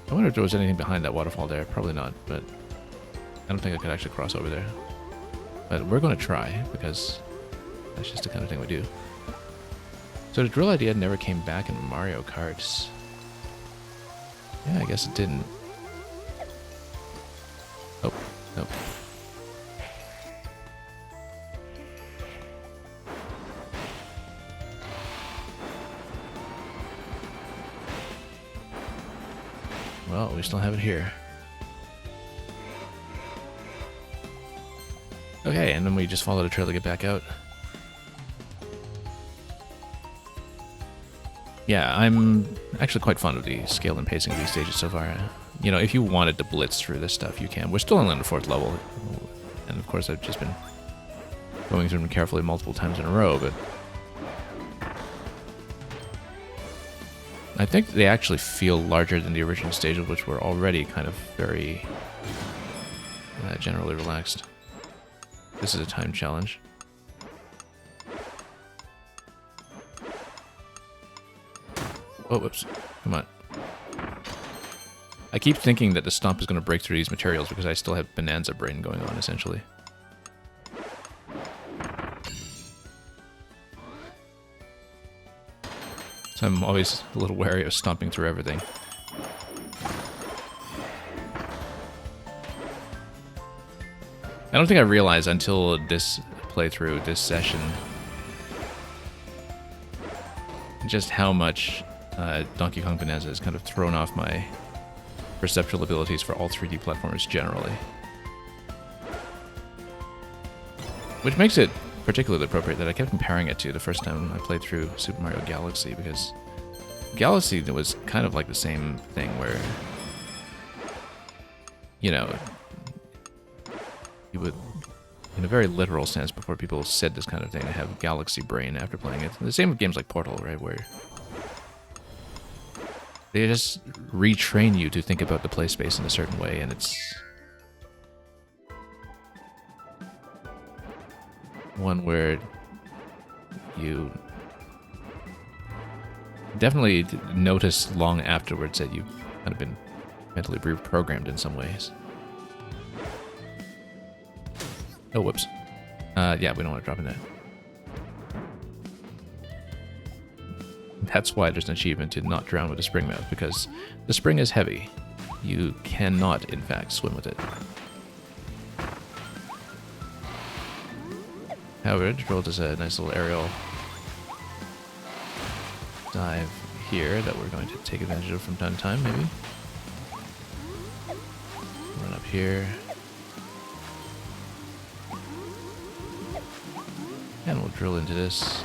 I wonder if there was anything behind that waterfall there. Probably not, but I don't think I could actually cross over there. But we're going to try, because that's just the kind of thing we do. So the drill idea never came back in Mario Kart. Yeah, I guess it didn't. Oh, nope. Well, we still have it here. Okay, and then we just follow the trail to get back out. Yeah, I'm actually quite fond of the scale and pacing of these stages so far. You know, if you wanted to blitz through this stuff, you can. We're still only on the 4th level, and of course I've just been going through them carefully multiple times in a row, but I think they actually feel larger than the original stages, which were already kind of very generally relaxed. This is a time challenge. Oh, whoops. Come on. I keep thinking that the stomp is going to break through these materials because I still have Bonanza Brain going on, essentially. So I'm always a little wary of stomping through everything. I don't think I realized until this playthrough, this session, just how much Donkey Kong Bonanza has kind of thrown off my perceptual abilities for all 3D platformers generally. Which makes it particularly appropriate that I kept comparing it to the first time I played through Super Mario Galaxy, because Galaxy was kind of like the same thing where, you know, you would, in a very literal sense, before people said this kind of thing, have Galaxy Brain after playing it. The same with games like Portal, right, where they just retrain you to think about the play space in a certain way, and it's one where you definitely notice long afterwards that you've kind of been mentally reprogrammed in some ways. Oh, whoops. Yeah, we don't want to drop in there. That's why there's an achievement to not drown with a spring mouth, because the spring is heavy. You cannot, in fact, swim with it. However, the drill does a nice little aerial dive here that we're going to take advantage of from time to time, maybe. Run up here. And we'll drill into this.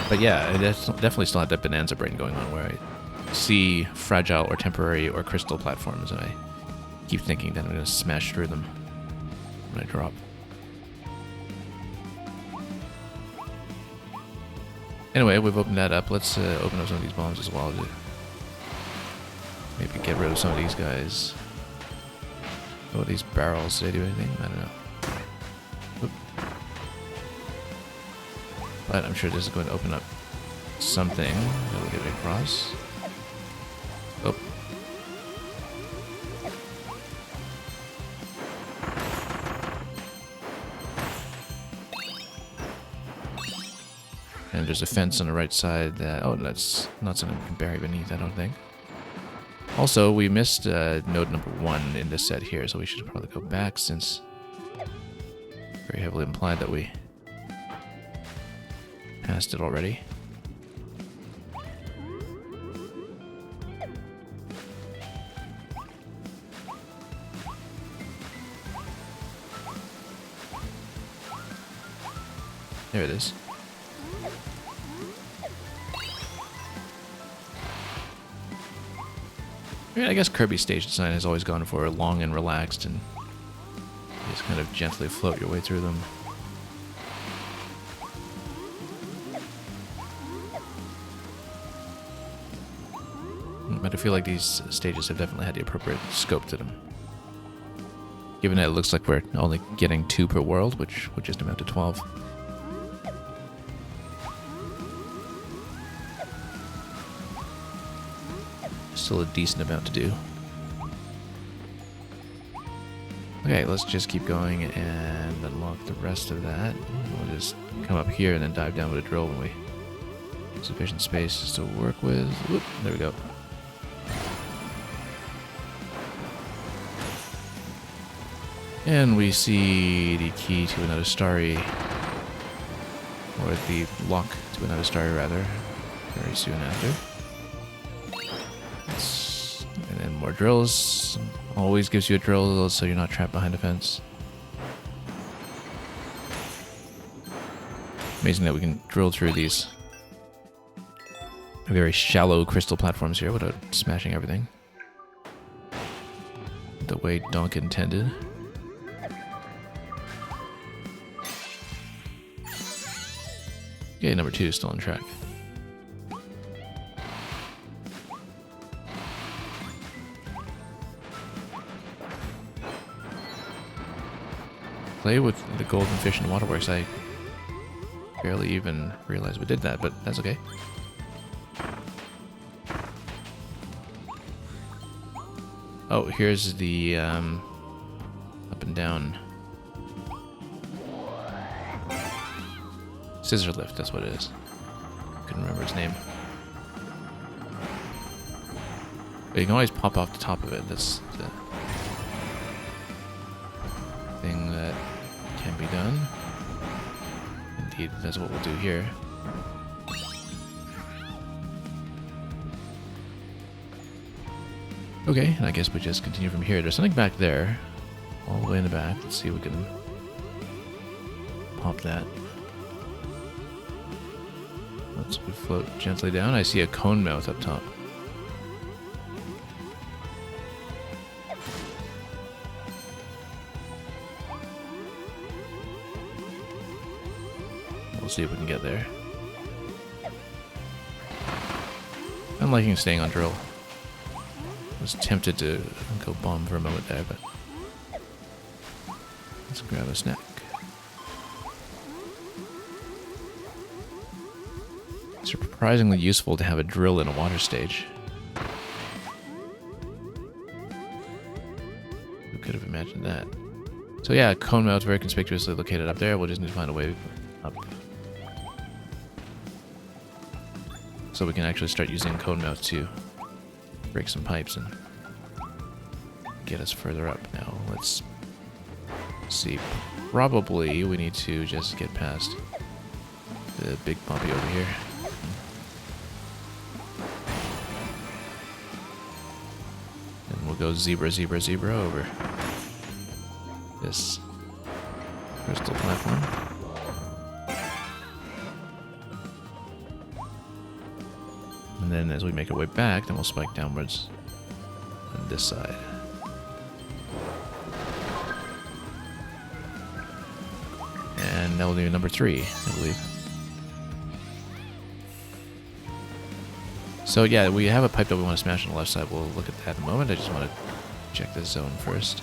But yeah, I definitely still have that Bonanza Brain going on where I see fragile or temporary or crystal platforms and I keep thinking that I'm going to smash through them when I drop. Anyway, we've opened that up. Let's open up some of these bombs as well to maybe get rid of some of these guys. Oh, these barrels, do they do anything? I don't know. Oop. But I'm sure this is going to open up something that will get me across. Oh. And there's a fence on the right side that... Oh, that's not something we can bury beneath, I don't think. Also, we missed node number 1 in this set here, so we should probably go back since... very heavily implied that we passed it already. There it is. I mean, I guess Kirby's stage design has always gone for long and relaxed, and you just kind of gently float your way through them. But I feel like these stages have definitely had the appropriate scope to them. Given that it looks like we're only getting 2 per world, which would just amount to 12. Still a decent amount to do. Okay, let's just keep going and unlock the rest of that. We'll just come up here and then dive down with a drill when we have sufficient space to work with. Whoop, there we go. And we see the key to another starry, or the lock to another starry rather, very soon after. And then more drills. Always gives you a drill so you're not trapped behind a fence. Amazing that we can drill through these very shallow crystal platforms here without smashing everything the way Donk intended. Okay, number 2 is still on track. Play with the golden fish in the waterworks. I barely even realized we did that, but that's okay. Oh, here's the up and down scissor lift, that's what it is. Couldn't remember its name. But you can always pop off the top of it. That's the thing that can be done. Indeed, that's what we'll do here. Okay, and I guess we just continue from here. There's something back there, all the way in the back. Let's see if we can pop that. Once we float gently down, I see a cone mouth up top. We'll see if we can get there. I'm liking staying on drill. I was tempted to go bomb for a moment there, but let's grab a snack. It's surprisingly useful to have a drill in a water stage. Who could have imagined that? So yeah, cone mouth very conspicuously located up there. We'll just need to find a way up, so we can actually start using cone mouth to break some pipes and get us further up. Now let's see. Probably we need to just get past the big bumpy over here. And we'll go zebra, zebra, zebra over this crystal platform. And then as we make our way back, then we'll spike downwards on this side. And that will do number 3, I believe. So yeah, we have a pipe that we want to smash on the left side. We'll look at that in a moment. I just want to check this zone first.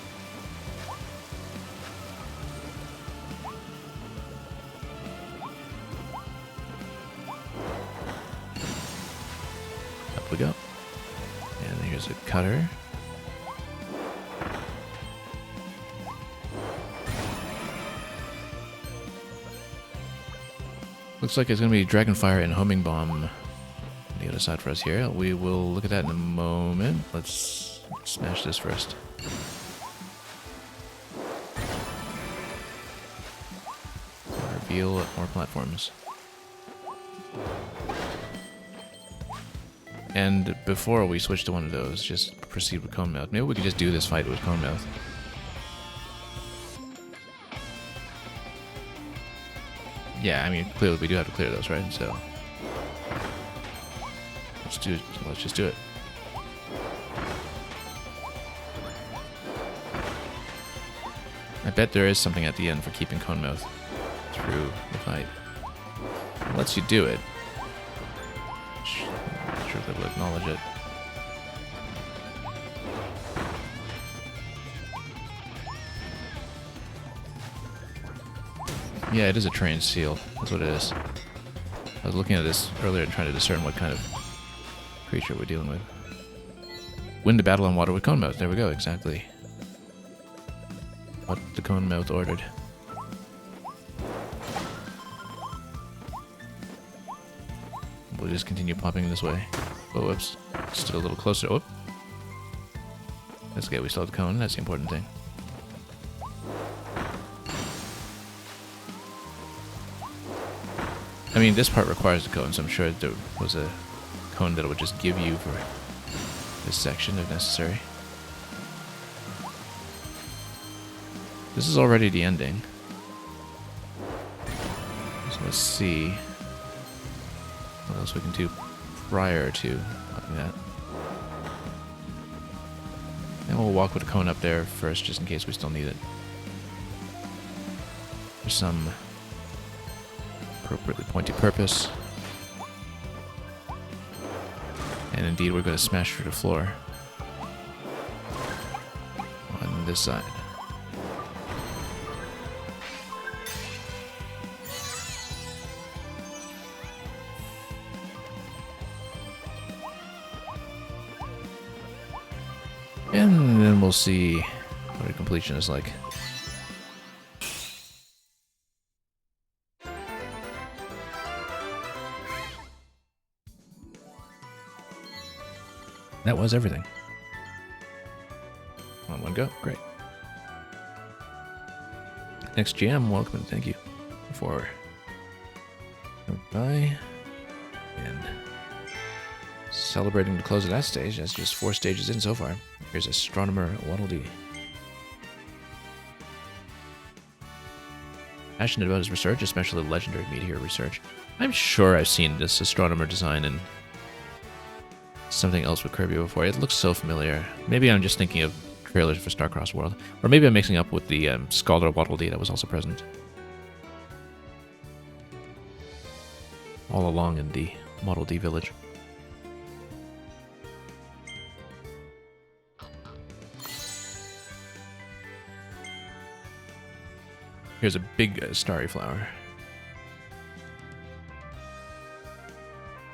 We go. And here's a cutter. Looks like it's going to be Dragonfire and Homing Bomb on the other side for us here. We will look at that in a moment. Let's smash this first. Reveal more platforms. And before we switch to one of those, just proceed with Cone Mouth. Maybe we could just do this fight with Cone Mouth. Yeah, I mean, clearly we do have to clear those, right? So let's do it. Let's just do it. I bet there is something at the end for keeping Cone Mouth through the fight. It lets you do it. I'm not sure if they will acknowledge it. Yeah, it is a trained seal. That's what it is. I was looking at this earlier and trying to discern what kind of creature we're dealing with. Win the battle on water with Cone Mouth. There we go, exactly what the Cone Mouth ordered. We'll just continue popping this way. Oh, whoops. Stood a little closer. Oh. That's okay, we still have the cone. That's the important thing. I mean, this part requires the cone, so I'm sure there was a cone that it would just give you for this section if necessary. This is already the ending. So let's see what else we can do prior to that. And we'll walk with the cone up there first, just in case we still need it. For some appropriately pointy purpose. And indeed, we're going to smash through the floor on this side. And then we'll see what a completion is like. That was everything. On one go. Great. Next GM, welcome and thank you for coming by and celebrating the close of that stage. That's just 4 stages in so far. Here's Astronomer Waddle Dee. Passionate about his research, especially legendary meteor research. I'm sure I've seen this astronomer design in something else with Kirby before. It looks so familiar. Maybe I'm just thinking of trailers for Starcross World. Or maybe I'm mixing up with the Scholar Waddle Dee that was also present all along in the Waddle Dee village. Here's a big starry flower.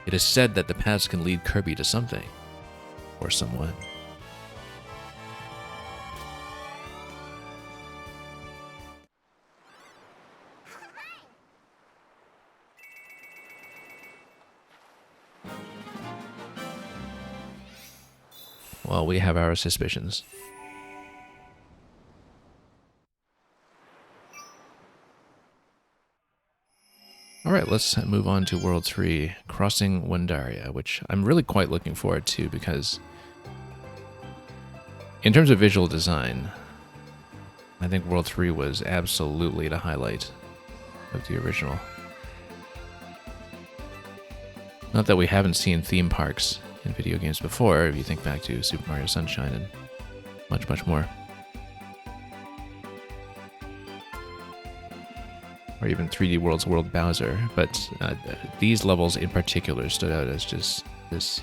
It is said that the paths can lead Kirby to something. Or someone. Well, we have our suspicions. Alright, let's move on to World 3, Crossing Wendaria, which I'm really quite looking forward to because in terms of visual design, I think World 3 was absolutely the highlight of the original. Not that we haven't seen theme parks in video games before, if you think back to Super Mario Sunshine and much, much more. Or even 3D World's World Bowser, but these levels in particular stood out as just this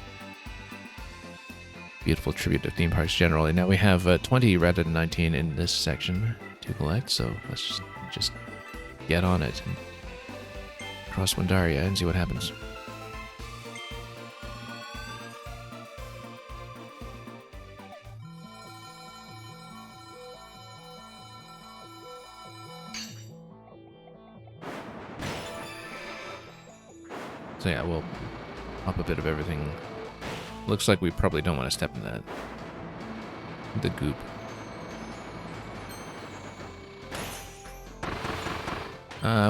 beautiful tribute to theme parks generally. Now we have 20 rather than 19 in this section to collect, so let's just get on it and cross Wendaria and see what happens. So yeah, we'll pop a bit of everything. Looks like we probably don't want to step in that. The goop.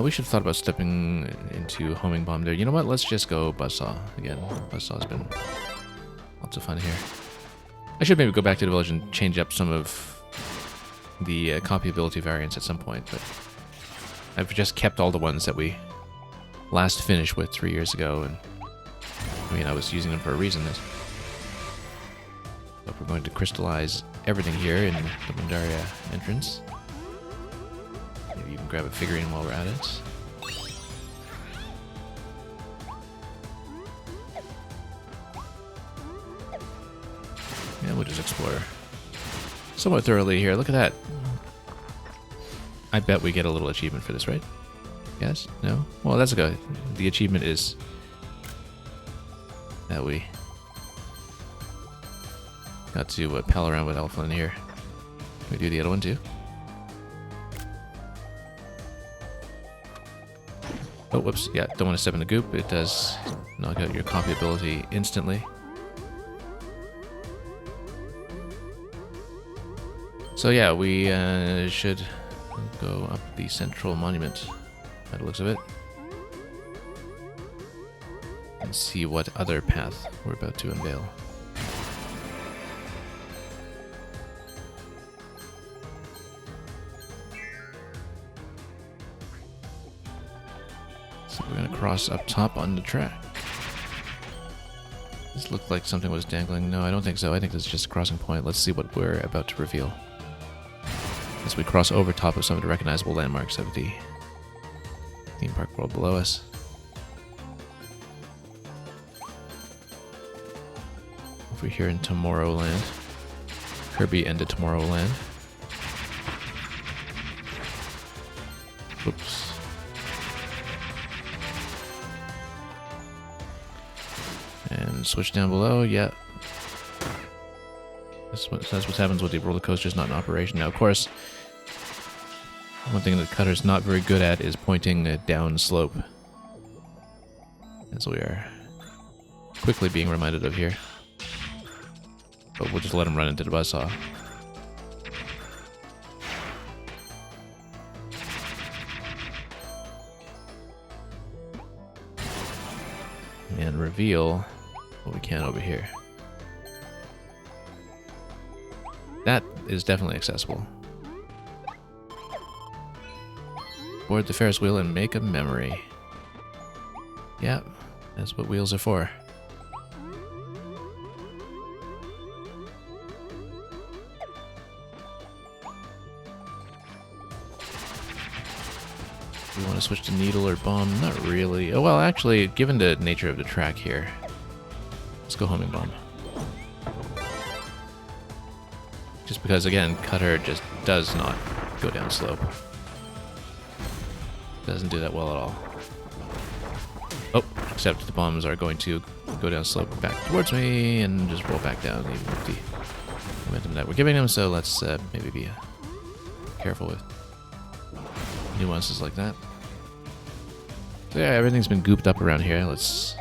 We should have thought about stepping into homing bomb there. You know what? Let's just go buzzsaw again. Buzzsaw's been lots of fun here. I should maybe go back to the village and change up some of the copyability variants at some point, but I've just kept all the ones that we last finished with 3 years ago, and I mean, I was using them for a reason. But we're going to crystallize everything here in the Mundaria entrance. Maybe even grab a figurine while we're at it. Yeah, we'll just explore somewhat thoroughly here. Look at that. I bet we get a little achievement for this, right? Yes? No? Well, that's good. The achievement is that we got to pal around with Elflin here. Can we do the other one too? Oh, whoops. Yeah, don't want to step in the goop. It does knock out your copy ability instantly. So yeah, we should go up the central monument by the looks of it. And see what other path we're about to unveil. So we're going to cross up top on the track. This looked like something was dangling. No, I don't think so. I think this is just a crossing point. Let's see what we're about to reveal. As we cross over top of some of the recognizable landmarks of the theme park world below us. Over here in Tomorrowland. Kirby and the Tomorrowland. Oops. And switch down below, yeah. That's what happens with the roller coasters not in operation. Now, of course, one thing that Cutter's not very good at is pointing a down slope. As we are quickly being reminded of here. But we'll just let him run into the buzzsaw. And reveal what we can over here. That is definitely accessible. Board the Ferris wheel and make a memory. Yeah, that's what wheels are for. Do we want to switch to needle or bomb? Not really. Oh, well, actually, given the nature of the track here, let's go homing bomb. Just because, again, Cutter just does not go down slope. Doesn't do that well at all. Oh, except the bombs are going to go down slope back towards me and just roll back down, even with the momentum that we're giving them. So let's maybe be careful with nuances like that. So yeah, everything's been gooped up around here. Let's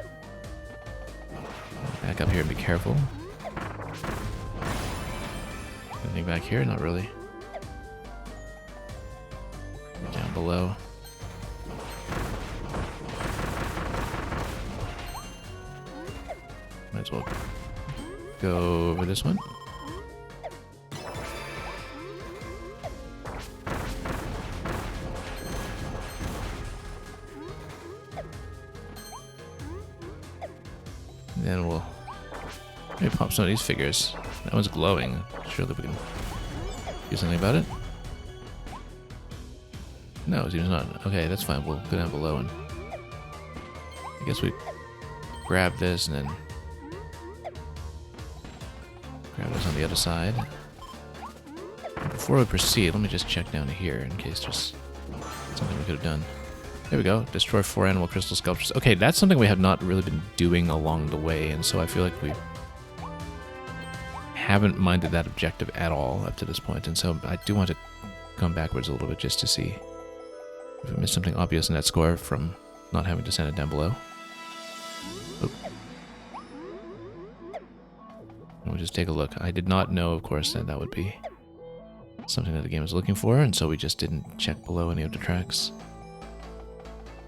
back up here and be careful. Anything back here? Not really. Down below. Might as well go over this one. And then we'll maybe pop some of these figures. That one's glowing. Surely we can do something about it. No, it seems not. Okay, that's fine. We'll go down below and I guess we grab this and then grab this on the other side. Before we proceed, let me just check down here in case there's something we could have done. There we go. Destroy 4 animal crystal sculptures. Okay, that's something we have not really been doing along the way, and so I feel like we haven't minded that objective at all up to this point, and so I do want to come backwards a little bit just to see if we missed something obvious in that score from not having descended down below. Oop. We'll just take a look. I did not know, of course, that that would be something that the game was looking for, and so we just didn't check below any of the tracks.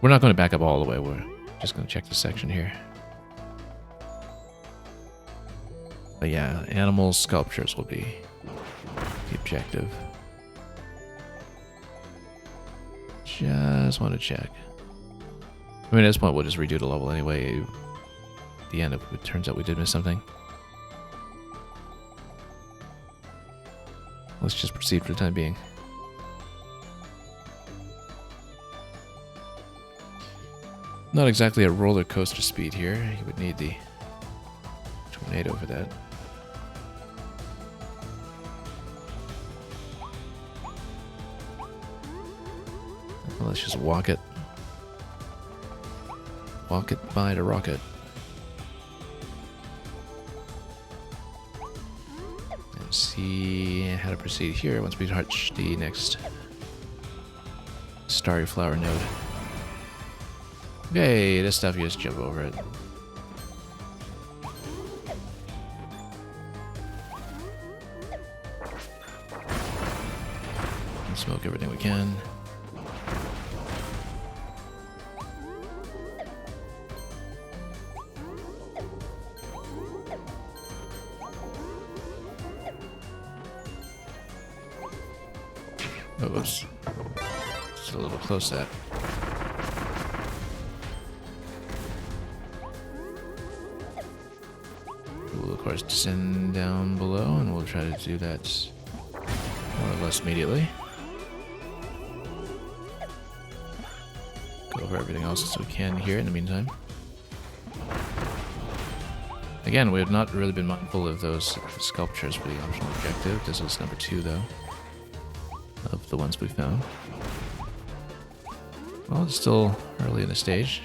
We're not going to back up all the way. We're just going to check this section here. But yeah, animal sculptures will be the objective. Just want to check. I mean, at this point, we'll just redo the level anyway. At the end, if it turns out we did miss something. Let's just proceed for the time being. Not exactly a roller coaster speed here. You would need the tornado for that. Well, let's just walk it. Walk it by the rocket. And see how to proceed here once we touch the next starry flower node. Okay, this stuff, you just jump over it. And smoke everything we can. Oh, whoops. Just a little close that. We'll, of course, descend down below, and we'll try to do that more or less immediately. Go over everything else as we can here in the meantime. Again, we have not really been mindful of those sculptures for the optional objective. This was number 2, though, of the ones we found. Well, it's still early in the stage.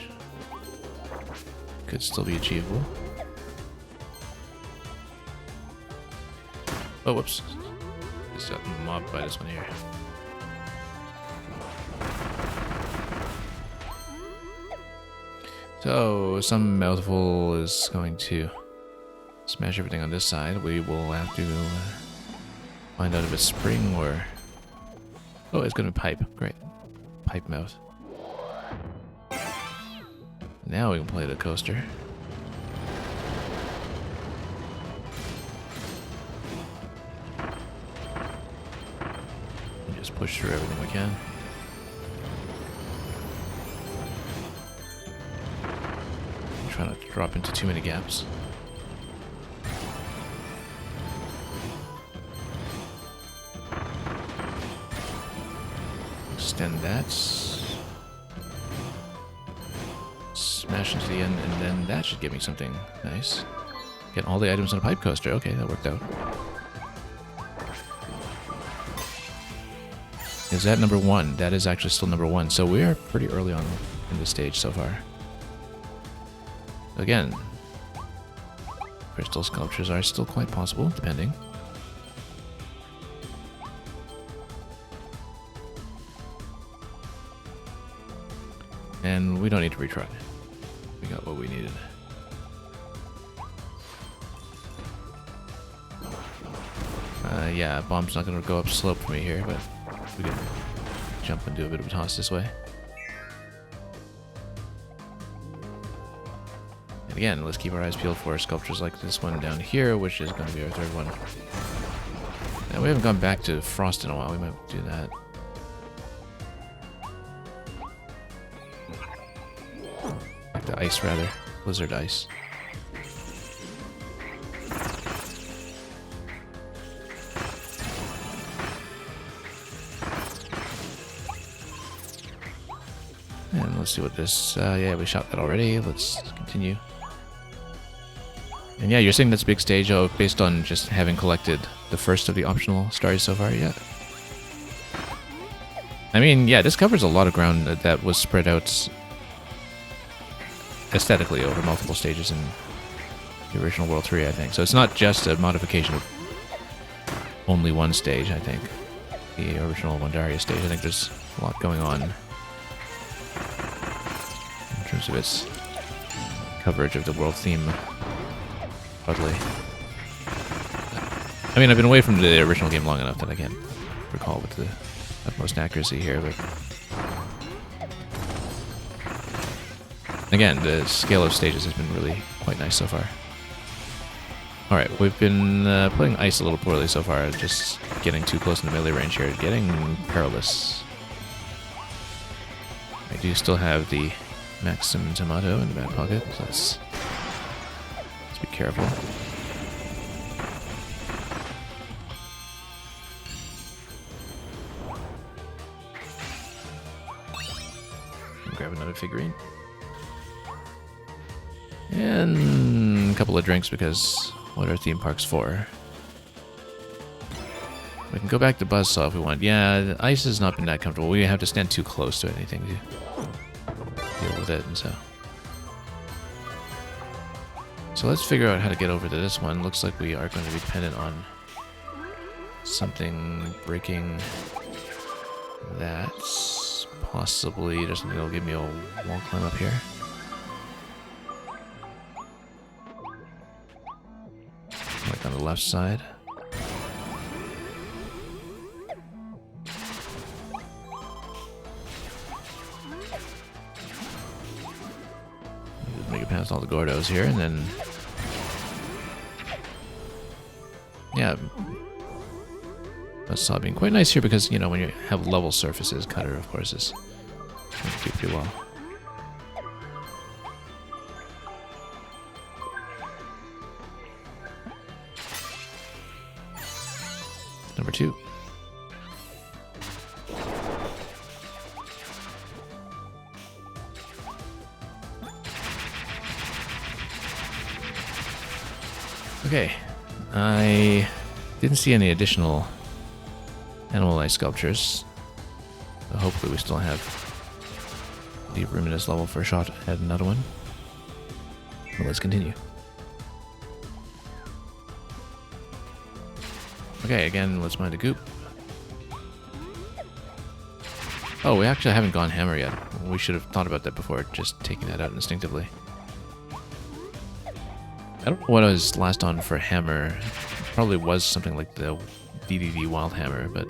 Could still be achievable. Oh, whoops. Just got mobbed by this one here. So, some mouthful is going to smash everything on this side. We will have to find out if it's spring or... Oh, it's going to be pipe. Great. Pipe mouth. Now we can play the coaster. And just push through everything we can. Try not to drop into too many gaps. Extend that. Smash into the end, and then that should give me something nice. Get all the items on a pipe coaster. Okay, that worked out. Is that number 1? That is actually still number 1. So we are pretty early on in the stage so far. Again, crystal sculptures are still quite possible, depending. And we don't need to retry. We got what we needed. Yeah, bomb's not going to go up slope for me here, but we can jump and do a bit of a toss this way. And again, let's keep our eyes peeled for sculptures like this one down here, which is going to be our 3rd one. And we haven't gone back to Frost in a while. We might do that. Back to Ice, rather. Blizzard Ice. And let's see what this... yeah, we shot that already. Let's continue. And yeah, you're saying that's a big stage, based on just having collected the first of the optional stars so far, yeah. I mean, yeah, this covers a lot of ground that was spread out aesthetically over multiple stages in the original World 3, I think. So it's not just a modification of only one stage, I think. The original Wandaria stage, I think there's a lot going on in terms of its coverage of the world theme. Probably. I mean, I've been away from the original game long enough that I can't recall with the utmost accuracy here, but again, the scale of stages has been really quite nice so far. Alright, we've been playing ice a little poorly so far, just getting too close in the melee range here, getting perilous. I do still have the Maxim Tomato in the back pocket, so let's be careful. Grab another figurine. And a couple of drinks, because what are theme parks for? We can go back to Buzzsaw if we want. Yeah, the ice has not been that comfortable. We have to stand too close to anything to deal with it, and so let's figure out how to get over to this one. Looks like we are going to be dependent on something breaking that. Possibly there's something that'll give me a wall climb up here. Like on the left side. Just make it past all the Gordos here, and then yeah. Buzzsaw being quite nice here because, you know, when you have level surfaces, Cutter, of course, is going to do pretty well. Number 2. Okay, I didn't see any additional animal ice sculptures. So hopefully we still have the room in this level for a shot at another one. Well, let's continue. Okay, again, let's mine the goop. Oh, we actually haven't gone hammer yet. We should have thought about that before just taking that out instinctively. I don't know what I was last on for hammer. Probably was something like the DDD Wild Hammer, but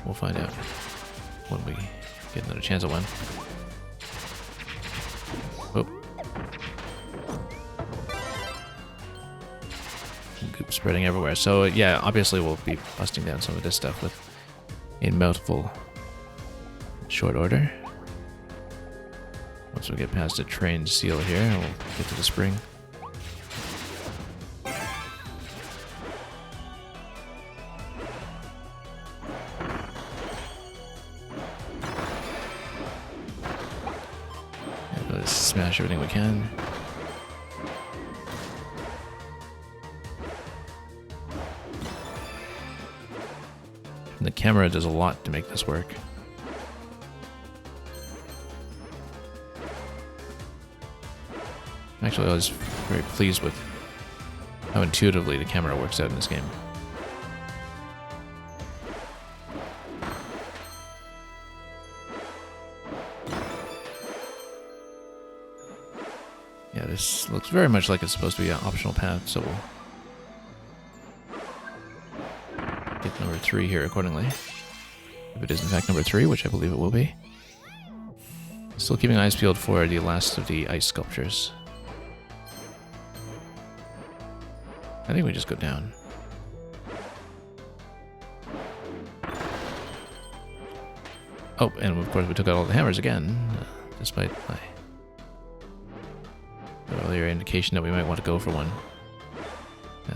we'll find out when we get another chance at one. Oh. Goop spreading everywhere. So yeah, obviously we'll be busting down some of this stuff with a mouthful short order. Once we get past the trained seal here, we'll get to the spring. Let's smash everything we can. And the camera does a lot to make this work. Actually, I was very pleased with how intuitively the camera works out in this game. Yeah, this looks very much like it's supposed to be an optional path, so we'll get number 3 here accordingly. If it is in fact number 3, which I believe it will be. Still keeping eyes peeled for the last of the ice sculptures. I think we just go down. Oh, and of course we took out all the hammers again, despite my earlier indication that we might want to go for one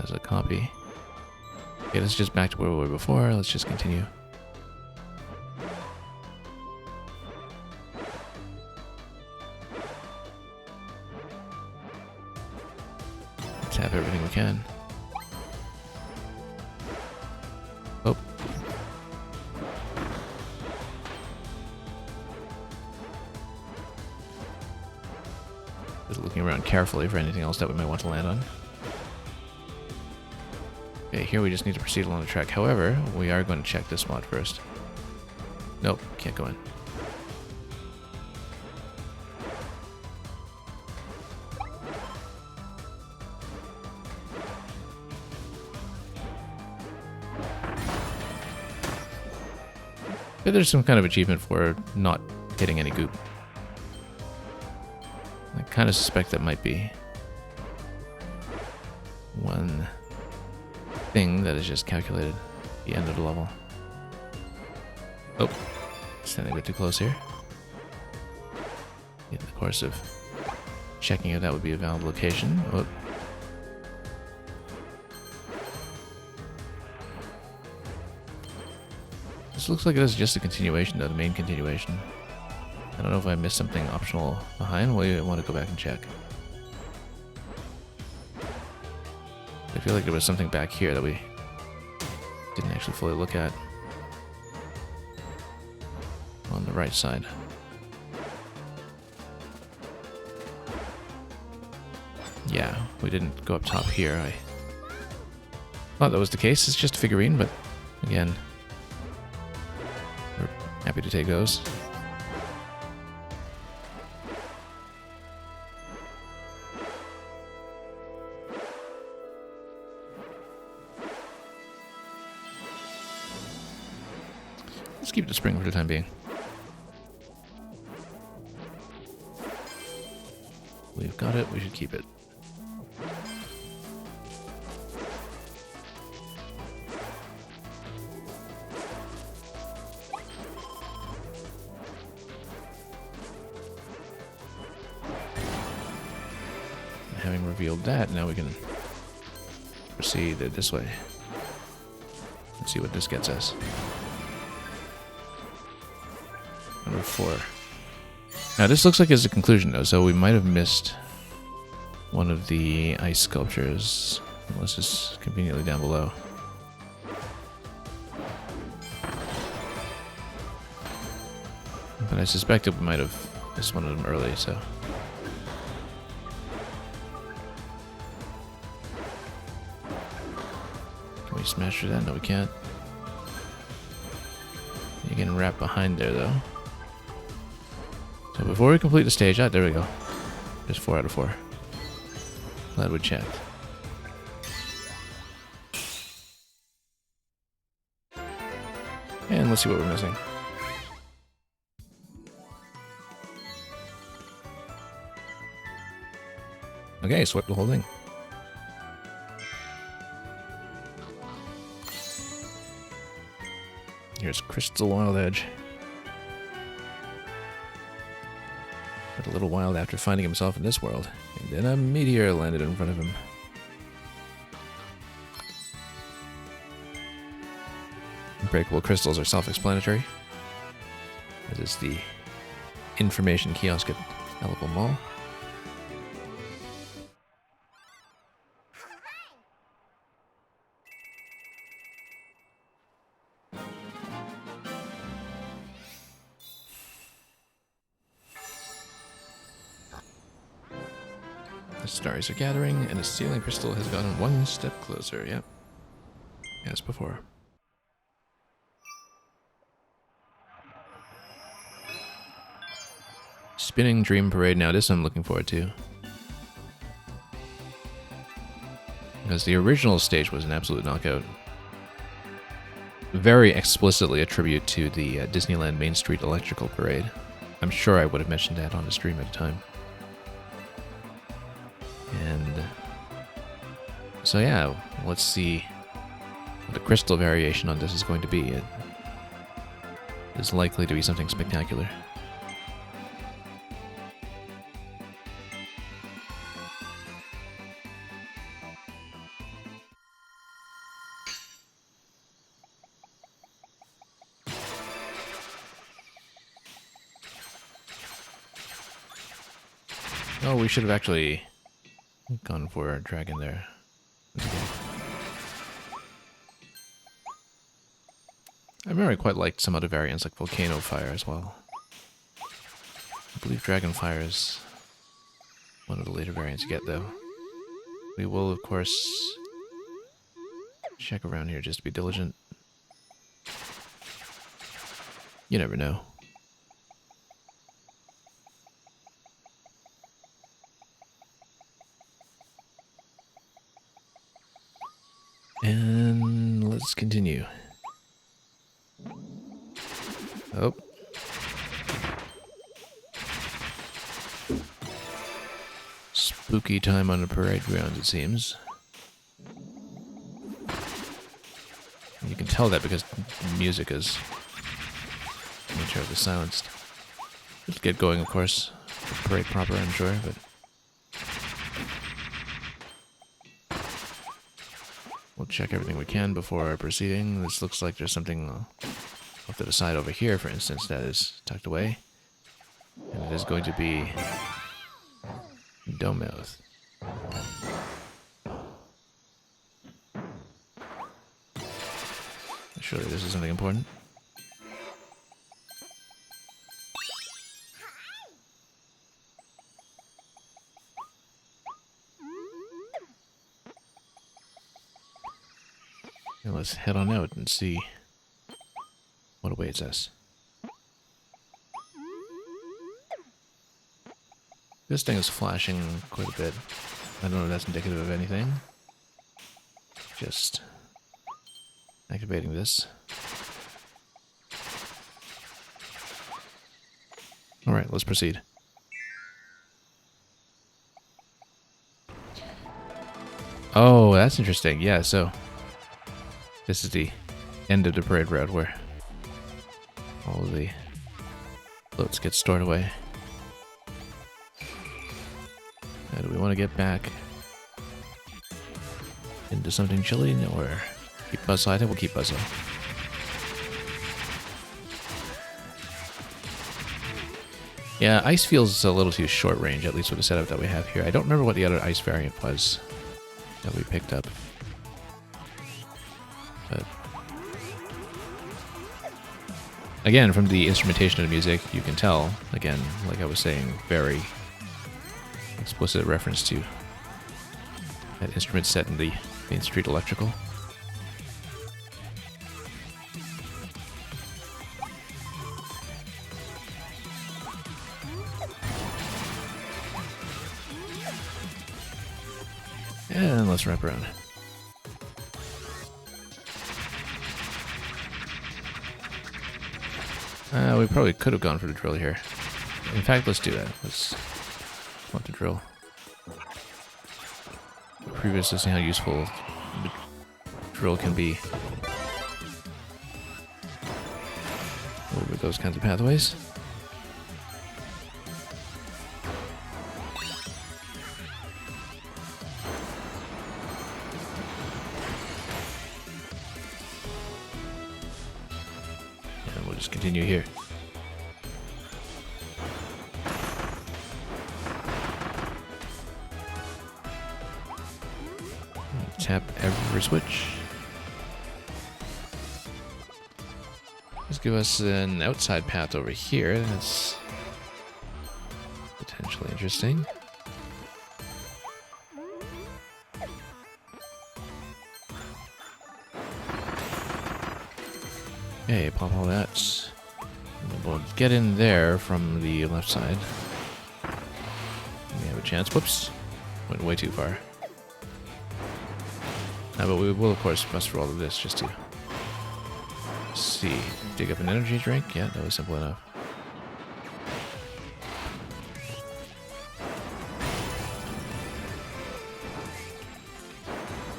as a copy. Okay, let's just back to where we were before. Let's just continue. Tap everything we can. Oh. Just looking around carefully for anything else that we might want to land on. Okay, here we just need to proceed along the track. However, we are going to check this mod first. Nope, can't go in. But there's some kind of achievement for not hitting any goop. I kind of suspect that might be one thing that is just calculated at the end of the level. Oh, standing a bit too close here. In the course of checking if that would be a valid location. Oh. This looks like this is just a continuation, though, the main continuation. I don't know if I missed something optional behind. Well, I want to go back and check. I feel like there was something back here that we didn't actually fully look at. On the right side. Yeah, we didn't go up top here. I thought that was the case. It's just a figurine, but again, we're happy to take those. Let's keep the spring for the time being. We've got it, we should keep it. Having revealed that, now we can proceed this way. Let's see what this gets us. Number 4. Now this looks like it's a conclusion though, so we might have missed one of the ice sculptures, unless it's conveniently down below. But I suspect we might have missed one of them early, so. Can we smash through that? No, we can't. You can wrap behind there though. So before we complete the stage, there we go. Just 4 out of 4. Glad we checked. And let's see what we're missing. Okay, swept the whole thing. Here's Crystal Wild Edge. But a little while after finding himself in this world, and then a meteor landed in front of him. Unbreakable crystals are self-explanatory. That is the information kiosk at Elipal Mall. The stars are gathering, and the sealing crystal has gotten one step closer. Yep. As before. Spinning Dream Parade. Now this I'm looking forward to. Because the original stage was an absolute knockout. Very explicitly a tribute to the Disneyland Main Street Electrical Parade. I'm sure I would have mentioned that on the stream at the time. And so yeah, let's see what the crystal variation on this is going to be. It is likely to be something spectacular. Oh, we should have actually gone for a dragon there. Okay. I remember I quite liked some other variants like Volcano Fire as well. I believe Dragon Fire is one of the later variants you get though. We will of course check around here just to be diligent. You never know. And let's continue. Oh. Spooky time on the parade grounds, it seems. And you can tell that because the music is... nature of the silenced. It'll get going, of course. The parade proper, I'm sure, but... we'll check everything we can before proceeding. This looks like there's something off to the side over here, for instance, that is tucked away. And it is going to be... Domouth. Surely this is something important. Now let's head on out and see what awaits us. This thing is flashing quite a bit. I don't know if that's indicative of anything. Just activating this. Alright, let's proceed. Oh, that's interesting. Yeah, so this is the end of the parade route where all of the floats get stored away. Now, do we want to get back into something chilly or keep Buzzsaw? I think we'll keep Buzzsaw. Yeah, ice feels a little too short range, at least with the setup that we have here. I don't remember what the other ice variant was that we picked up. But again, from the instrumentation of the music, you can tell, again, like I was saying, very explicit reference to that instrument set in the Main Street Electrical. And let's wrap around. We probably could have gone for the drill here. In fact, let's do that. Let's want the drill. Previously, see how useful the drill can be over those kinds of pathways. And we'll just continue here. Tap every switch. Let's give us an outside path over here. That's potentially interesting. Okay, pop all that. And we'll get in there from the left side. We have a chance. Whoops. Went way too far. But we will, of course, bust through all of this just to see. Dig up an energy drink. Yeah, that was simple enough.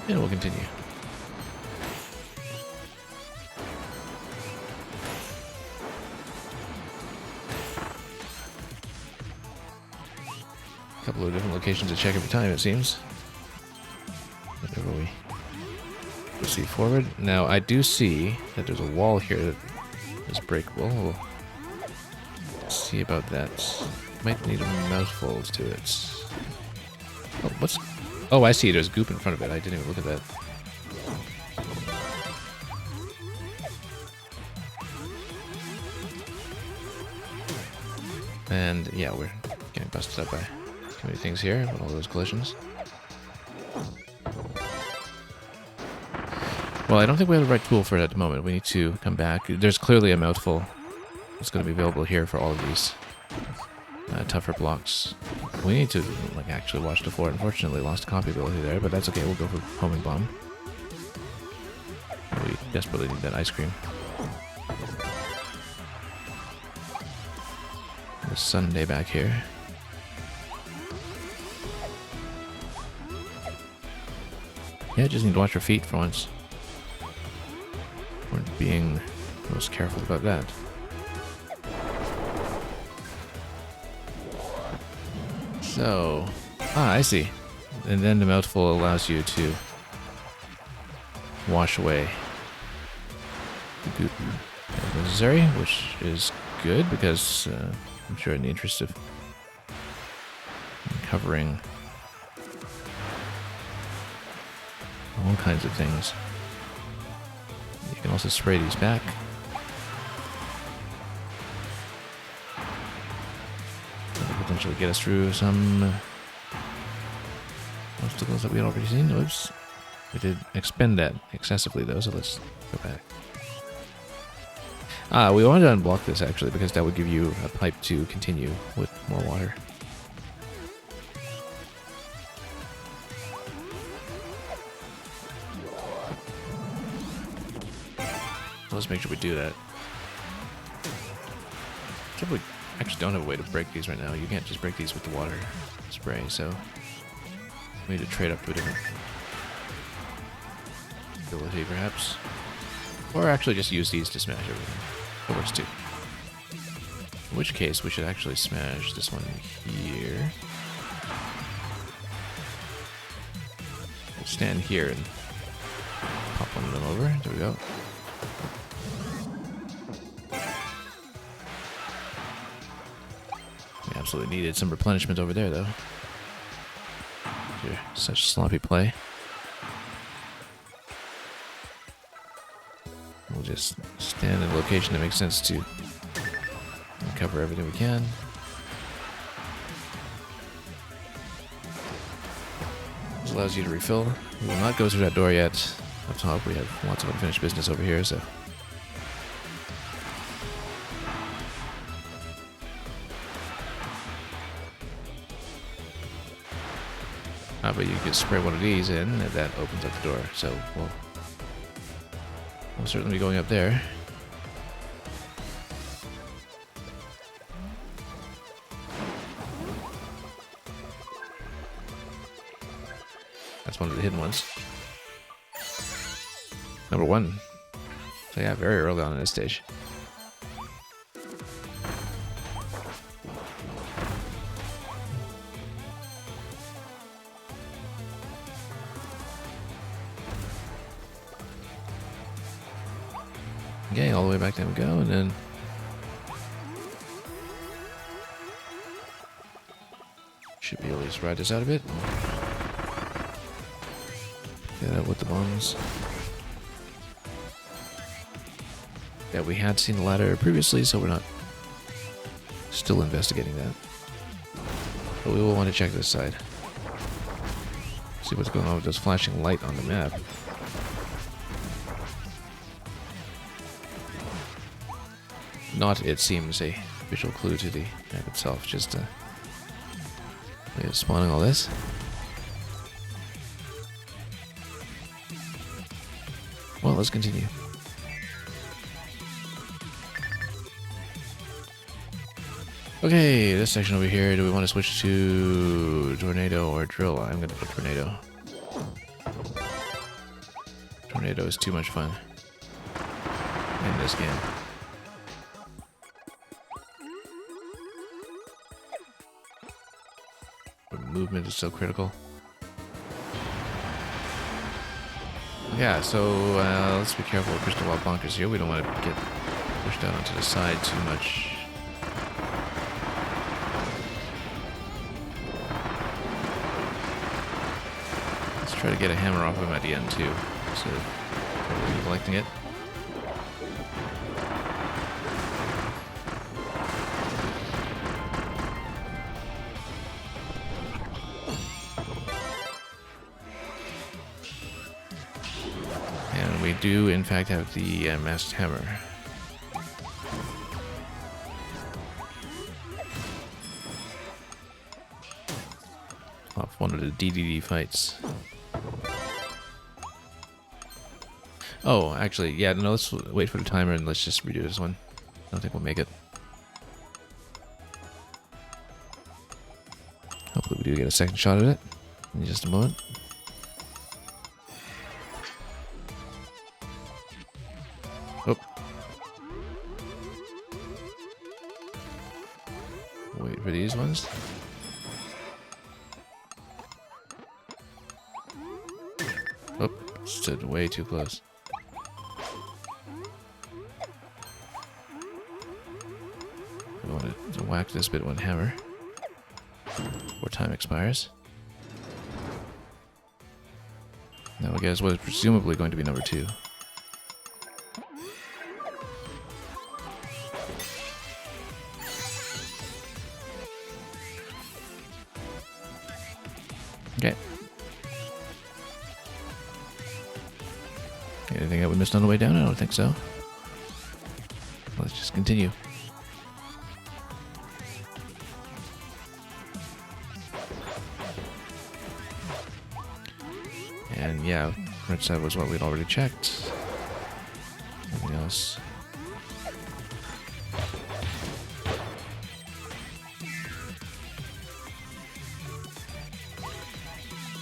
And we'll continue. A couple of different locations to check every time, it seems. Whenever we proceed forward. Now, I do see that there's a wall here that is breakable. We'll see about that. Might need a mouthfuls to it. Oh, what's... Oh, I see. There's goop in front of it. I didn't even look at that. And, yeah, we're getting busted up by too many things here with all those collisions. Well, I don't think we have the right tool for it at the moment. We need to come back. There's clearly a mouthful that's going to be available here for all of these tougher blocks. We need to like actually watch the floor. Unfortunately, lost copy ability there, but that's okay. We'll go for homing bomb. We desperately need that ice cream. a Sunday back here. Yeah, just need to watch your feet for once. We're being most careful about that. So, I see. And then the mouthful allows you to wash away the goop as necessary, which is good because I'm sure in the interest of covering all kinds of things. You can also spray these back. That'll potentially get us through some obstacles that we had already seen. Oops. We did expend that excessively though, so let's go back. We wanted to unblock this actually because that would give you a pipe to continue with more water. Let's make sure we do that. Except we actually don't have a way to break these right now. You can't just break these with the water spray, so we need to trade up to a different ability perhaps. Or actually just use these to smash everything. That works too. In which case we should actually smash this one here. We'll stand here and pop one of them over. There we go. We absolutely needed some replenishment over there though. Such sloppy play. We'll just stand in a location that makes sense to cover everything we can. This allows you to refill. We will not go through that door yet. Up top we have lots of unfinished business over here, so. But you can spray one of these in, and that opens up the door. So we'll certainly be going up there. That's one of the hidden ones. Number 1. So yeah, very early on in this stage. Okay, all the way back down we go, and then should be able to just ride this out a bit. Get out with the bombs. Yeah, we had seen the ladder previously, so we're not still investigating that. But we will want to check this side. See what's going on with this flashing light on the map. Not, it seems, a visual clue to the map itself, just a way of spawning all this. Well, let's continue. Okay, this section over here, do we want to switch to Tornado or Drill? I'm going to put Tornado. Tornado is too much fun in this game. Movement is so critical. Yeah, so let's be careful with Crystal Wild Bonkers here. We don't want to get pushed out onto the side too much. Let's try to get a hammer off him at the end too, instead of totally neglecting it. We do, in fact, have the masked hammer. Off one of the DDD fights. Oh, actually, yeah, no, let's wait for the timer and let's just redo this one. I don't think we'll make it. do get a second shot at it in just a moment. Oh. Wait for these ones. Oh, stood way too close. I want to whack this bit with one hammer before time expires. Now I guess what is presumably going to be number 2. Okay. Anything that we missed on the way down? I don't think so. Let's just continue. And yeah, right side was what we'd already checked. Anything else?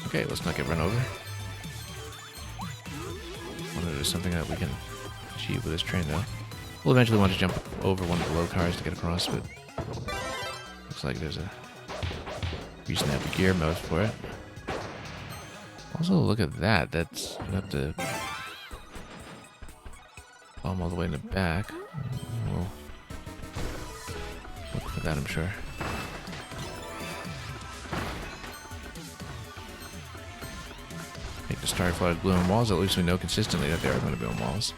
Okay, let's not get run over. Wonder if there's something that we can achieve with this train, though. We'll eventually want to jump over one of the low cars to get across, but looks like there's a reason to have the gear mode for it. Also, look at that. That's got the bomb all the way in the back. We'll look for that, I'm sure. Make the Starry Flowers blue on walls. At least we know consistently that they are going to be on walls.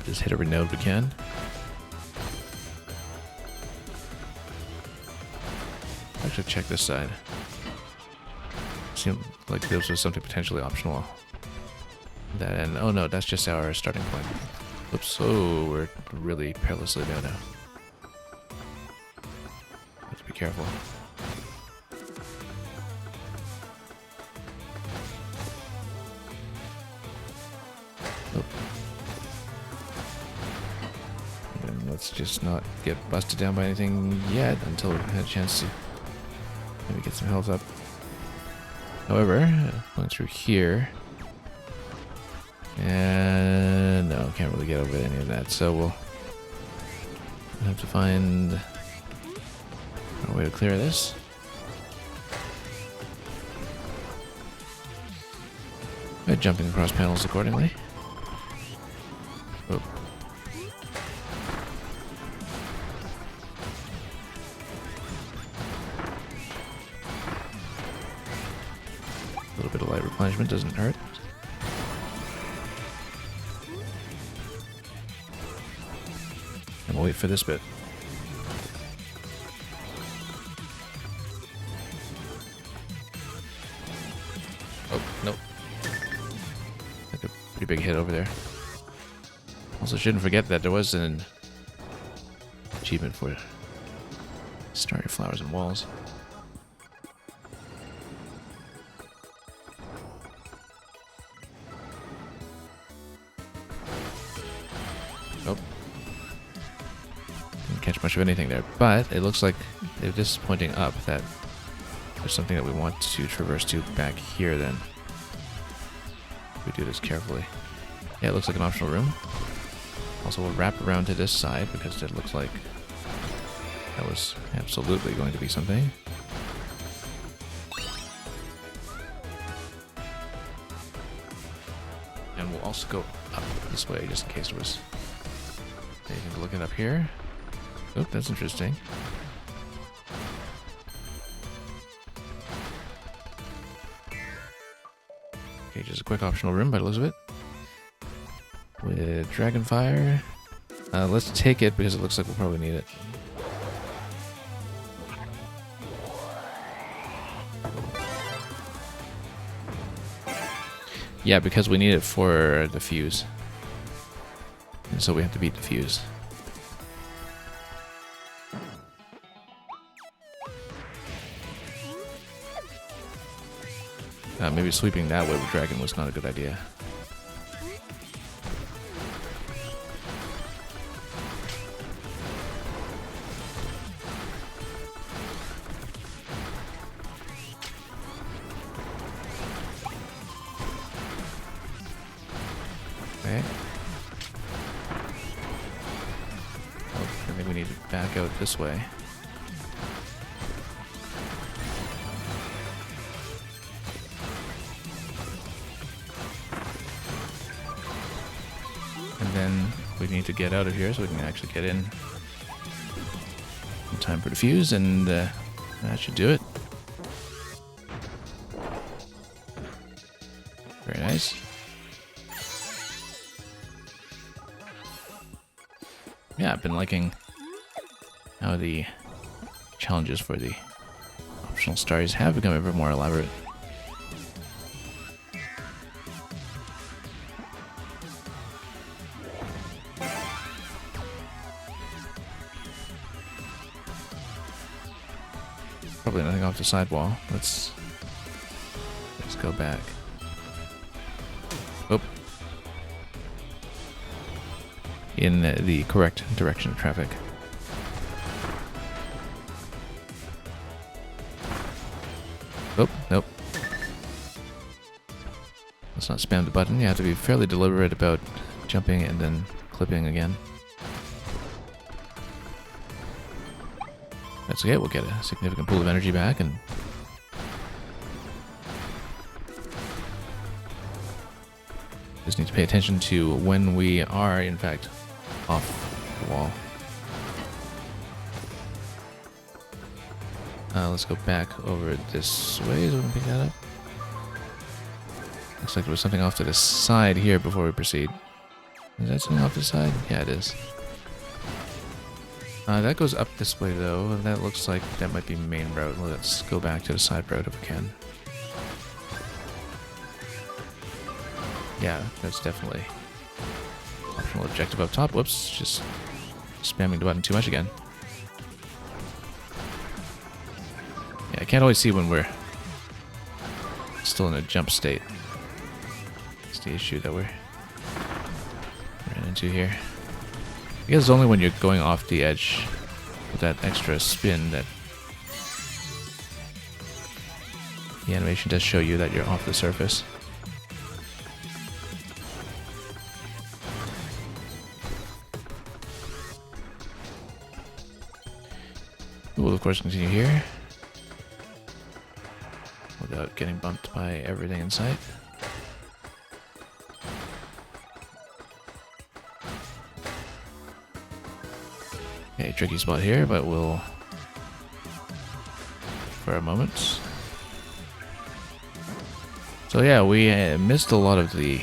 Just hit every node we can. Actually, check this side. Seemed like this was something potentially optional. That end. Oh no, that's just our starting point. Oops. Oh, we're really perilously down now. Have to be careful. Let's just not get busted down by anything yet until we've had a chance to maybe get some health up. However, going through here, and no, can't really get over any of that, so we'll have to find a way to clear this. By jumping across panels accordingly. Oh. A little bit of light replenishment doesn't hurt. And we'll wait for this bit. Oh, nope. Like a pretty big hit over there. Also shouldn't forget that there was an achievement for Starry Flowers and Walls. Oh. Didn't catch much of anything there, but it looks like if this is pointing up, that there's something that we want to traverse to back here then. We do this carefully. Yeah, it looks like an optional room. Also, we'll wrap around to this side because it looks like that was absolutely going to be something. And we'll also go up this way just in case there was anything to look at up here. Oh, that's interesting. Okay, just a quick optional room by Elizabeth. With Dragonfire. Let's take it because it looks like we'll probably need it. Yeah, because we need it for the fuse. And so we have to beat the fuse. Maybe sweeping that way with Dragon was not a good idea. Okay. Oh, I think we need to back out this way. And then we need to get out of here so we can actually get in time for the fuse, and that should do it. Very nice. Yeah, I've been liking how the challenges for the optional stars have become ever more elaborate. Probably nothing off the sidewall. Let's go back. Oh. In the correct direction of traffic. Oh, nope. Let's not spam the button. You have to be fairly deliberate about jumping and then clipping again. That's okay, we'll get a significant pool of energy back, and just need to pay attention to when we are, in fact, off the wall. Let's go back over this way so we can pick that up. Looks like there was something off to the side here before we proceed. Is that something off the side? Yeah, it is. That goes up this way, though. That looks like that might be main route. Let's go back to the side road if we can. Yeah, that's definitely optional objective up top. Whoops, just spamming the button too much again. Yeah, I can't always see when we're still in a jump state. That's the issue that we're ran into here. I guess it's only when you're going off the edge with that extra spin that the animation does show you that you're off the surface. We'll of course continue here without getting bumped by everything in sight. Okay, tricky spot here, but we'll for a moment. So yeah, we missed a lot of the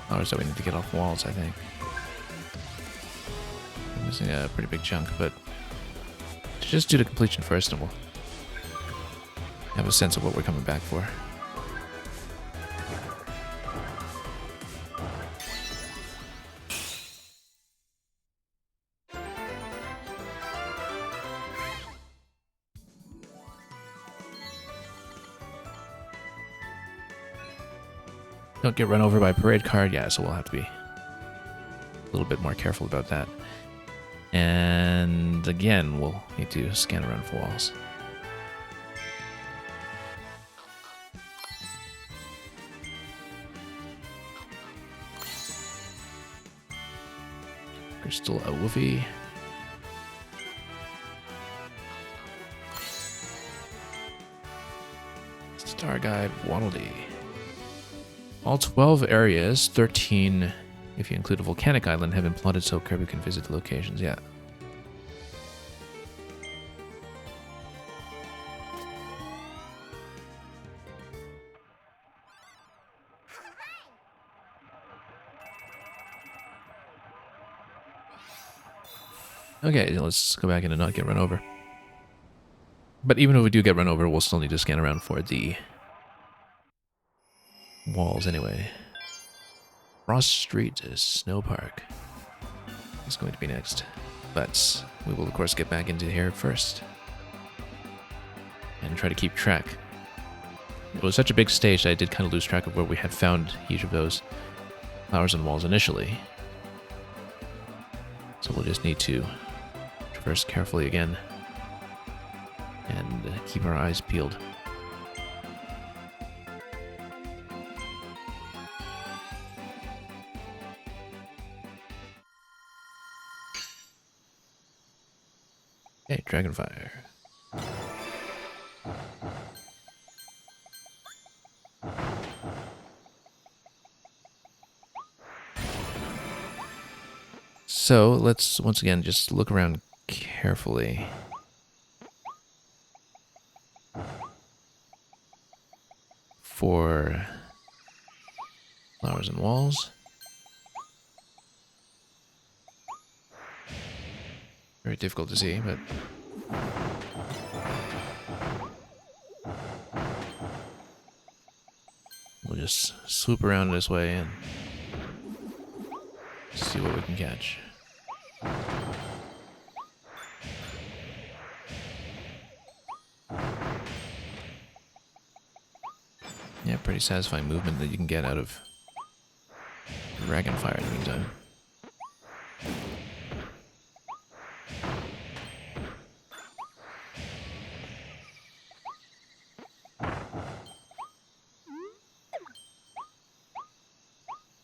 flowers that we need to get off walls, I think. We're missing a pretty big chunk, but just do the completion first and we'll have a sense of what we're coming back for. Don't get run over by a parade car. Yeah, so we'll have to be a little bit more careful about that. And again, we'll need to scan around for walls. Crystal a Woofy. Star Guide Waddle Dee. All 12 areas, 13 if you include a volcanic island, have been plotted so Kirby can visit the locations. Yeah. Okay, let's go back in and not get run over. But even if we do get run over, we'll still need to scan around for the walls anyway. Frost Street Snow Park is going to be next. But we will of course get back into here first and try to keep track It was such a big stage that I did kind of lose track of where we had found each of those flowers and walls initially. So we'll just need to traverse carefully again and keep our eyes peeled. Okay, Dragonfire. So let's once again just look around carefully. For flowers and walls. Very difficult to see, but we'll just swoop around this way and see what we can catch. Yeah, pretty satisfying movement that you can get out of Dragonfire in the meantime.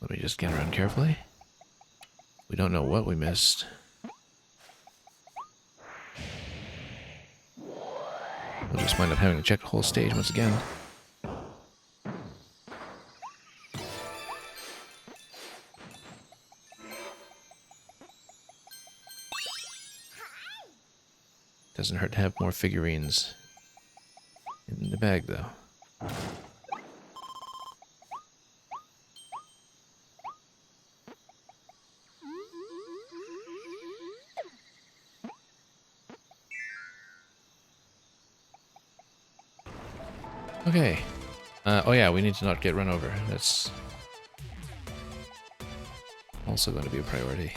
Let me just get around carefully. We don't know what we missed. We'll just wind up having to check the whole stage once again. Doesn't hurt to have more figurines in the bag, though. Okay. Oh yeah, we need to not get run over. That's also going to be a priority.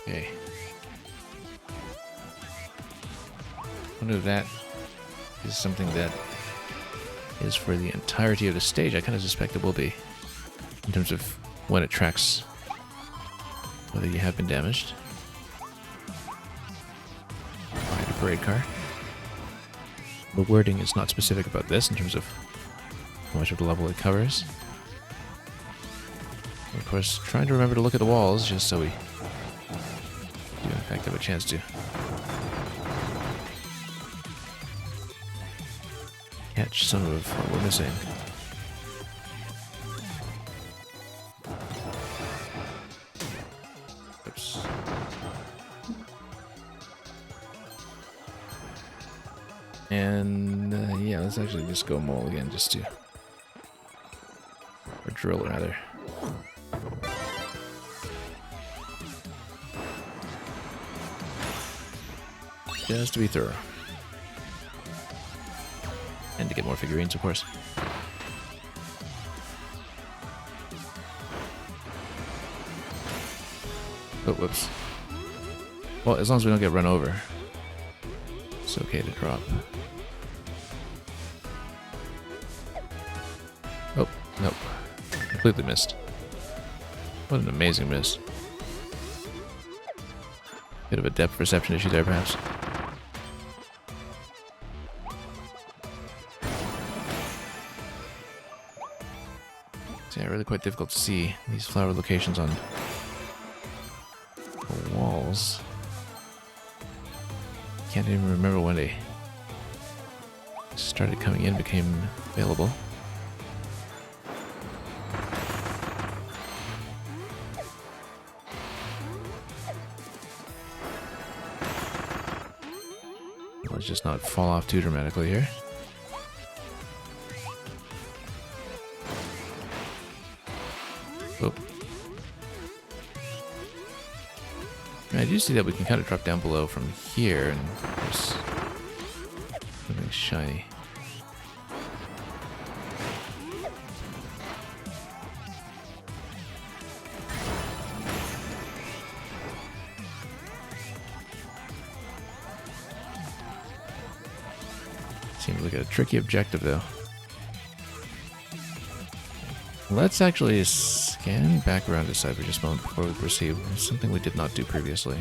Okay. I wonder if that is something that is for the entirety of the stage. I kind of suspect it will be, in terms of when it tracks whether you have been damaged by the parade car. The wording is not specific about this in terms of how much of the level it covers. Of course, trying to remember to look at the walls just so we do in fact have a chance to catch some of what we're missing. Oops. And yeah, let's actually just go mole again, just to, or drill rather. Just to be thorough. And to get more figurines, of course. Oh, whoops. Well, as long as we don't get run over, it's okay to drop. Oh, nope. Completely missed. What an amazing miss. Bit of a depth perception issue there, perhaps. Yeah, really quite difficult to see these flower locations on the walls. Can't even remember when they started coming in, became available. Let's just not fall off too dramatically here. Oh. I do see that we can kind of drop down below from here, and there's something shiny. Seems like a tricky objective, though. Let's actually scan back around this side for just a moment before we proceed. Something we did not do previously.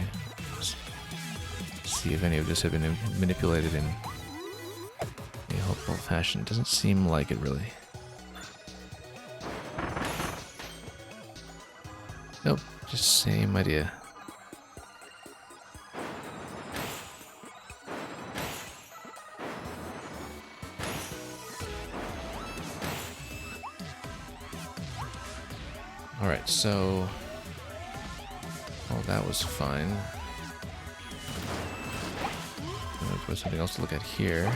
See if any of this had been manipulated in a helpful fashion. It doesn't seem like it, really. Nope, just same idea. Alright, so... well, that was fine. I'm gonna put something else to look at here.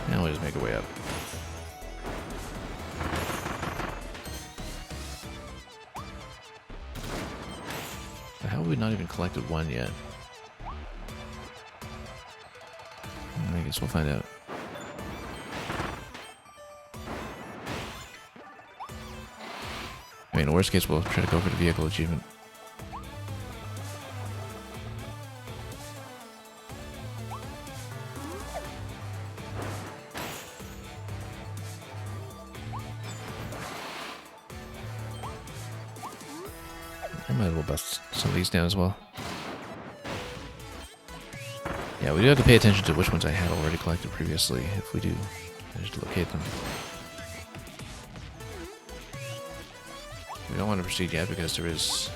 Now we'll just make our way up. How have we not even collected one yet? I guess we'll find out. I mean, in worst case, we'll try to go for the vehicle achievement. I might as well bust some of these down as well. Yeah, we do have to pay attention to which ones I had already collected previously, if we do manage to locate them. We don't want to proceed yet because there is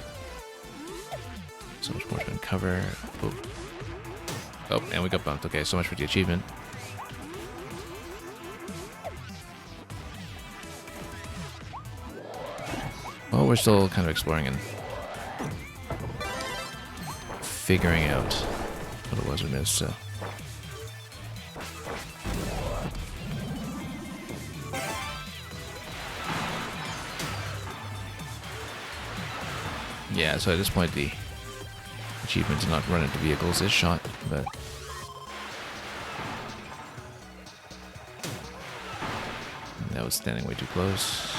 so much more to uncover. Oh, oh, and we got bumped. Okay, so much for the achievement. Well, we're still kind of exploring and figuring out what it was we missed, so. Yeah, so at this point the achievement to not run into vehicles is shot, but that was standing way too close.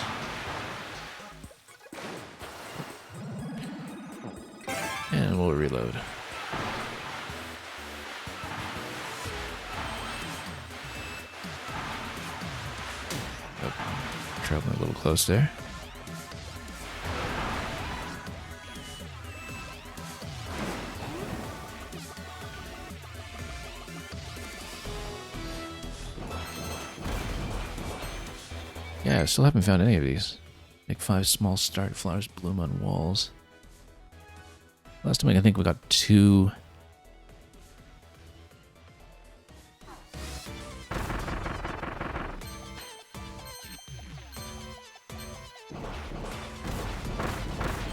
And we'll reload. Oh, traveling a little close there. Yeah, I still haven't found any of these. Make 5 small start flowers bloom on walls. Last time I think we got 2. I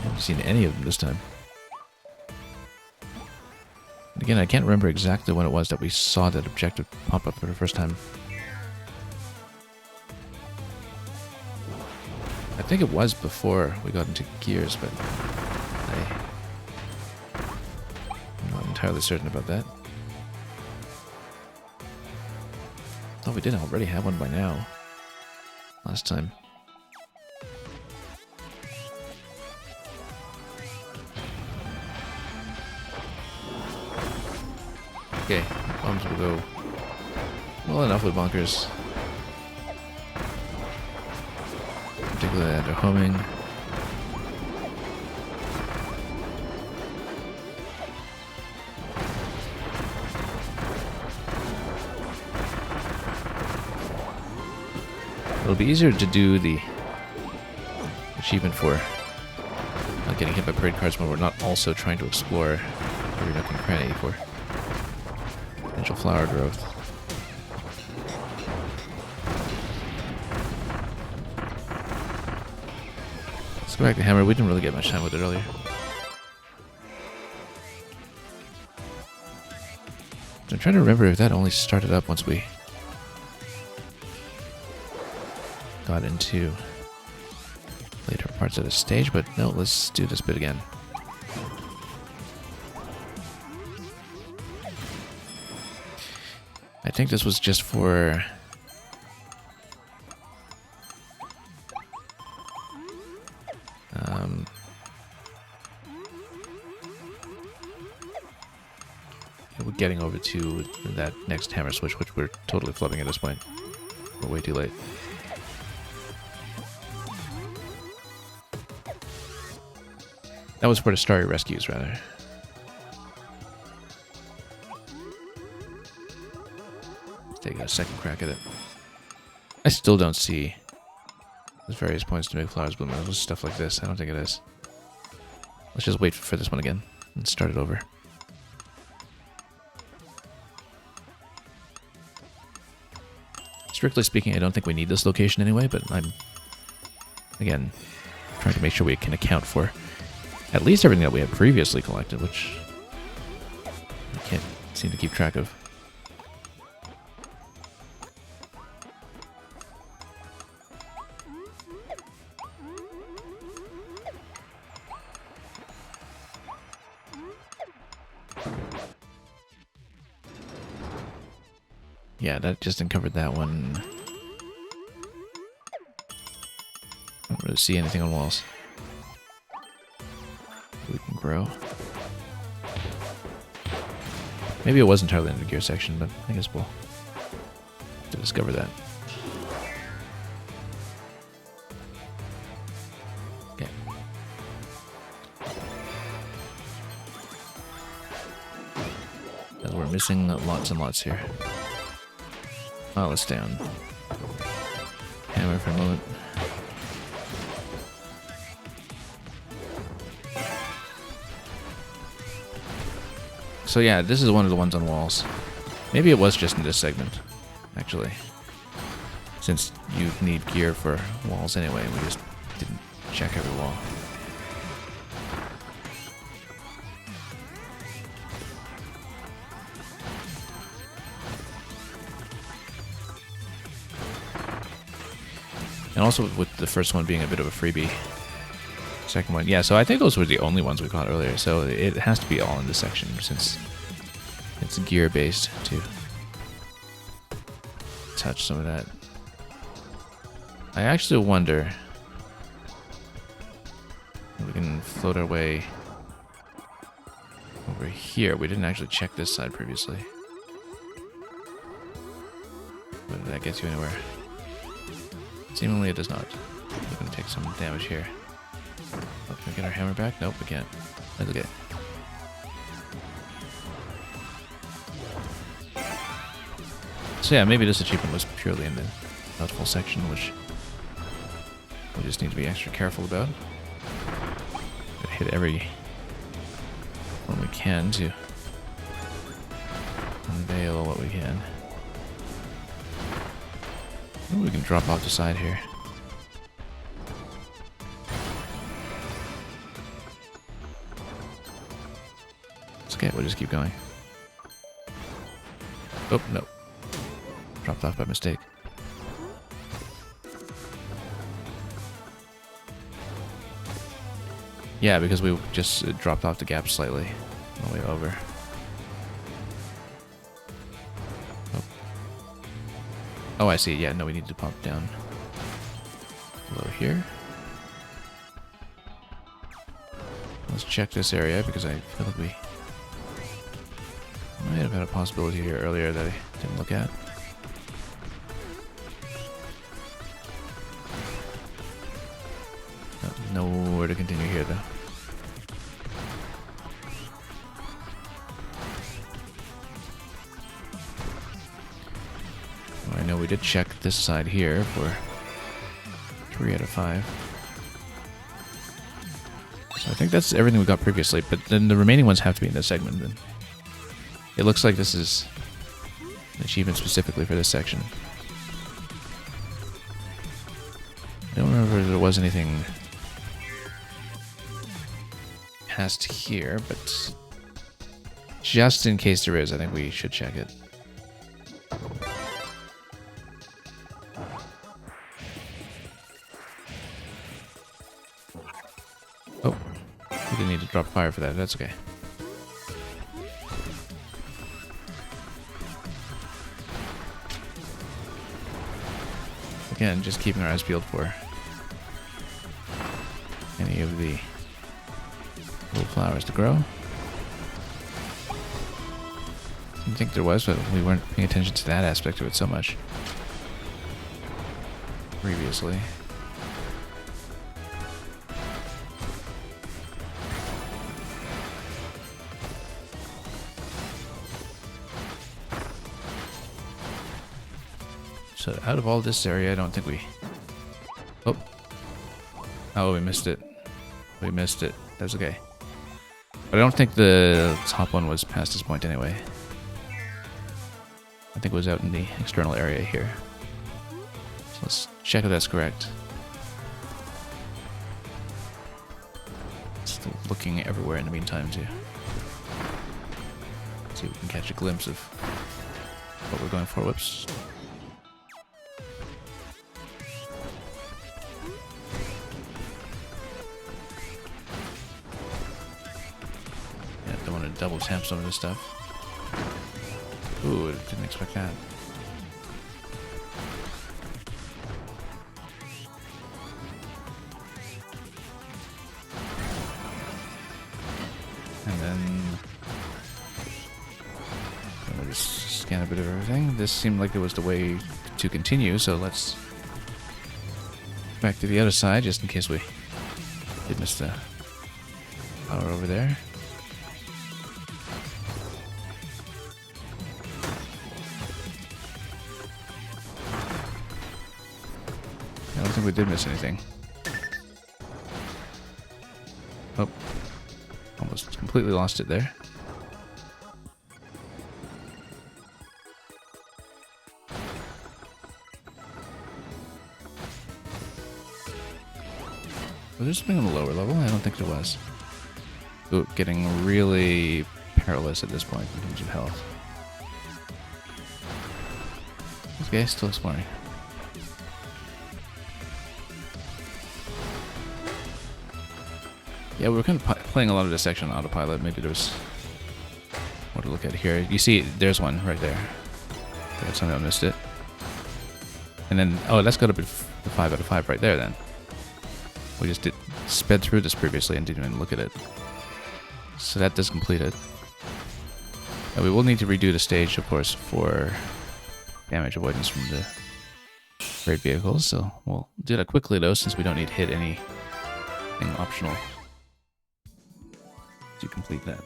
haven't seen any of them this time. And again, I can't remember exactly when it was that we saw that objective pop up for the first time. I think it was before we got into gears, but I'm not entirely certain about that. Thought we did already have one by now. Last time. Okay, bombs will go well enough with bunkers. Particularly after homing. It'll be easier to do the achievement for not getting hit by parade cars when we're not also trying to explore every nook and cranny for potential flower growth. Let's go back to Hammer. We didn't really get much time with it earlier. I'm trying to remember if that only started up once we got into later parts of the stage, but no, let's do this bit again. I think this was just for getting over to that next hammer switch, which we're totally flubbing at this point. We're way too late. That was for the Starry Rescues, rather. Let's take a second crack at it. I still don't see there's various points to make flowers bloom. It was stuff like this. I don't think it is. Let's just wait for this one again and start it over. Strictly speaking, I don't think we need this location anyway, but I'm, again, trying to make sure we can account for at least everything that we had previously collected, which I can't seem to keep track of. Yeah, that just uncovered that one. I don't really see anything on walls. We can grow. Maybe it was entirely in the gear section, but I guess we'll have to discover that. Okay. And we're missing lots and lots here. Oh, let's stay on hammer for a moment. So yeah, this is one of the ones on walls. Maybe it was just in this segment, actually. Since you need gear for walls anyway, we just didn't check every wall. And also with the first one being a bit of a freebie. Second one, yeah, so I think those were the only ones we caught earlier, so it has to be all in this section since it's gear based to touch some of that. I actually wonder if we can float our way over here. We didn't actually check this side previously. Whether that gets you anywhere. Seemingly it does not. We're going to take some damage here. Oh, can we get our hammer back? Nope, we can't. That's okay. So yeah, maybe this achievement was purely in the mouthful section, which we just need to be extra careful about. Gotta hit every one we can to unveil what we can. Ooh, we can drop off the side here. It's okay, we'll just keep going. Oh, no. Dropped off by mistake. Yeah, because we just dropped off the gap slightly on the way over. Oh, I see. Yeah, no, we need to pop down below here. Let's check this area because I feel like we might have had a possibility here earlier that I didn't look at. Nowhere to continue here, though. I know we did check this side here for 3 out of 5. So I think that's everything we got previously, but then the remaining ones have to be in this segment. Then it looks like this is an achievement specifically for this section. I don't remember if there was anything past here, but just in case there is, I think we should check it. Oh, we didn't need to drop fire for that. That's okay. Again, just keeping our eyes peeled for any of the little flowers to grow. didn't think there was, but we weren't paying attention to that aspect of it so much previously. So out of all this area, I don't think we... Oh, we missed it. We missed it. That's okay. But I don't think the top one was past this point anyway. I think it was out in the external area here. So let's check if that's correct. Still looking everywhere in the meantime too. See if we can catch a glimpse of what we're going for. Whoops. Double tap some of this stuff. Ooh, didn't expect that. And then we'll just scan a bit of everything. This seemed like it was the way to continue, so let's back to the other side just in case we did miss the power over there. I don't think we did miss anything. Oh. Almost completely lost it there. Was there something on the lower level? I don't think there was. Ooh, getting really perilous at this point in terms of health. Okay, still exploring. Yeah, we were kind of playing a lot of this section on autopilot. Maybe there was more to look at here. You see, there's one right there. That's something I missed it. And then, oh, that's got to be the 5 out of 5 right there then. We just sped through this previously and didn't even look at it. So that does complete it. Now we will need to redo the stage, of course, for damage avoidance from the raid vehicles. So we'll do that quickly though, since we don't need to hit anything optional to complete that.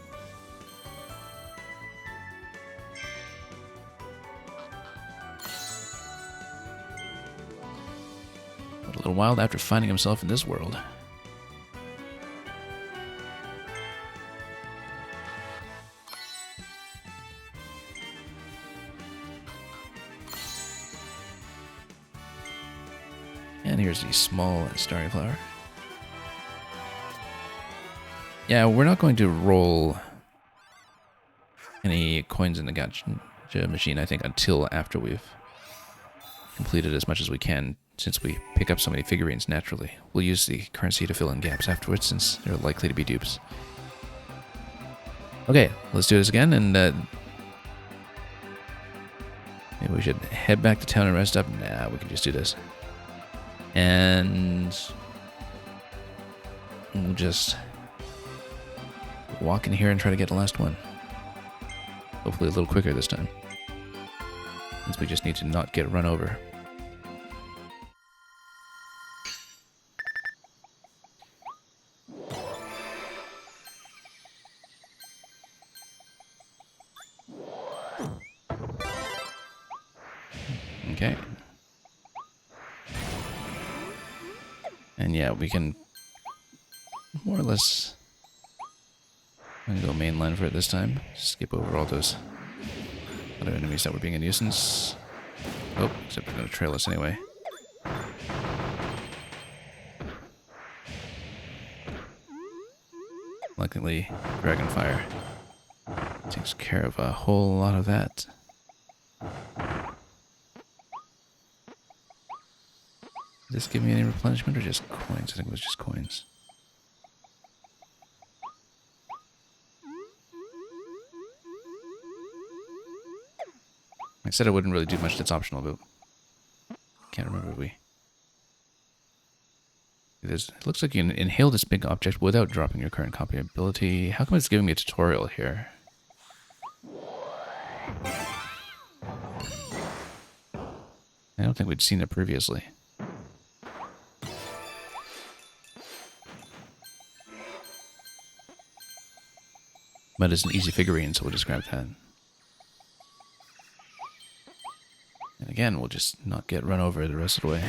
But a little wild after finding himself in this world. And here's the small starry flower. Yeah, we're not going to roll any coins in the gacha machine, I think, until after we've completed as much as we can, since we pick up so many figurines naturally. We'll use the currency to fill in gaps afterwards, since they're likely to be dupes. Okay, let's do this again, and maybe we should head back to town and rest up. Nah, we can just do this. And we'll just walk in here and try to get the last one. Hopefully a little quicker this time, since we just need to not get run over. Okay. And yeah, we can more or less... I'm gonna go mainline for it this time. Skip over all those other enemies that were being a nuisance. Oh, except they're gonna trail us anyway. Luckily, Dragonfire takes care of a whole lot of that. Did this give me any replenishment or just coins? I think it was just coins. I said I wouldn't really do much that's optional, but can't remember if we... It looks like you can inhale this big object without dropping your current copy ability. How come it's giving me a tutorial here? I don't think we'd seen it previously. But it's an easy figurine, so we'll just grab that. And again, we'll just not get run over the rest of the way.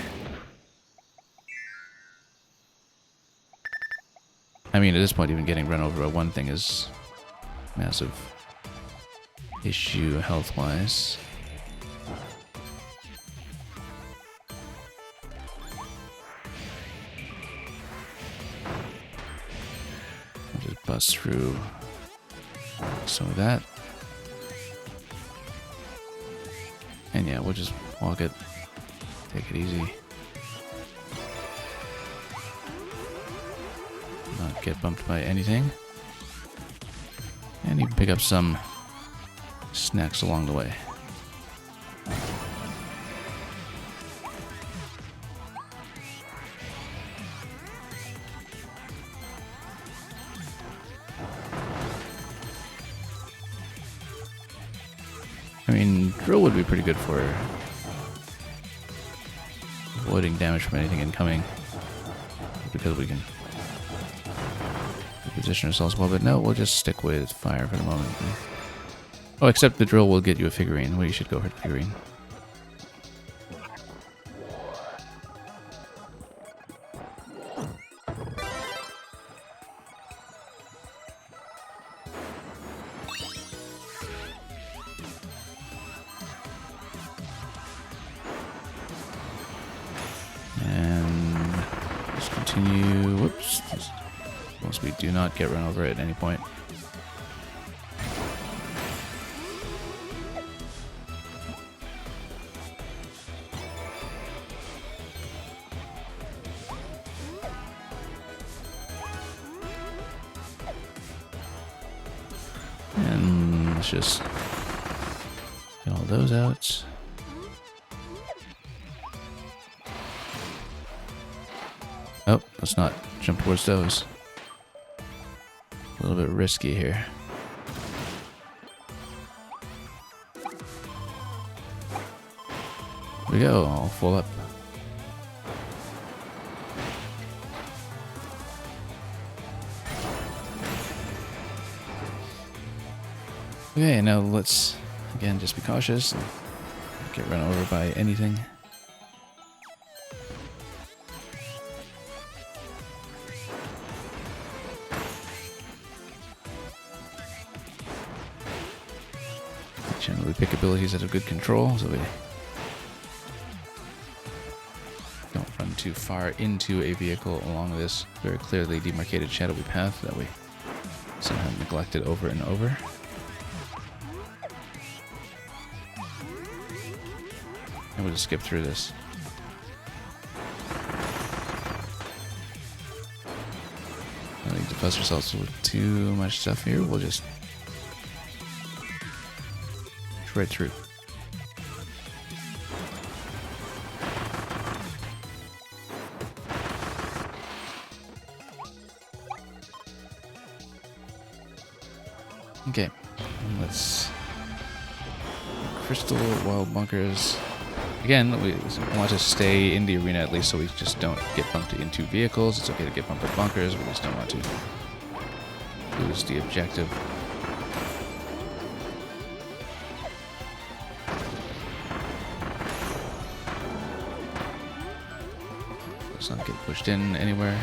I mean, at this point, even getting run over by one thing is massive issue health-wise. I'll just bust through some of that. And yeah, we'll just walk it, take it easy. Not get bumped by anything. And you can pick up some snacks along the way. I mean, drill would be pretty good for avoiding damage from anything incoming, because we can position ourselves well, but no, we'll just stick with fire for the moment. Oh, except the drill will get you a figurine. Well, you should go for the figurine. And let's continue. Whoops. We do not get run over at any point. And let's just get all those out. Oh, let's not jump towards those. A little bit risky here. Here we go, all full up. Okay, now let's again just be cautious and not get run over by anything. Generally pick abilities that have good control, so we don't run too far into a vehicle along this very clearly demarcated shadowy path that we somehow neglected over and over. And we'll just skip through this. Don't need to fuss ourselves with too much stuff here. We'll just right through. Okay, let's crystal wild bunkers. Again, we want to stay in the arena at least, so we just don't get bumped into vehicles. It's okay to get bumped at bunkers, we just don't want to lose the objective. Let's not get pushed in anywhere.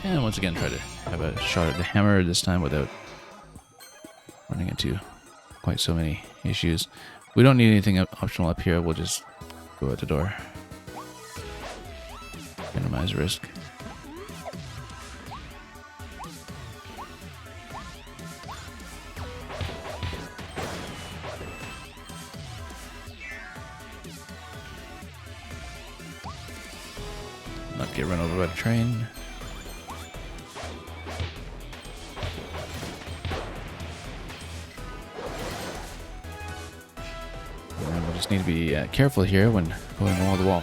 And once again, try to have a shot at the hammer this time without running into quite so many issues. We don't need anything optional up here. We'll just go at the door. Minimize risk. Not get run over by the train. And we'll just need to be careful here when going wall to wall.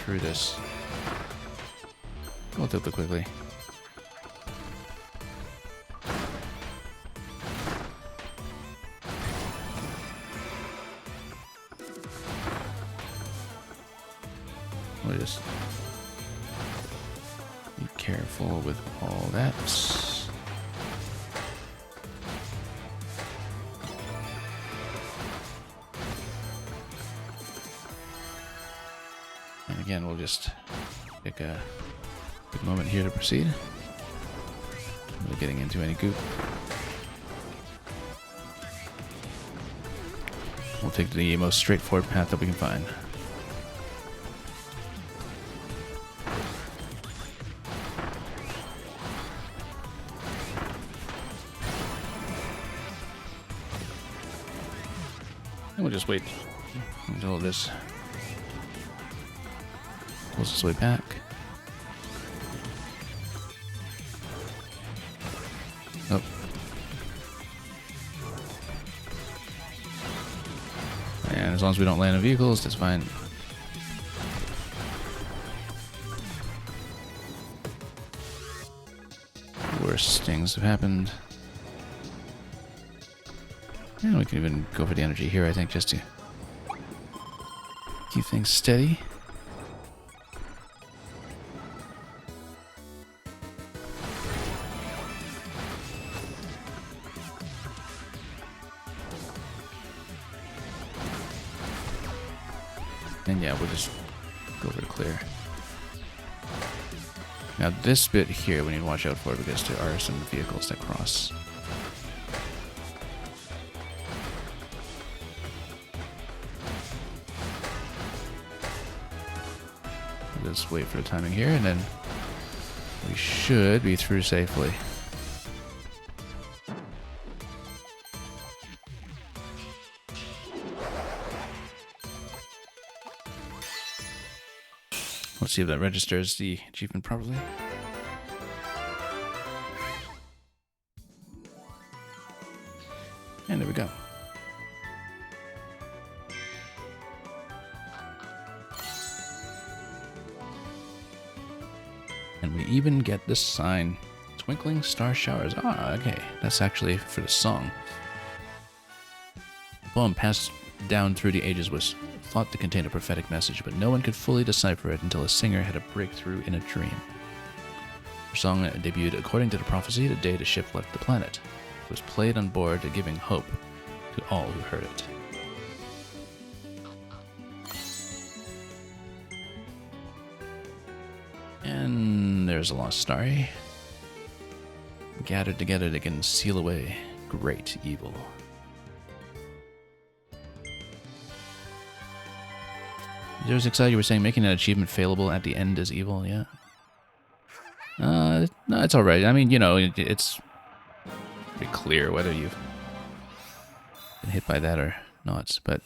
through this relatively quickly. We'll just be careful with all that. And again, we'll just take a good moment here to proceed. Not getting into any goop. We'll take the most straightforward path that we can find. And we'll just wait until this pulls its way back. Oh. And as long as we don't land on vehicles, that's fine. Worst things have happened. And we can even go for the energy here, I think, just to keep things steady. And yeah, we'll just go over to clear. Now this bit here we need to watch out for because there are some vehicles that cross. Just wait for the timing here, and then we should be through safely. Let's see if that registers the achievement properly. And there we go. And we even get this sign, Twinkling Star Showers. Ah, okay. That's actually for the song. The poem passed down through the ages was thought to contain a prophetic message, but no one could fully decipher it until a singer had a breakthrough in a dream. The song debuted according to the prophecy the day the ship left the planet. It was played on board, giving hope to all who heard it. And there's a lost starry. Gathered together, they can seal away great evil. There's excited you were saying making an achievement failable at the end is evil, yeah. No, it's alright. I mean, you know, it's pretty clear whether you've been hit by that or not, but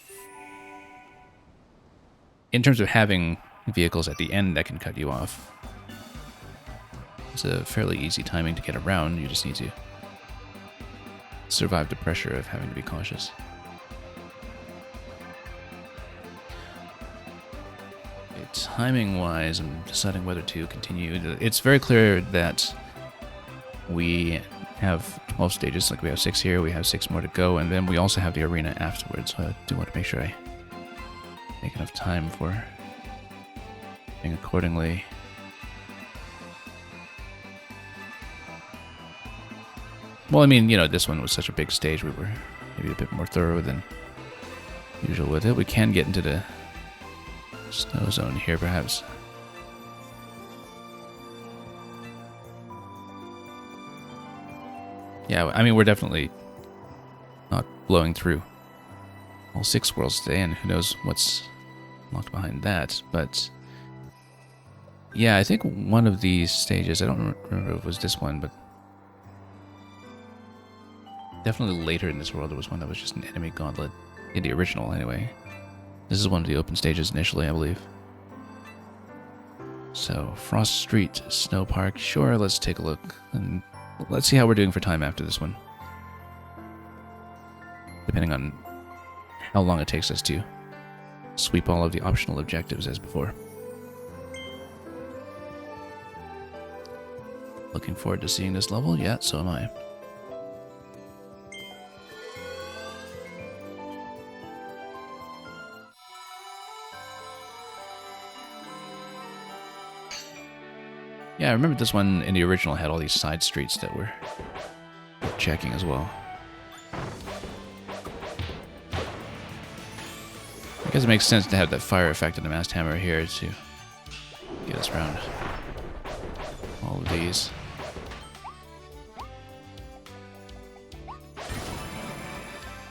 in terms of having vehicles at the end that can cut you off, it's a fairly easy timing to get around. You just need to survive the pressure of having to be cautious. Timing-wise, I'm deciding whether to continue. It's very clear that we have 12 stages, like we have 6 here, we have 6 more to go, and then we also have the arena afterwards, so I do want to make sure I make enough time for thing accordingly. Well, I mean, you know, this one was such a big stage, we were maybe a bit more thorough than usual with it. We can get into the snow zone here, perhaps. Yeah, I mean, we're definitely not blowing through all 6 worlds today, and who knows what's locked behind that, but yeah, I think one of these stages, I don't remember if it was this one, but definitely later in this world there was one that was just an enemy gauntlet, in the original anyway. This is one of the open stages initially, I believe. So, Frost Street, Snow Park, sure, let's take a look, and let's see how we're doing for time after this one. Depending on how long it takes us to sweep all of the optional objectives as before. Looking forward to seeing this level. Yeah, so am I. Yeah, I remember this one in the original had all these side streets that were checking as well. I guess it makes sense to have that fire effect of the Masked Hammer here to get us around all of these.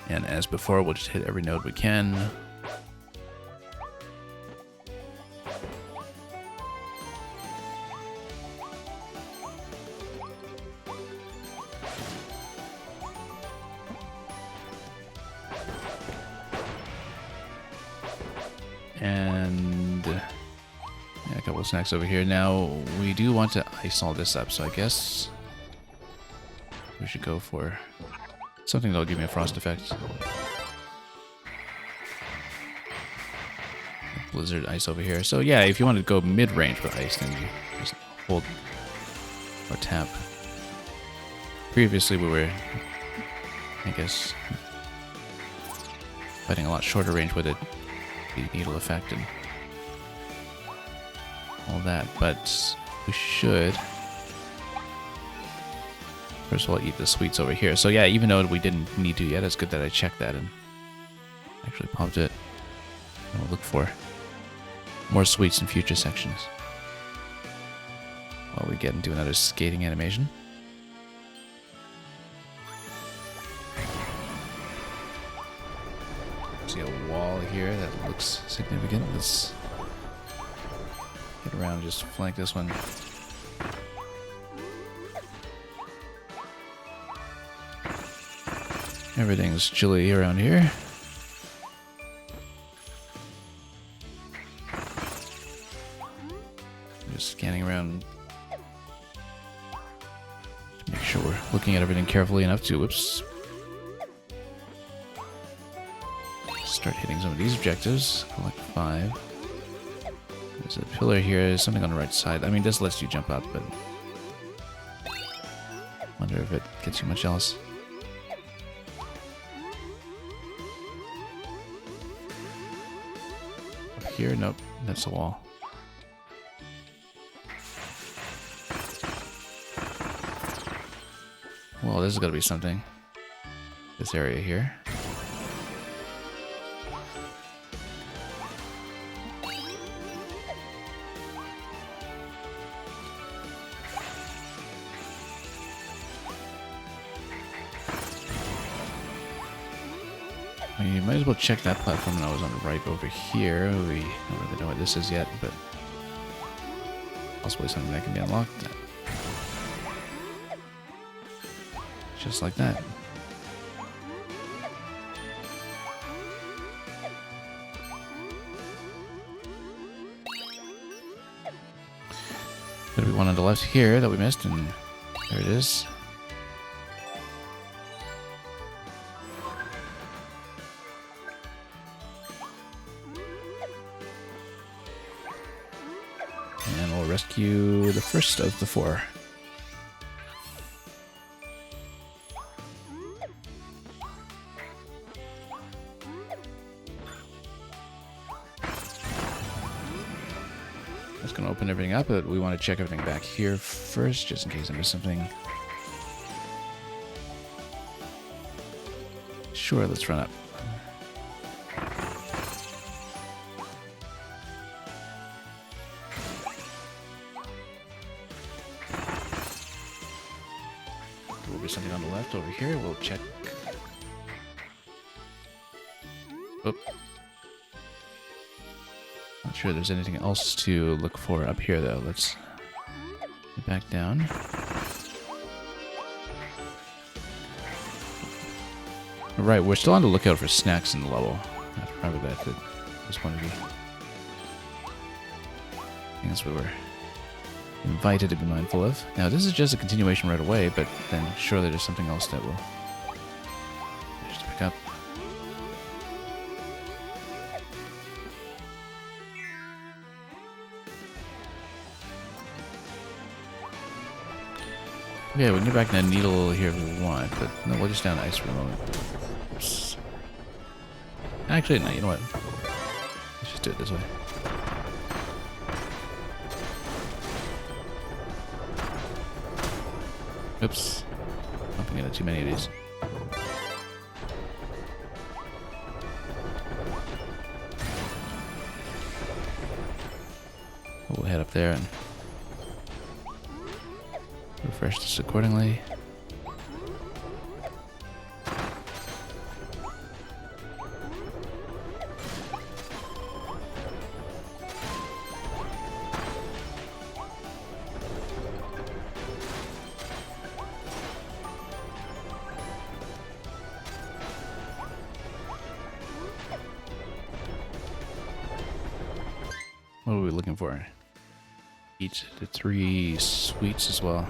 And as before, we'll just hit every node we can. And yeah, a couple of snacks over here. Now, we do want to ice all this up, so I guess we should go for something that'll give me a frost effect. Blizzard ice over here. So yeah, if you want to go mid-range with ice, then you just hold or tap. Previously we were, I guess, fighting a lot shorter range with it, the needle effect and all that, but we should first of all eat the sweets over here. So yeah, even though we didn't need to yet, it's good that I checked that and actually popped it. And we'll look for more sweets in future sections while we get into another skating animation. See a wall here that looks significant. Let's get around and just flank this one. Everything's chilly around here. Just scanning around to make sure we're looking at everything carefully enough to, whoops, start hitting some of these objectives. Collect 5. There's a pillar here. There's something on the right side. I mean, this lets you jump up, but wonder if it gets you much else. Up here? Nope. That's a wall. Well, this is gonna be something. This area here. We might as well check that platform that was on the right over here. We don't really know what this is yet, but possibly something that can be unlocked. Just like that. There'll be one on the left here that we missed, and there it is. And we'll rescue the first of the 4. That's going to open everything up, but we want to check everything back here first, just in case I miss something. Sure, let's run up. There will be something on the left over here. We'll check. Oop. Not sure there's anything else to look for up here, though. Let's get back down. Right, we're still on the lookout for snacks in the level. I have to remember that. That was one of the things we were invited to be mindful of. Now, this is just a continuation right away, but then surely there's something else that we'll just pick up. Okay, we can get back in the needle here if we want, but no, we'll just down ice for a moment. Oops. Actually, no, you know what? Let's just do it this way. Oops. Bumping into too many of these. We'll head up there and refresh this accordingly. What are we looking for? Each the 3 sweets as well.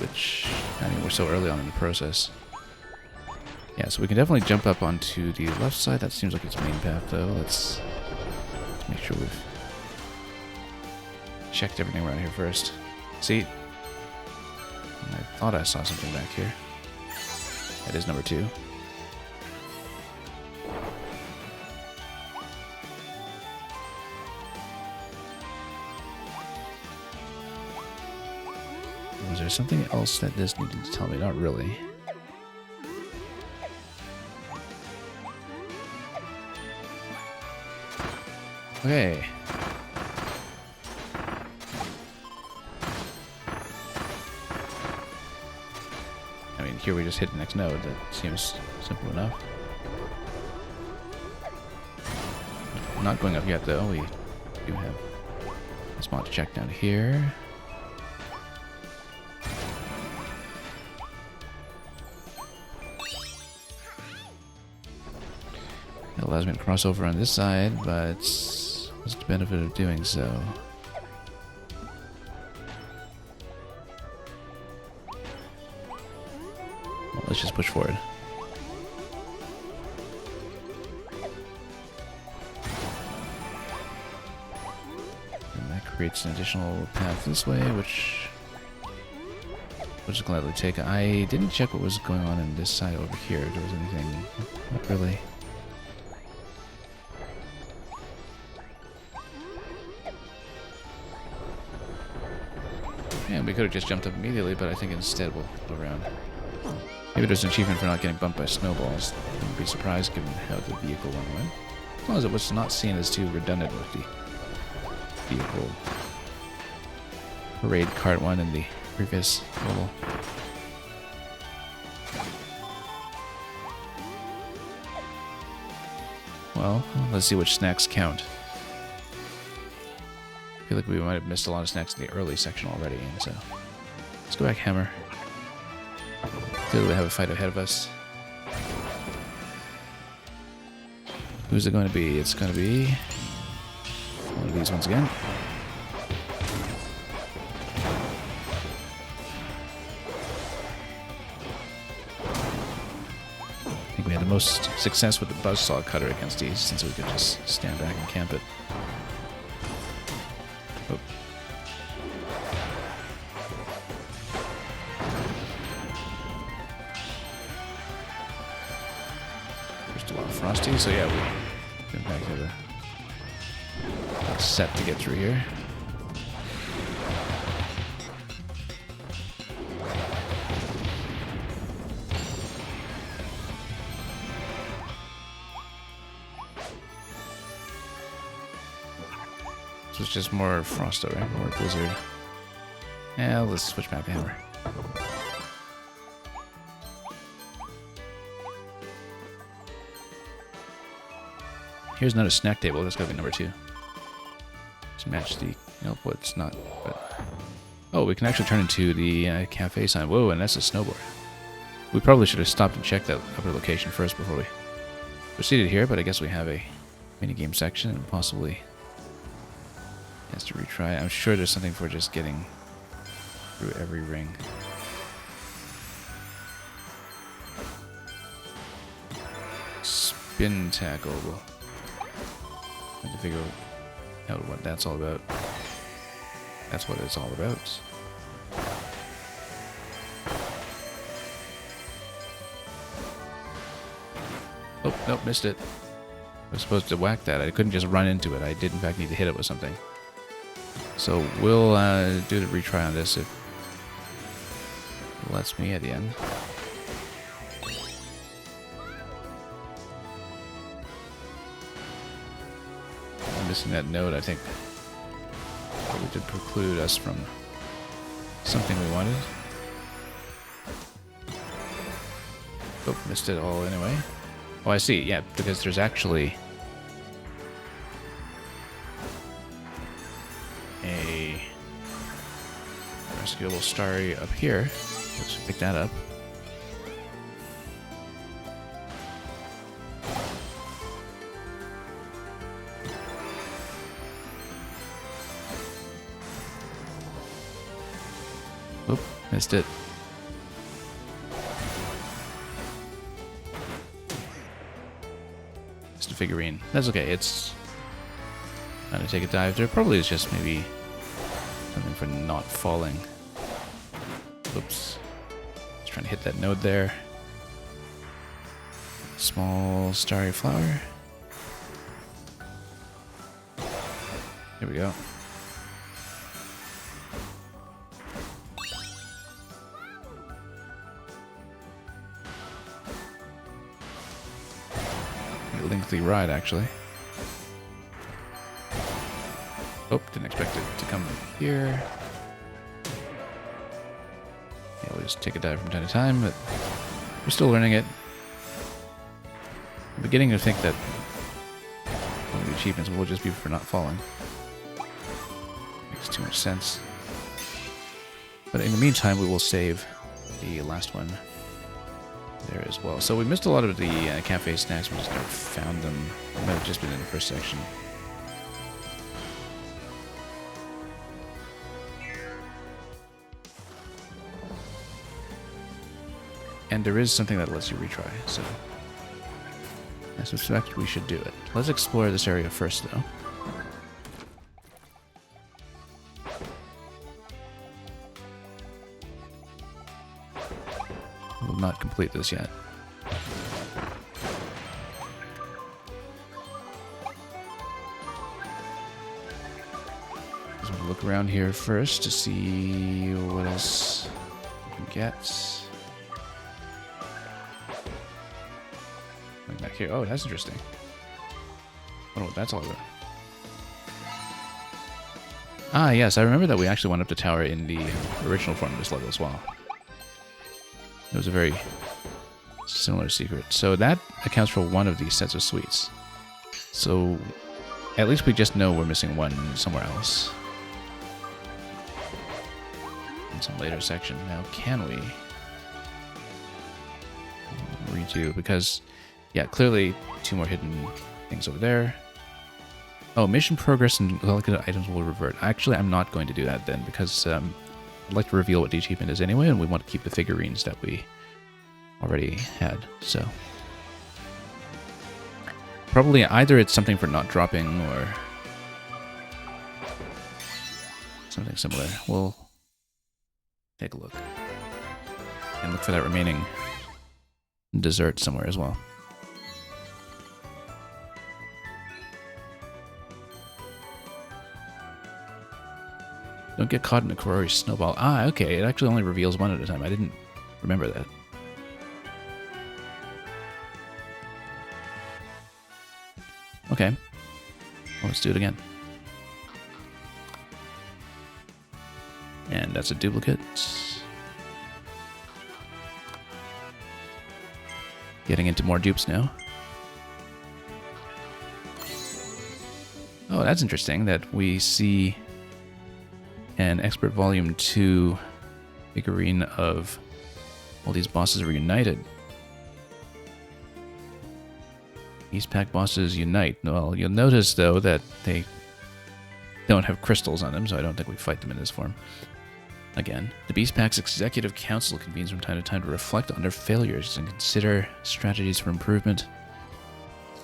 Which, I mean, we're so early on in the process. Yeah, so we can definitely jump up onto the left side. That seems like its main path, though. Let's make sure we've checked everything around here first. See? I thought I saw something back here. That is number 2. Was there something else that this needed to tell me? Not really. Okay. I mean, here we just hit the next node. That seems simple enough. We're not going up yet, though. We do have a spot to check down here. It allows me to cross over on this side, but what's the benefit of doing so? Well, let's just push forward. And that creates an additional path this way, which we'll just gladly take. I didn't check what was going on in this side over here. If there was anything, not really. Yeah, we could have just jumped up immediately, but I think instead we'll go around. Maybe there's an achievement for not getting bumped by snowballs. I wouldn't be surprised given how the vehicle went. As long as it was not seen as too redundant with the vehicle parade cart one in the previous level. Well, let's see which snacks count. I feel like we might have missed a lot of snacks in the early section already, and so let's go back hammer. Clearly we have a fight ahead of us. Who's it going to be? It's going to be one of these ones again. I think we had the most success with the buzzsaw cutter against these, since we could just stand back and camp it. Frosty, so yeah, we get back to the set to get through here. So it's just more Frosto, right? More Blizzard. Yeah, let's switch back to Hammer. Here's another snack table. That's gotta be number 2. Let's match the... Nope, well, it's not. But... Oh, we can actually turn into the cafe sign. Whoa, and that's a snowboard. We probably should have stopped and checked that upper location first before we proceeded here, but I guess we have a minigame section and possibly has to retry. I'm sure there's something for just getting through every ring. Spin tackle. Have to figure out what that's all about. That's what it's all about. Oh, nope, missed it. I was supposed to whack that. I couldn't just run into it. I did, in fact, need to hit it with something. So we'll do the retry on this if it lets me at the end. I'm missing that node, I think. Probably did preclude us from something we wanted. Oh, missed it all anyway. Oh, I see. Yeah, because there's actually a rescuable starry up here. Let's pick that up. Oop, missed it. Just a figurine. That's okay. It's trying to take a dive. There probably is just maybe something for not falling. Oops. Just trying to hit that node there. Small starry flower. Here we go. A lengthy ride, actually. Oh, didn't expect it to come here. Yeah, we'll just take a dive from time to time, but we're still learning it. I'm beginning to think that one of the achievements will just be for not falling. Makes too much sense. But in the meantime, we will save the last one there as well. So we missed a lot of the cafe snacks. We just never found them. They might have just been in the first section. And there is something that lets you retry, so I suspect we should do it. Let's explore this area first, though. We'll not complete this yet. So we'll look around here first to see what else we can get. Back here. Oh, that's interesting. I don't know what that's all about. Ah, yes, I remember that we actually went up the tower in the original form of this level as well. It was a very similar secret. So that accounts for one of these sets of sweets. So at least we just know we're missing one somewhere else. In some later section. Now, can we redo? Because yeah, clearly two more hidden things over there. Oh, mission progress and collected items will revert. Actually, I'm not going to do that then, because I'd like to reveal what the achievement is anyway, and we want to keep the figurines that we already had. So probably either it's something for not dropping or something similar. We'll take a look and look for that remaining dessert somewhere as well. Don't get caught in a Kurori snowball. Ah, okay. It actually only reveals one at a time. I didn't remember that. Okay. Well, let's do it again. And that's a duplicate. Getting into more dupes now. Oh, that's interesting that we see an Expert Volume 2 figurine of all these bosses reunited. East Pack bosses unite. Well, you'll notice, though, that they don't have crystals on them, so I don't think we fight them in this form. Again, the Beast Pack's Executive Council convenes from time to time to reflect on their failures and consider strategies for improvement.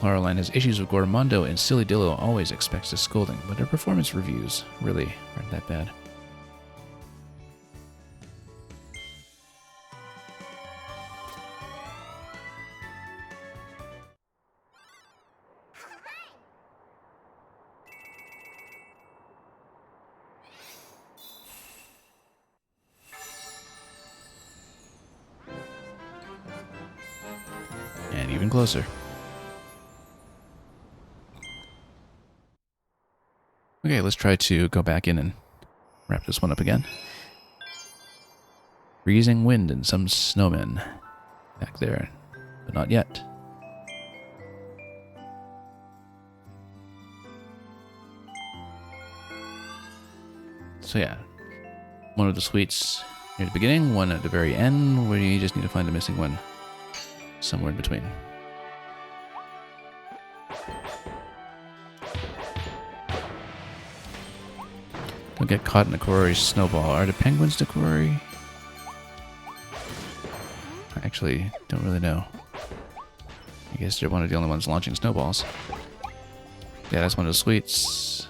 Flowerland has issues with Gormondo, and Silly Dillo always expects a scolding, but their performance reviews really aren't that bad. moving closer. Okay, let's try to go back in and wrap this one up again. Freezing wind and some snowmen back there, but not yet. So yeah, one of the suites near the beginning, one at the very end, where you just need to find the missing one somewhere in between. Don't get caught in the Korori snowball. Are the penguins the Korori? I actually don't really know. I guess they're one of the only ones launching snowballs. Yeah, that's one of the suites.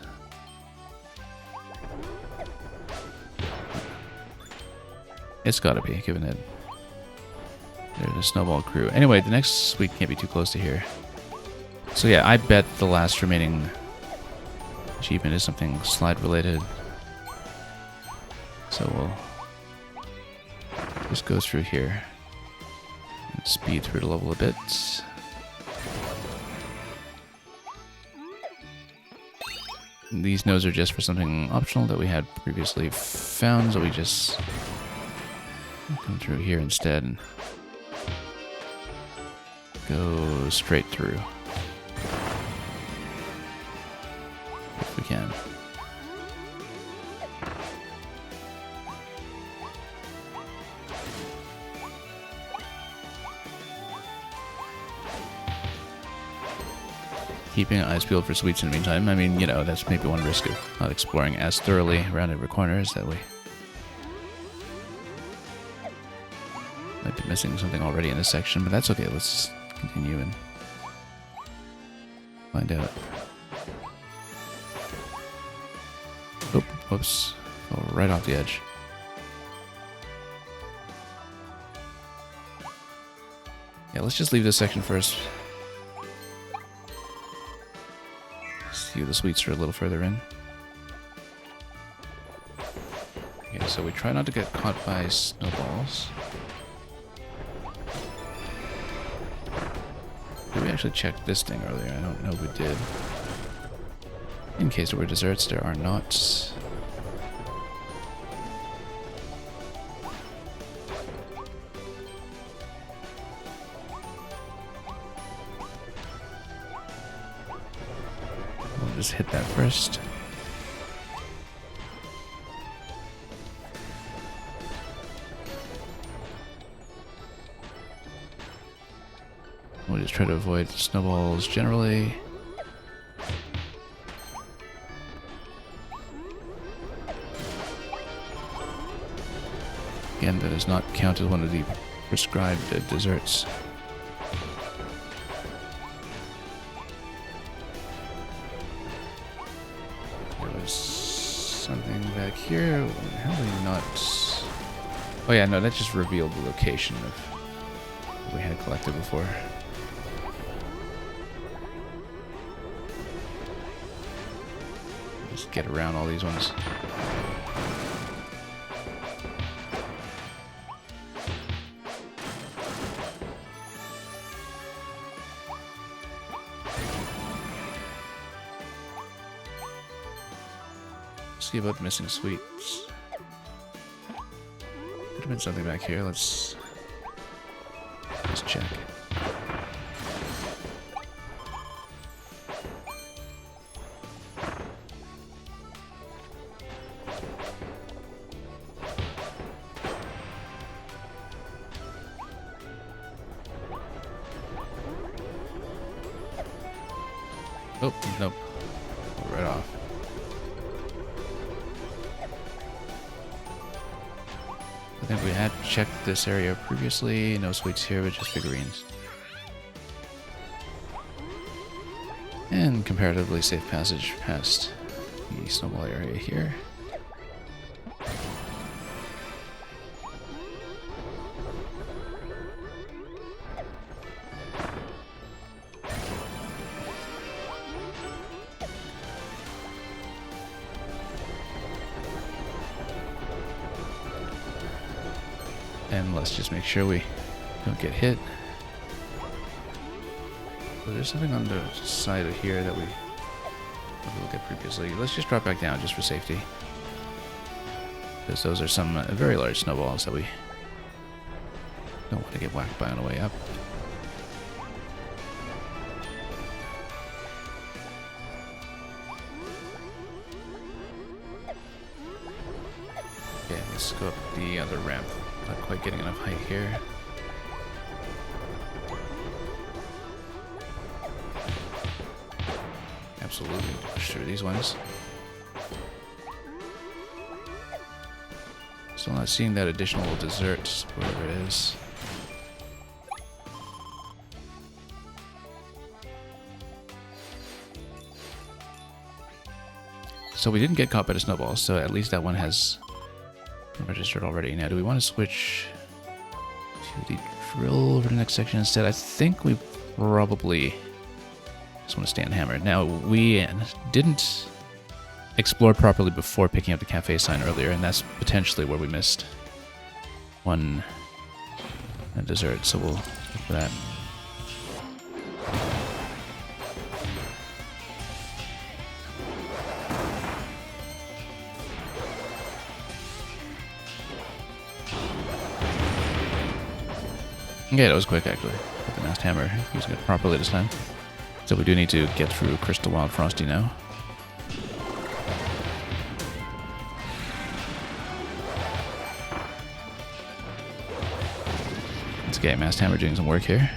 It's gotta be, given that they're the snowball crew. Anyway, the next suite can't be too close to here. So yeah, I bet the last remaining achievement is something slide related. So we'll just go through here and speed through the level a bit. These nodes are just for something optional that we had previously found, so we just come through here instead and go straight through if we can. Keeping eyes peeled for sweets in the meantime. I mean, you know, that's maybe one risk of not exploring as thoroughly around every corner is that we might be missing something already in this section, but that's okay. Let's continue and find out. Oh, whoops. Oh, right off the edge. Yeah, let's just leave this section first. See the sweets are a little further in. Okay, so we try not to get caught by snowballs. Did we actually check this thing earlier? I don't know if we did. In case there were desserts, there are not. We'll just hit that first. We'll just try to avoid snowballs generally. Again, that does not count as one of the prescribed desserts. There was something back here. How do we not... Oh yeah, no, that just revealed the location of what we had collected before. Just get around all these ones. See about the missing sweets. Could have been something back here. Let's check. Oh, nope. Right off. I think we had checked this area previously. No sweets here, but just figurines. And comparatively safe passage past the snowball area here. And let's just make sure we don't get hit. there's something on the side of here that we looked at previously. Let's just drop back down just for safety. Because those are some very large snowballs that we don't want to get whacked by on the way up. Okay, let's go up the other ramp. Not quite getting enough height here. Absolutely push through these ones. Still not seeing that additional dessert, whatever it is. So we didn't get caught by the snowballs, so at least that one has registered already. Now, do we want to switch to the drill for the next section instead? I think we probably just want to stay on hammer. Now, we didn't explore properly before picking up the cafe sign earlier, and that's potentially where we missed one dessert, so we'll look for that. Okay, that was quick actually. With the masked hammer, using it properly this time. So we do need to get through Crystal Wild Frosty now. Let's get masked hammer doing some work here.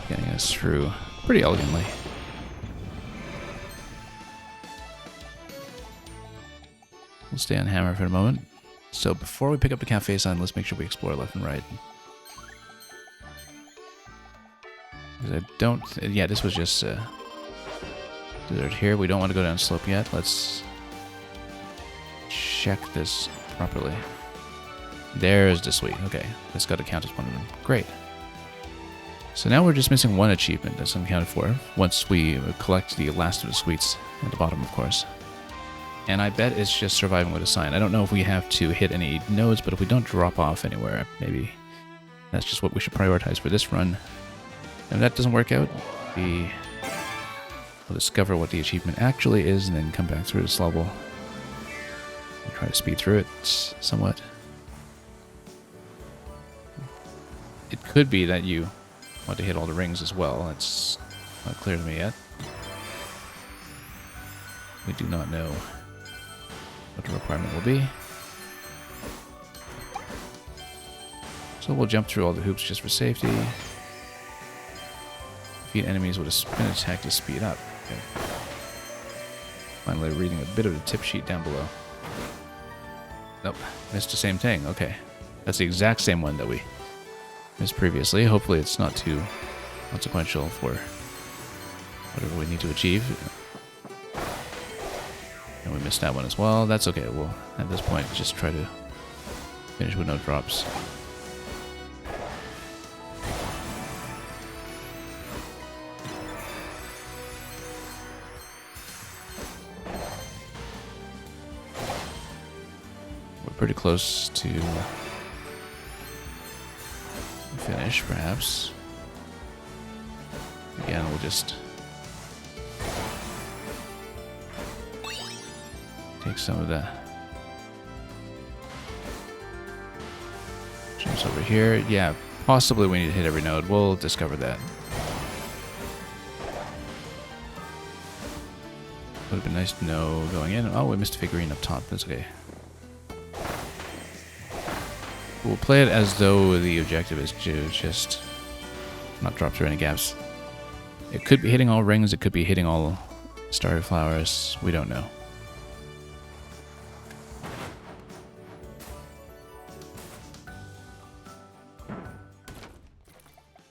Getting us through pretty elegantly. We'll stay on hammer for a moment. So before we pick up the cafe sign, let's make sure we explore left and right. Because I don't... Yeah, this was just dessert here. We don't want to go down slope yet. Let's check this properly. There's the sweet. Okay, that's got to count as one of them. Great. So now we're just missing one achievement that's unaccounted for. Once we collect the last of the sweets at the bottom, of course. And I bet it's just surviving with a sign. I don't know if we have to hit any nodes, but if we don't drop off anywhere, maybe that's just what we should prioritize for this run. And if that doesn't work out, we'll discover what the achievement actually is and then come back through this level and try to speed through it somewhat. It could be that you want to hit all the rings as well. That's not clear to me yet. We do not know what the requirement will be. So we'll jump through all the hoops just for safety. Defeat enemies with a spin attack to speed up. Okay. Finally reading a bit of the tip sheet down below. Nope, missed the same thing. Okay. That's the exact same one that we missed previously. Hopefully it's not too consequential for whatever we need to achieve. And we missed that one as well. That's okay. We'll, at this point, just try to finish with no drops. Pretty close to finish, perhaps. Again, we'll just take some of the jumps over here. Yeah, possibly we need to hit every node. We'll discover that. Would have been nice to know going in. Oh, we missed a figurine up top. That's okay. We'll play it as though the objective is to just not drop through any gaps. It could be hitting all rings, it could be hitting all starry flowers, we don't know.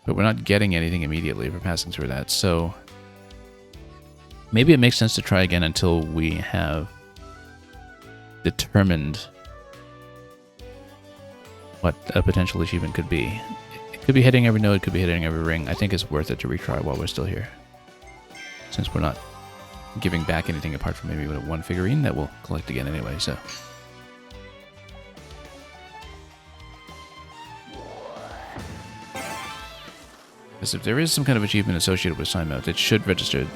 But we're not getting anything immediately for passing through that, so maybe it makes sense to try again until we have determined what a potential achievement could be. It could be hitting every node, it could be hitting every ring. I think it's worth it to retry while we're still here. Since we're not giving back anything apart from maybe one figurine that we'll collect again anyway, so. Because if there is some kind of achievement associated with sign mount, it should register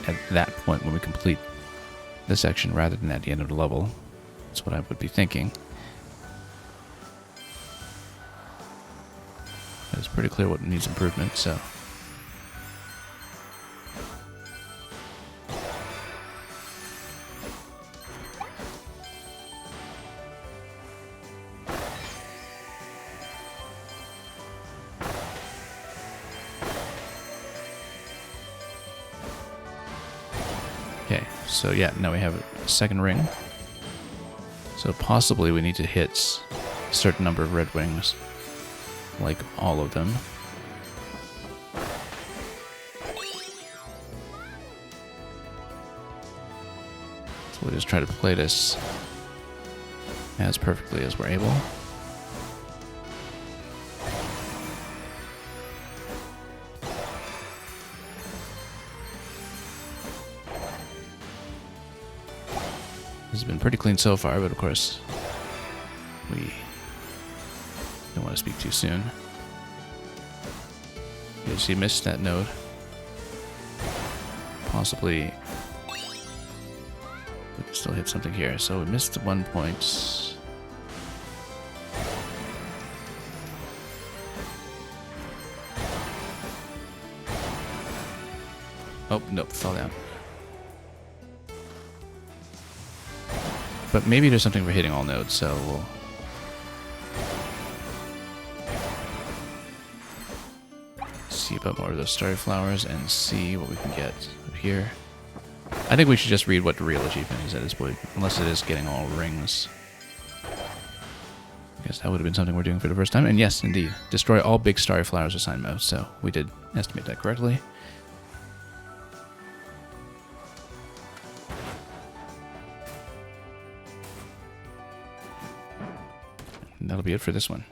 at that point when we complete the section rather than at the end of the level. That's what I would be thinking. It's pretty clear what needs improvement, so... Okay, so yeah, now we have a second ring. So possibly we need to hit a certain number of red wings. Like all of them. So we'll just try to play this as perfectly as we're able. This has been pretty clean so far, but of course we don't want to speak too soon. Because he missed that node. Possibly we can still hit something here. So we missed 1 point. Oh, nope, fell down. But maybe there's something for hitting all nodes, so we'll... see about more of those starry flowers and see what we can get up here. I think we should just read what the real achievement is at this point, unless it is getting all rings. I guess that would have been something we're doing for the first time. And yes, indeed, destroy all big starry flowers with sign mount, so we did estimate that correctly. And that'll be it for this one.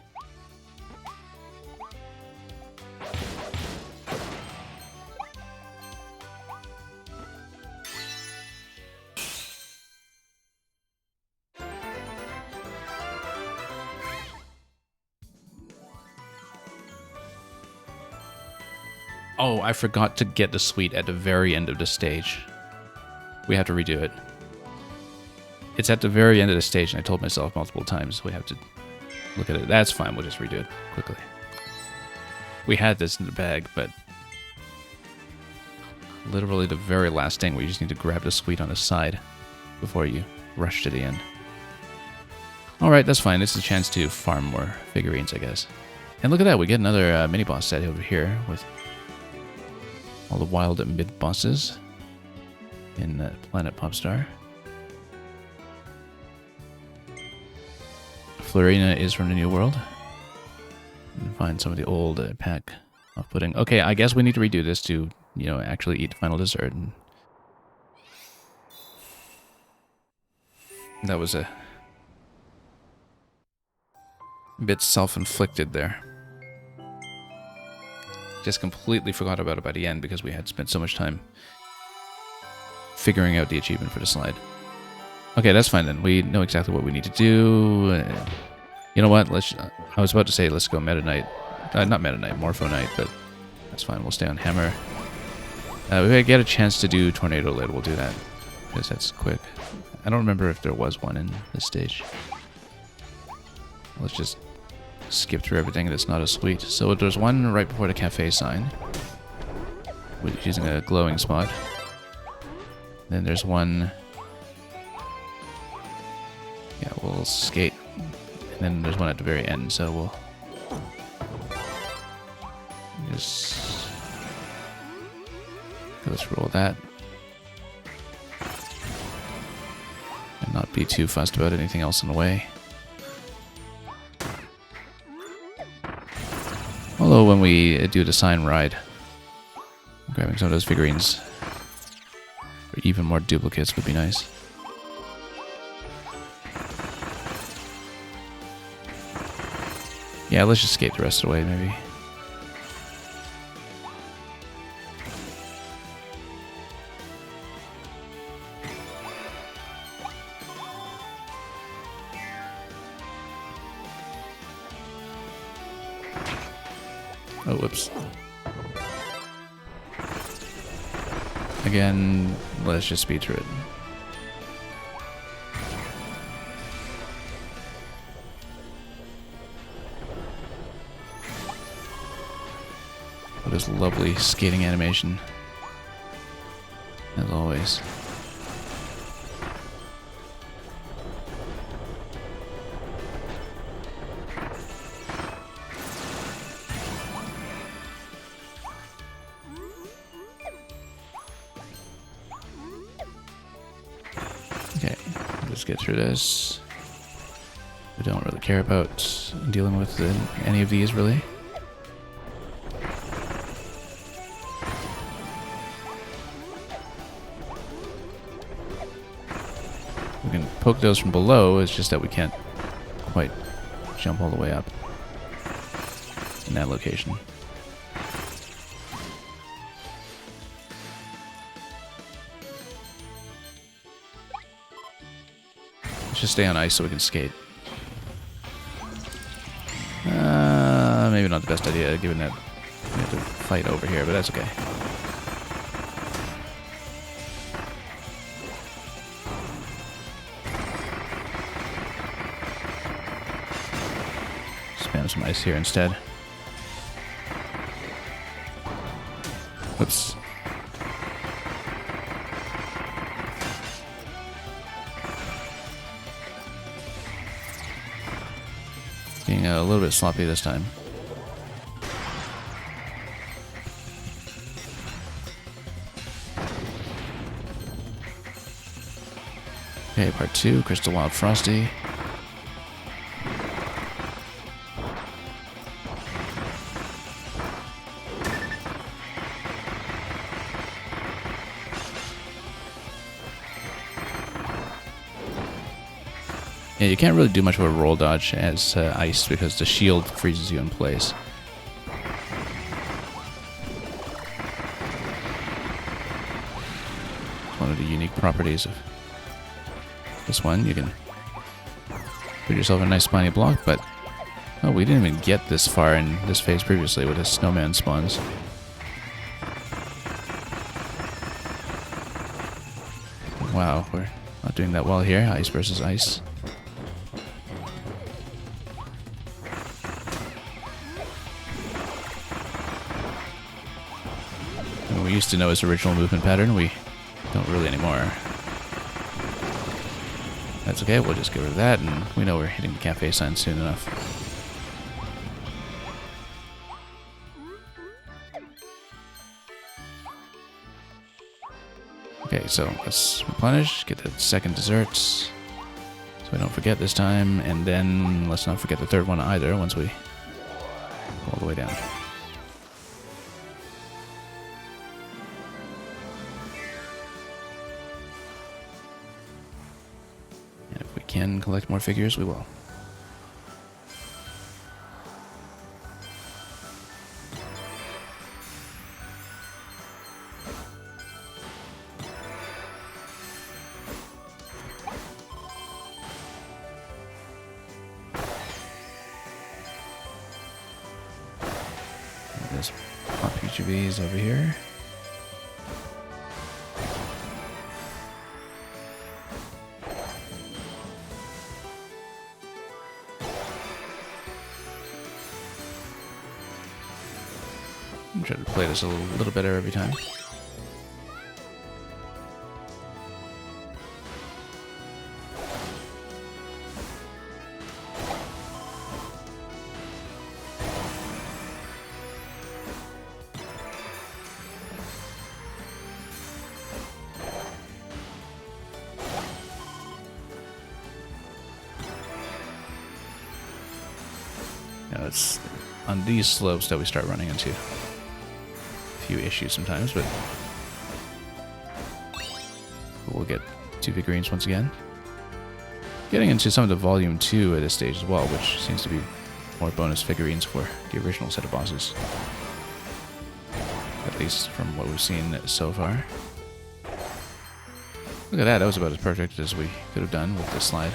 Oh, I forgot to get the suite at the very end of the stage. We have to redo it. It's at the very end of the stage, and I told myself multiple times we have to look at it. That's fine, we'll just redo it quickly. We had this in the bag, but literally the very last thing where you just need to grab the suite on the side before you rush to the end. Alright, that's fine. It's a chance to farm more figurines, I guess. And look at that, we get another mini-boss set over here with all the wild mid-bosses in Planet Popstar. Florina is from the New World. And find some of the old pack off-putting. Okay, I guess we need to redo this to, you know, actually eat the final dessert. And that was a bit self-inflicted there. Just completely forgot about it by the end because we had spent so much time figuring out the achievement for the slide. Okay, that's fine then. We know exactly what we need to do. You know what? I was about to say let's go Meta Knight. Not Meta Knight, Morpho Knight, but that's fine. We'll stay on Hammer. If I get a chance to do Tornado Lid, we'll do that because that's quick. I don't remember if there was one in this stage. Let's just skip through everything that's not as sweet. So there's one right before the cafe sign, using a glowing spot. Then there's one... yeah, we'll skate. And then there's one at the very end, so we'll just go through all that. And not be too fussed about anything else in the way. Although when we do the sign ride, grabbing some of those figurines for even more duplicates would be nice. Yeah, let's just skate the rest of the way, maybe. Oh, whoops. Again, let's just speed through it. What is lovely skating animation, as always. Okay, let's get through this. We don't really care about dealing with any of these, really. We can poke those from below, it's just that we can't quite jump all the way up in that location. Let's just stay on ice so we can skate. Maybe not the best idea, given that we have to fight over here, but that's okay. Spam some ice here instead. Whoops. Being a little bit sloppy this time. Okay, part 2, Crystal Wild Frosty. Yeah, you can't really do much of a roll dodge as ice because the shield freezes you in place. One of the unique properties of this one. You can put yourself in a nice spiny block, but oh, we didn't even get this far in this phase previously with the snowman spawns. Wow, we're not doing that well here. Ice versus ice. And we used to know his original movement pattern. We don't really anymore. That's okay, we'll just get rid of that, and we know we're hitting the cafe sign soon enough. Okay, so let's replenish, get the second desserts, so we don't forget this time, and then let's not forget the third one either once we go all the way down. Can collect more figures, we will. There's Pop PGVs over here. I'm trying to play this a little better every time. Now it's on these slopes that we start running into few issues sometimes, but we'll get 2 figurines once again. Getting into some of the Volume 2 at this stage as well, which seems to be more bonus figurines for the original set of bosses. At least from what we've seen so far. Look at that, that was about as perfect as we could have done with this slide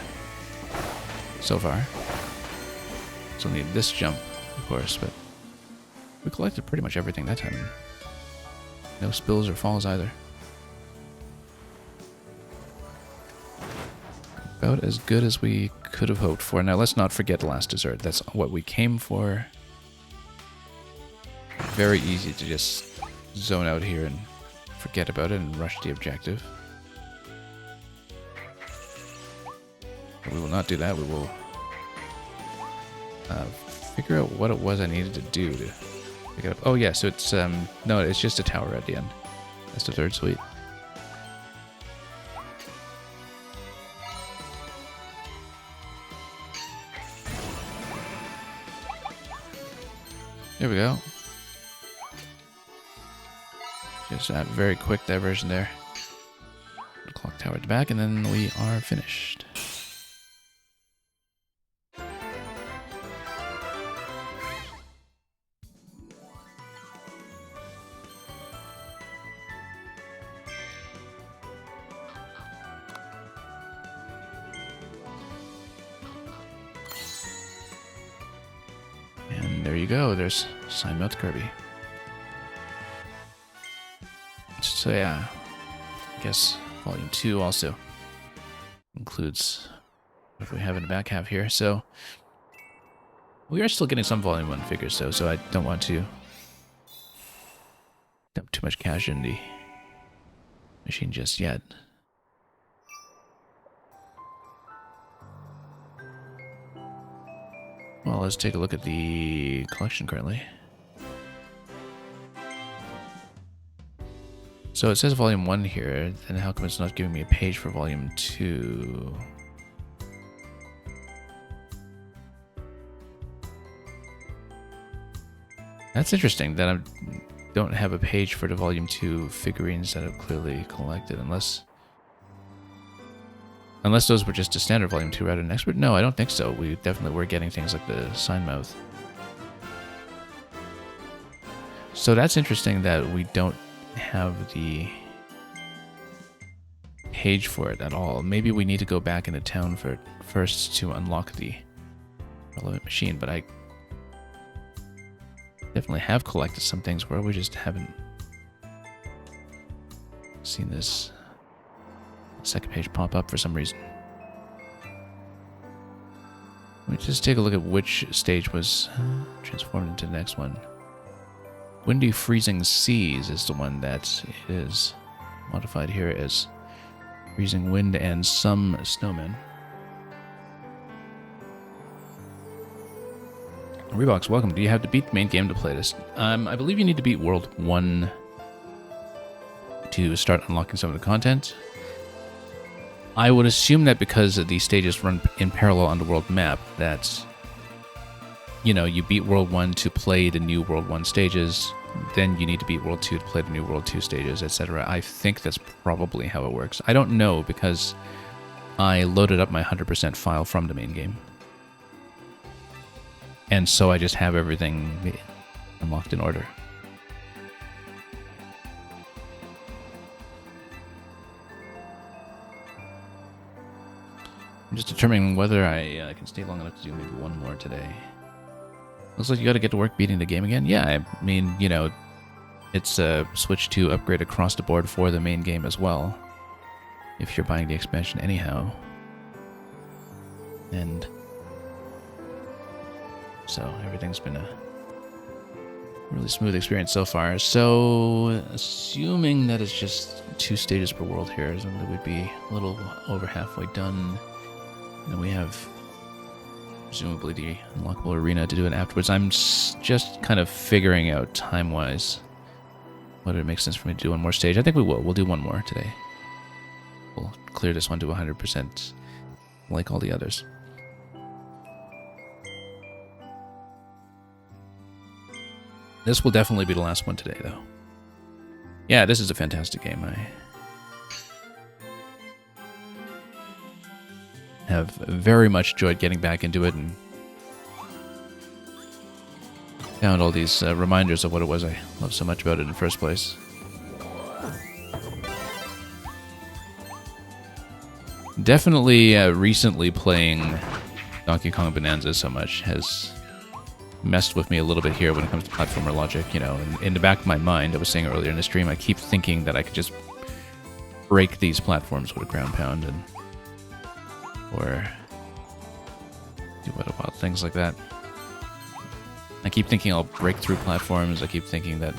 so far. Still need this jump, of course, but we collected pretty much everything that time. No spills or falls either. about as good as we could have hoped for. Now, let's not forget Last Dessert. That's what we came for. Very easy to just zone out here and forget about it and rush the objective. But we will not do that. We will figure out what it was I needed to do to pick it up. Oh yeah, so it's no, it's just a tower at the end. That's the third suite. There we go. Just that very quick diversion there. The clock tower at the back, and then we are finished. And there you go. There's Signmouth Kirby. So yeah, I guess Volume 2 also includes what we have in the back half here. So we are still getting some Volume 1 figures though, so I don't want to dump too much cash in the machine just yet. Well, let's take a look at the collection currently. So it says Volume 1 here, then how come it's not giving me a page for Volume 2? That's interesting that I don't have a page for the Volume 2 figurines that I've clearly collected, unless those were just a standard Volume 2 rather than expert. No, I don't think so. We definitely were getting things like the Signmouth. So that's interesting that we don't have the page for it at all. Maybe we need to go back into town first to unlock the relevant machine, but I definitely have collected some things where we just haven't seen this second page pop up for some reason. Let me just take a look at which stage was transformed into the next one. Windy Freezing Seas is the one that is modified here as Freezing Wind and some snowmen. Reebox, welcome. Do you have to beat the main game to play this? I believe you need to beat World 1 to start unlocking some of the content. I would assume that because these stages run in parallel on the world map, that, you know, you beat World 1 to play the new World 1 stages, then you need to beat World 2 to play the new World 2 stages, etc. I think that's probably how it works. I don't know because I loaded up my 100% file from the main game. And so I just have everything unlocked in order. I'm just determining whether I can stay long enough to do maybe one more today. Looks like you gotta get to work beating the game again. Yeah, I mean, you know, it's a Switch 2 upgrade across the board for the main game as well, if you're buying the expansion anyhow. And so everything's been a really smooth experience so far. So assuming that it's just 2 stages per world here, so that would be a little over halfway done. And we have presumably the unlockable arena to do it afterwards. I'm just kind of figuring out time-wise whether it makes sense for me to do one more stage. I think we will. We'll do one more today. We'll clear this one to 100% like all the others. This will definitely be the last one today, though. Yeah, this is a fantastic game. I have very much enjoyed getting back into it and found all these reminders of what it was I loved so much about it in the first place. Definitely recently playing Donkey Kong Bonanza so much has messed with me a little bit here when it comes to platformer logic. You know, in the back of my mind, I was saying earlier in the stream, I keep thinking that I could just break these platforms with a ground pound, and or do what things like that. I keep thinking I'll break through platforms. I keep thinking that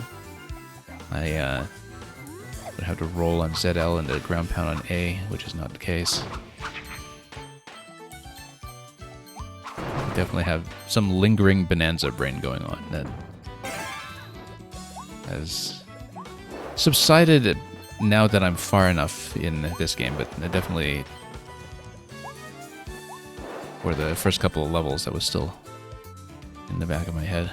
I would have to roll on ZL and a ground pound on A, which is not the case. I definitely have some lingering Bonanza brain going on that has subsided now that I'm far enough in this game, but definitely for the first couple of levels that was still in the back of my head.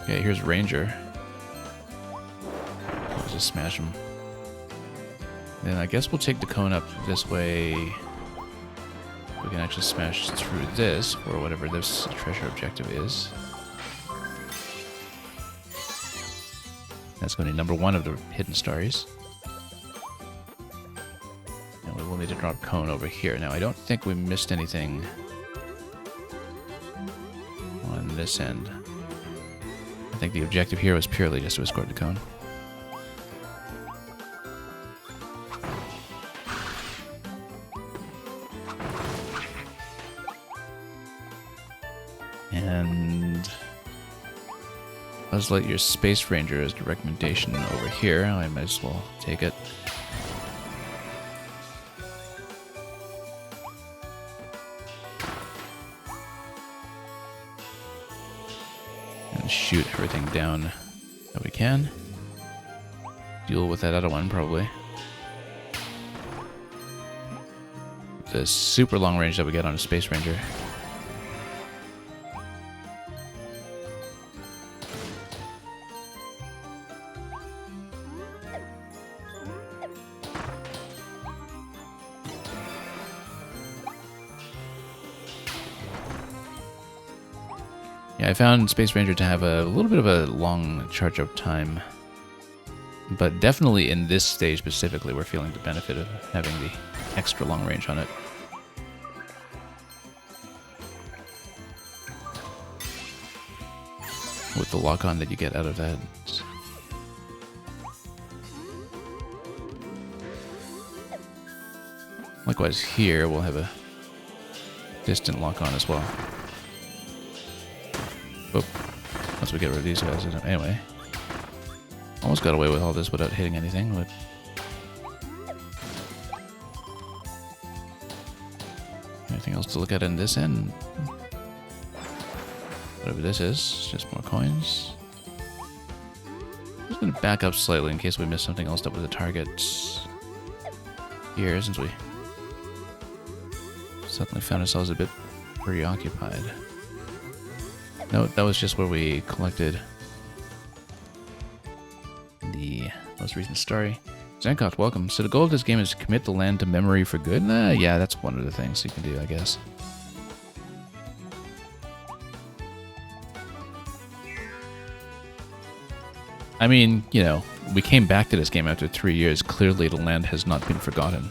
Okay, here's Ranger. Let's just smash him. Then I guess we'll take the cone up this way. We can actually smash through this, or whatever this treasure objective is. That's going to be number 1 of the hidden stars. And we will need to drop cone over here. Now, I don't think we missed anything on this end. I think the objective here was purely just to escort the cone. And Buzz Lightyear's Space Ranger is the recommendation over here. I might as well take it. And shoot everything down that we can. Deal with that other one, probably. The super long range that we get on a Space Ranger. Yeah, I found Space Ranger to have a little bit of a long charge-up time. But definitely in this stage specifically, we're feeling the benefit of having the extra long range on it. With the lock-on that you get out of that. Likewise here, we'll have a distant lock-on as well. Oop. Once we get rid of these guys. Anyway. Almost got away with all this without hitting anything, but... Anything else to look at in this end? Whatever this is, just more coins. I'm just gonna back up slightly in case we miss something else that was a target here, since we suddenly found ourselves a bit preoccupied. No, that was just where we collected the most recent story. Zankoth, welcome. So the goal of this game is to commit the land to memory for good? Yeah, that's one of the things you can do, I guess. I mean, you know, we came back to this game after 3 years. Clearly the land has not been forgotten.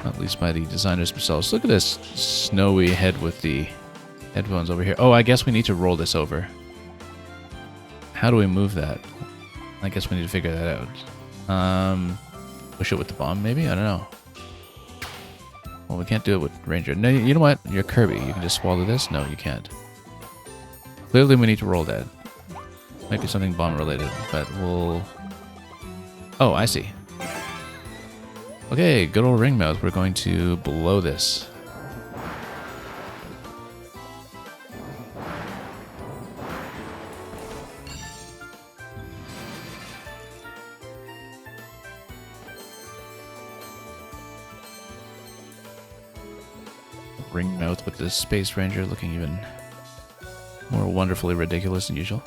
At least by the designers themselves. Look at this snowy head with the headphones over here. Oh, I guess we need to roll this over. How do we move that? I guess we need to figure that out. Push it with the bomb, maybe? I don't know. Well, we can't do it with Ranger. No, you know what? You're Kirby. You can just swallow this? No, you can't. Clearly we need to roll that. Might be something bomb related, but we'll... Oh, I see. Okay, good old ring mouth. We're going to blow this. Ring mouth with the Space Ranger looking even more wonderfully ridiculous than usual.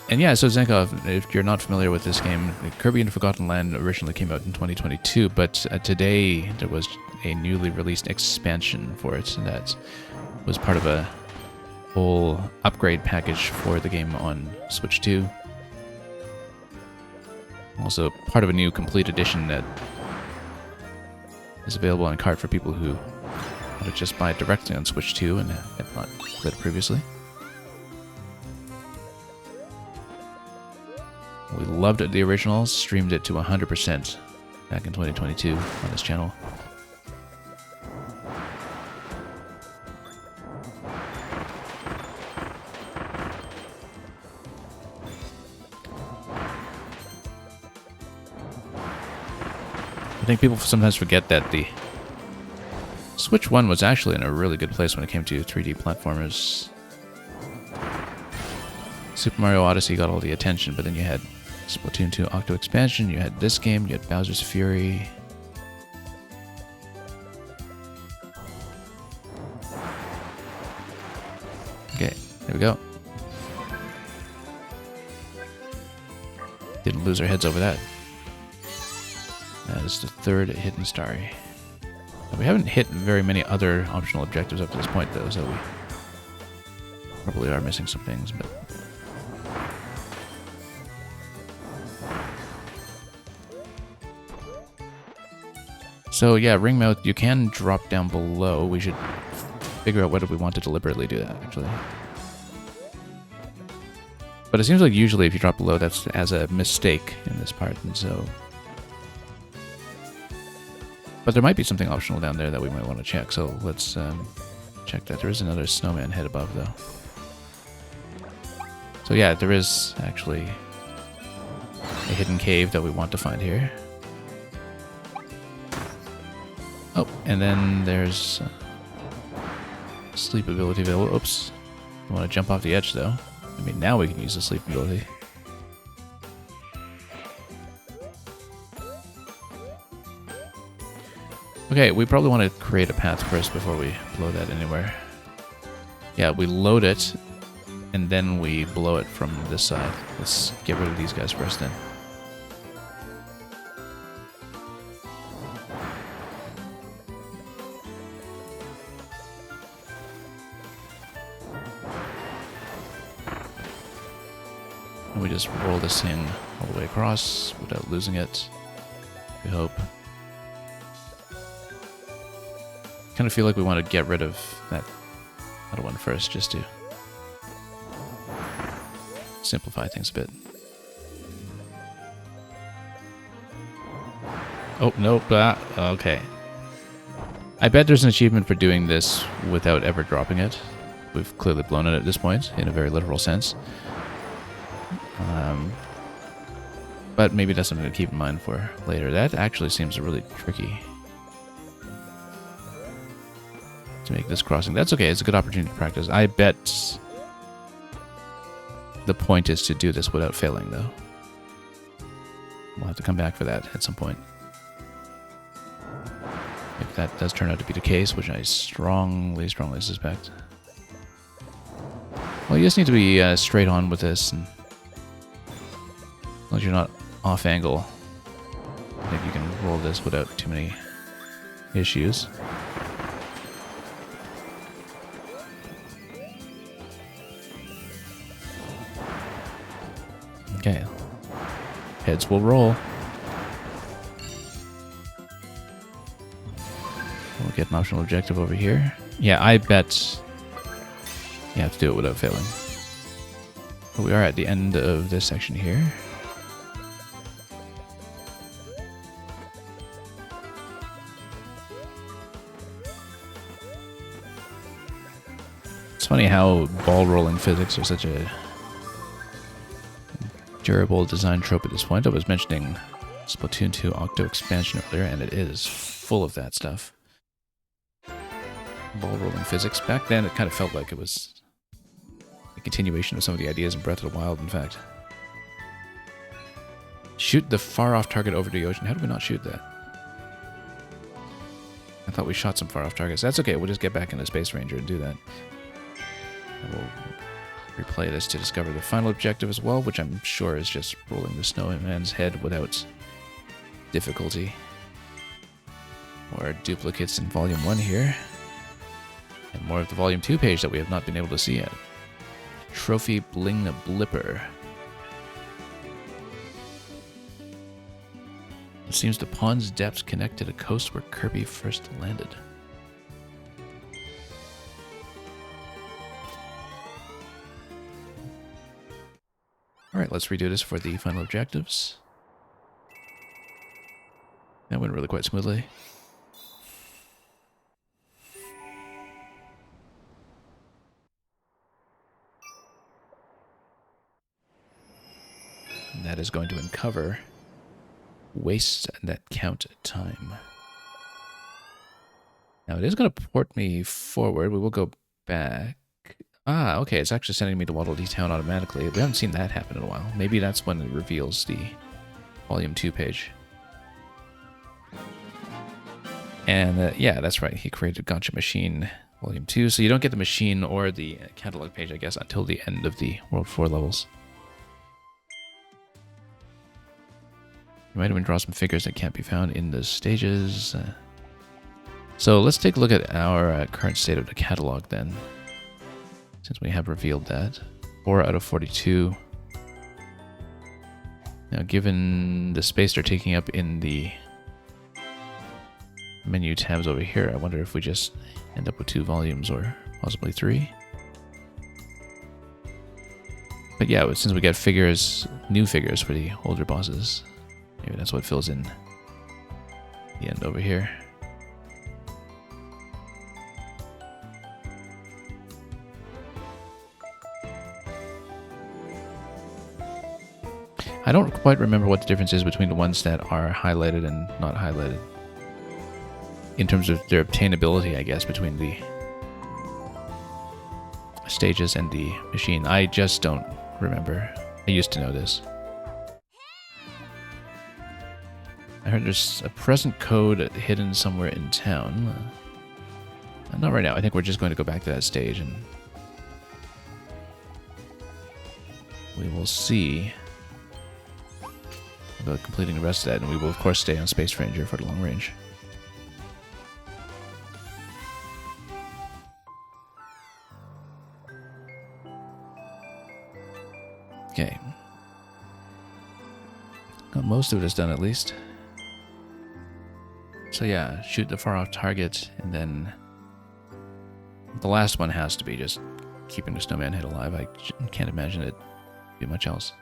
And yeah, so Zankoth, if you're not familiar with this game, Kirby and the Forgotten Land originally came out in 2022, but today there was a newly released expansion for it that was part of a whole upgrade package for the game on Switch 2. Also part of a new complete edition that is available on cart for people who Or just buy it directly on Switch 2 and had not played it previously. We loved it, the original, streamed it to 100% back in 2022 on this channel. I think people sometimes forget that the Switch 1 was actually in a really good place when it came to 3D platformers. Super Mario Odyssey got all the attention, but then you had Splatoon 2 Octo Expansion, you had this game, you had Bowser's Fury. Okay, there we go. Didn't lose our heads over that. That is the third hidden starry. We haven't hit very many other optional objectives up to this point, though, so we probably are missing some things, but... So, yeah, Ringmouth, you can drop down below. We should figure out whether we want to deliberately do that, actually. But it seems like usually if you drop below, that's as a mistake in this part, and so... But there might be something optional down there that we might want to check, so let's check that. There is another snowman head above, though. So yeah, there is actually a hidden cave that we want to find here. Oh, and then there's sleep ability available. Oops. We want to jump off the edge, though. I mean, now we can use the sleep ability. Okay, we probably want to create a path first before we blow that anywhere. Yeah, we load it, and then we blow it from this side. Let's get rid of these guys first then. And we just roll this thing all the way across without losing it, we hope. Kind of feel like we want to get rid of that other one first, just to simplify things a bit. Oh, nope. Okay. I bet there's an achievement for doing this without ever dropping it. We've clearly blown it at this point, in a very literal sense. But maybe that's something to keep in mind for later. That actually seems really tricky to make this crossing. That's okay, it's a good opportunity to practice. I bet the point is to do this without failing, though. We'll have to come back for that at some point. If that does turn out to be the case, which I strongly suspect. Well, you just need to be straight on with this, and as long as you're not off angle, I think you can roll this without too many issues. Okay. Heads will roll. We'll get an optional objective over here. Yeah, I bet you have to do it without failing. But we are at the end of this section here. It's funny how ball rolling physics are such a durable design trope at this point. I was mentioning Splatoon 2 Octo Expansion earlier, and it is full of that stuff. Ball rolling physics. Back then, it kind of felt like it was a continuation of some of the ideas in Breath of the Wild, in fact. Shoot the far-off target over the ocean. How did we not shoot that? I thought we shot some far-off targets. That's okay, we'll just get back into Space Ranger and do that. And we'll replay this to discover the final objective as well, which I'm sure is just rolling the snowman's head without difficulty. More duplicates in Volume 1 here. And more of the Volume 2 page that we have not been able to see yet. Trophy Bling Blipper. It seems the pond's depths connect to the coast where Kirby first landed. Alright, let's redo this for the final objectives. That went really quite smoothly. And that is going to uncover wastes that count time. Now it is going to port me forward. We will go back. Ah, okay, it's actually sending me to Waddle Dee Town automatically. We haven't seen that happen in a while. Maybe that's when it reveals the Volume 2 page. And yeah, that's right. He created Gotcha Machine Volume 2. So you don't get the machine or the catalog page, I guess, until the end of the World 4 levels. You might even draw some figures that can't be found in the stages. So let's take a look at our current state of the catalog then, since we have revealed that. 4 out of 42. Now, given the space they're taking up in the menu tabs over here, I wonder if we just end up with 2 volumes or possibly 3. But yeah, since we get figures, new figures for the older bosses, maybe that's what fills in the end over here. I don't quite remember what the difference is between the ones that are highlighted and not highlighted. In terms of their obtainability, I guess, between the stages and the machine. I just don't remember. I used to know this. I heard there's a present code hidden somewhere in town. Not right now. I think we're just going to go back to that stage and we will see about completing the rest of that, and we will of course stay on Space Ranger for the long range. Okay. Got most of it is done at least. So yeah, shoot the far off target, and then the last one has to be just keeping the snowman head alive. I can't imagine it be much else.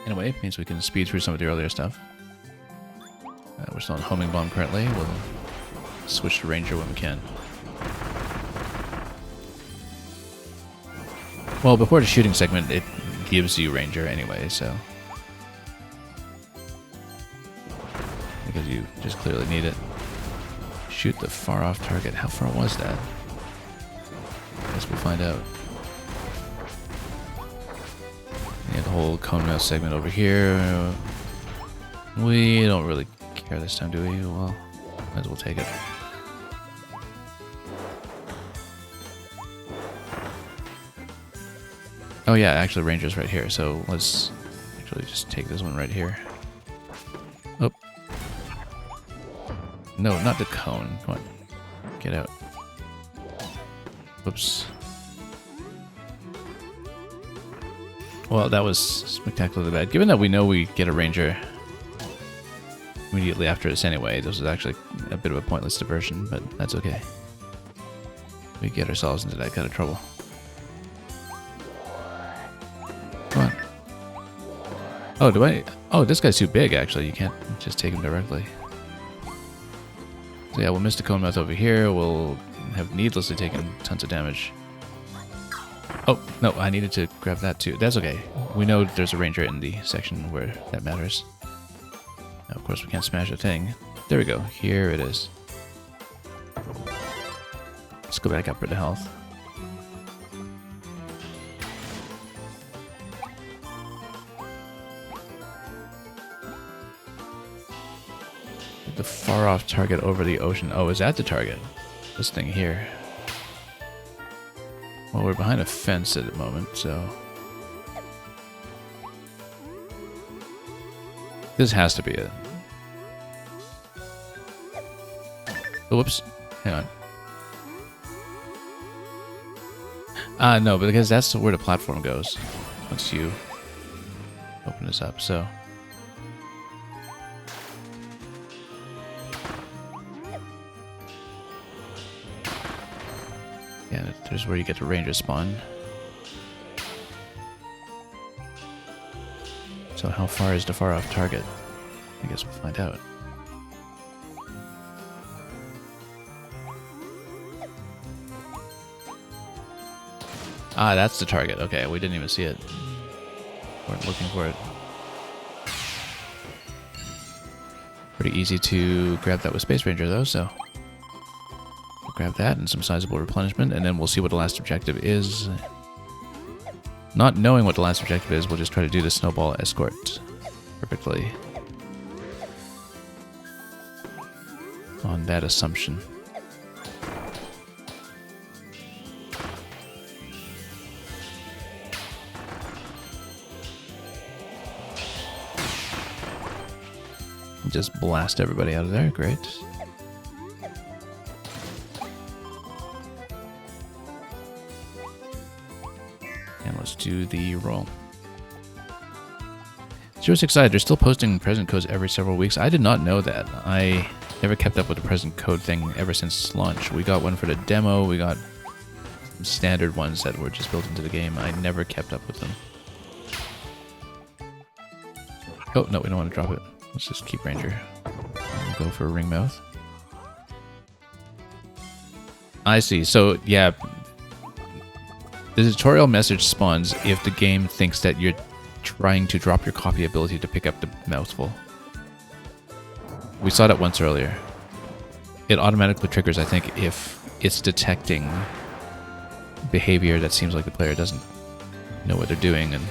Anyway, it means we can speed through some of the earlier stuff. We're still on Homing Bomb currently. We'll switch to Ranger when we can. Well, before the shooting segment, it gives you Ranger anyway, so... because you just clearly need it. Shoot the far off target. How far was that? I guess we'll find out. Yeah, the whole cone mouse segment over here. We don't really care this time, do we? Well, might as well take it. Oh yeah, actually Ranger's right here, so let's actually just take this one right here. Oh. No, not the cone. Come on. Get out. Whoops. Well, that was spectacularly bad. Given that we know we get a Ranger immediately after this anyway, this was actually a bit of a pointless diversion, but that's okay. We get ourselves into that kind of trouble. Come on. Oh, do I? Oh, this guy's too big, actually. You can't just take him directly. So yeah, we'll miss the cone mouth over here. We'll have needlessly taken tons of damage. Oh, no, I needed to grab that too. That's okay. We know there's a Ranger in the section where that matters. Now, of course, we can't smash a thing. There we go. Here it is. Let's go back up for the health. The far off target over the ocean. Oh, is that the target? This thing here. Well, we're behind a fence at the moment, so... this has to be it. Oh, whoops. Hang on. No, but because that's where the platform goes once you open this up, so... Yeah, there's where you get to ranger spawn. So how far is the far off target? I guess we'll find out. Ah, that's the target. Okay, we didn't even see it. Weren't looking for it. Pretty easy to grab that with Space Ranger though, so we'll grab that and some sizable replenishment, and then we'll see what the last objective is. Not knowing what the last objective is, we'll just try to do the snowball escort perfectly on that assumption. Just blast everybody out of there. Great. And let's do the roll. Zero's excited. They're still posting present codes every several weeks. I did not know that. I never kept up with the present code thing ever since launch. We got one for the demo. We got some standard ones that were just built into the game. I never kept up with them. Oh, no, we don't want to drop it. Let's just keep Ranger. We'll go for a Ringmouth. I see. So, yeah. The tutorial message spawns if the game thinks that you're trying to drop your copy ability to pick up the mouthful. We saw that once earlier. It automatically triggers, I think, if it's detecting behavior that seems like the player doesn't know what they're doing and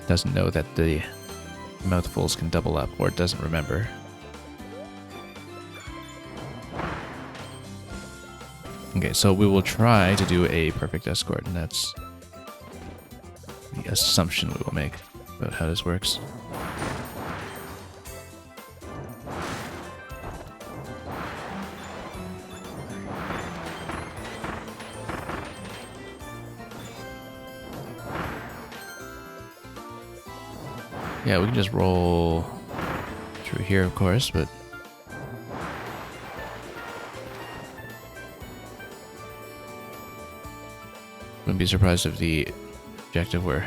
doesn't know that the mouthfuls can double up, or it doesn't remember. Okay, so we will try to do a perfect escort, and that's the assumption we will make about how this works. Yeah, we can just roll through here, of course, but wouldn't be surprised if the objective were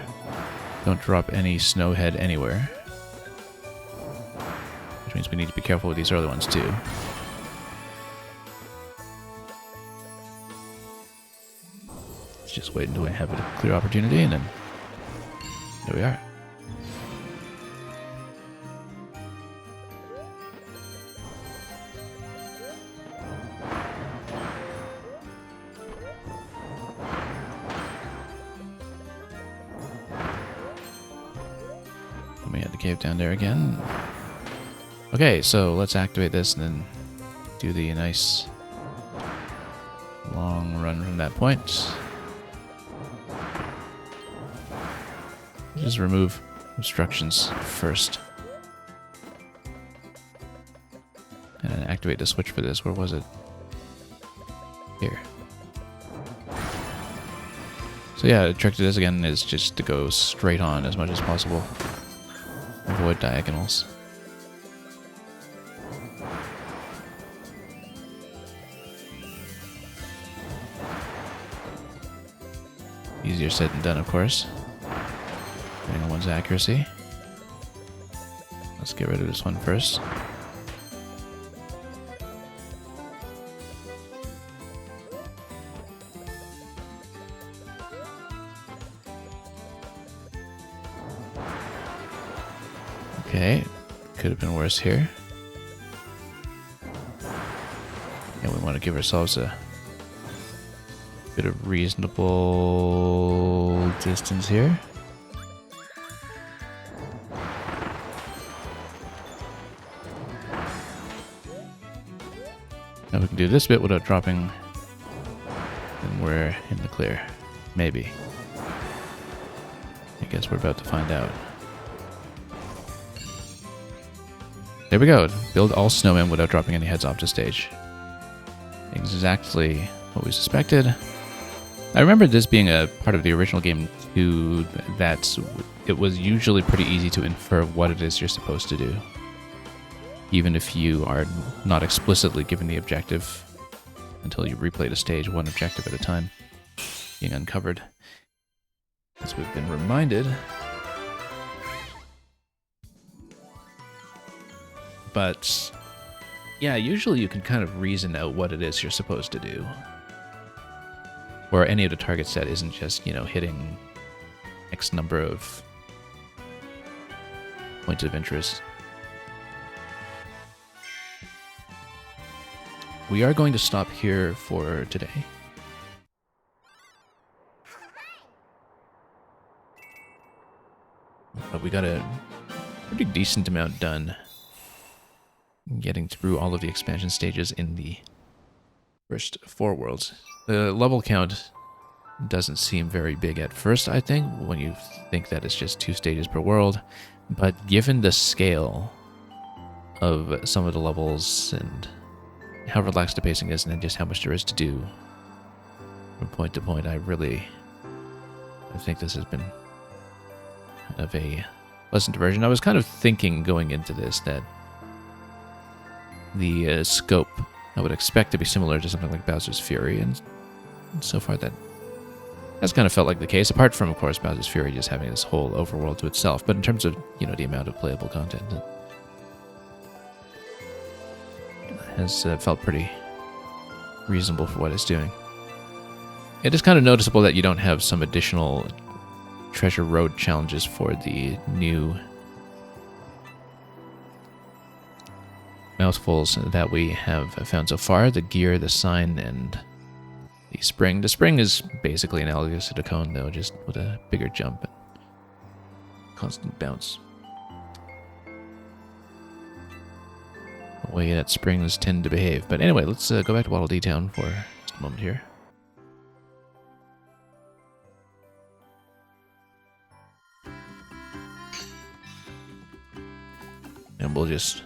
don't drop any snowhead anywhere. Which means we need to be careful with these early ones too. Let's just wait until we have a clear opportunity, and then there we are. We had the cave down there again. Okay, so let's activate this and then do the nice long run from that point. Just remove obstructions first. And then activate the switch for this. Where was it? Here. So yeah, the trick to this again is just to go straight on as much as possible. Avoid diagonals. Easier said than done, of course. Depending on one's accuracy. Let's get rid of this one first. Okay, could have been worse here. And we want to give ourselves a bit of reasonable distance here. Now we can do this bit without dropping, and we're in the clear. Maybe. I guess we're about to find out. There we go. Build all snowmen without dropping any heads off the stage. Exactly what we suspected. I remember this being a part of the original game too, that it was usually pretty easy to infer what it is you're supposed to do, even if you are not explicitly given the objective until you replay the stage one objective at a time, being uncovered. As we've been reminded. But yeah, usually you can kind of reason out what it is you're supposed to do. Or any of the targets that isn't just, you know, hitting X number of points of interest. We are going to stop here for today. But we got a pretty decent amount done getting through all of the expansion stages in the first 4 worlds. The level count doesn't seem very big at first, I think, when you think that it's just 2 stages per world. But given the scale of some of the levels and how relaxed the pacing is and just how much there is to do from point to point, I think this has been kind of a pleasant diversion. I was kind of thinking going into this that the scope I would expect to be similar to something like Bowser's Fury, and so far that's kind of felt like the case, apart from, of course, Bowser's Fury just having this whole overworld to itself. But in terms of, you know, the amount of playable content, it has felt pretty reasonable for what it's doing. It is kind of noticeable that you don't have some additional Treasure Road challenges for the new mouthfuls that we have found so far. The gear, the sign, and the spring. The spring is basically analogous to the cone, though, just with a bigger jump and constant bounce. The way that springs tend to behave. But anyway, let's go back to Waddle Dee Town for just a moment here. And we'll just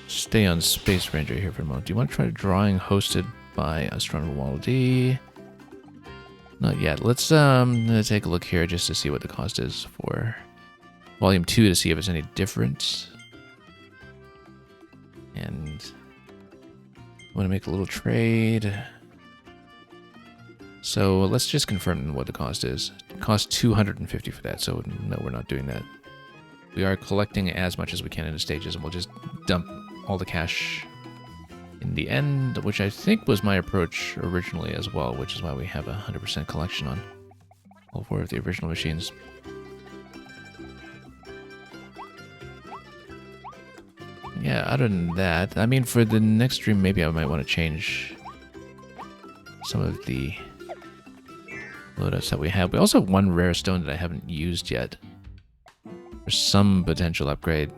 stay on Space Ranger here for a moment. Do you want to try drawing hosted by Astronomer Waddle Dee? Not yet. Let's take a look here just to see what the cost is for Volume 2 to see if it's any different. And I want to make a little trade. So let's just confirm what the cost is. It costs 250 for that, so no, we're not doing that. We are collecting as much as we can in the stages, and we'll just dump all the cash in the end, which I think was my approach originally as well, which is why we have a 100% collection on all 4 of the original machines. Yeah, other than that, I mean, for the next stream, maybe I might want to change some of the loadouts that we have. We also have 1 rare stone that I haven't used yet for some potential upgrade.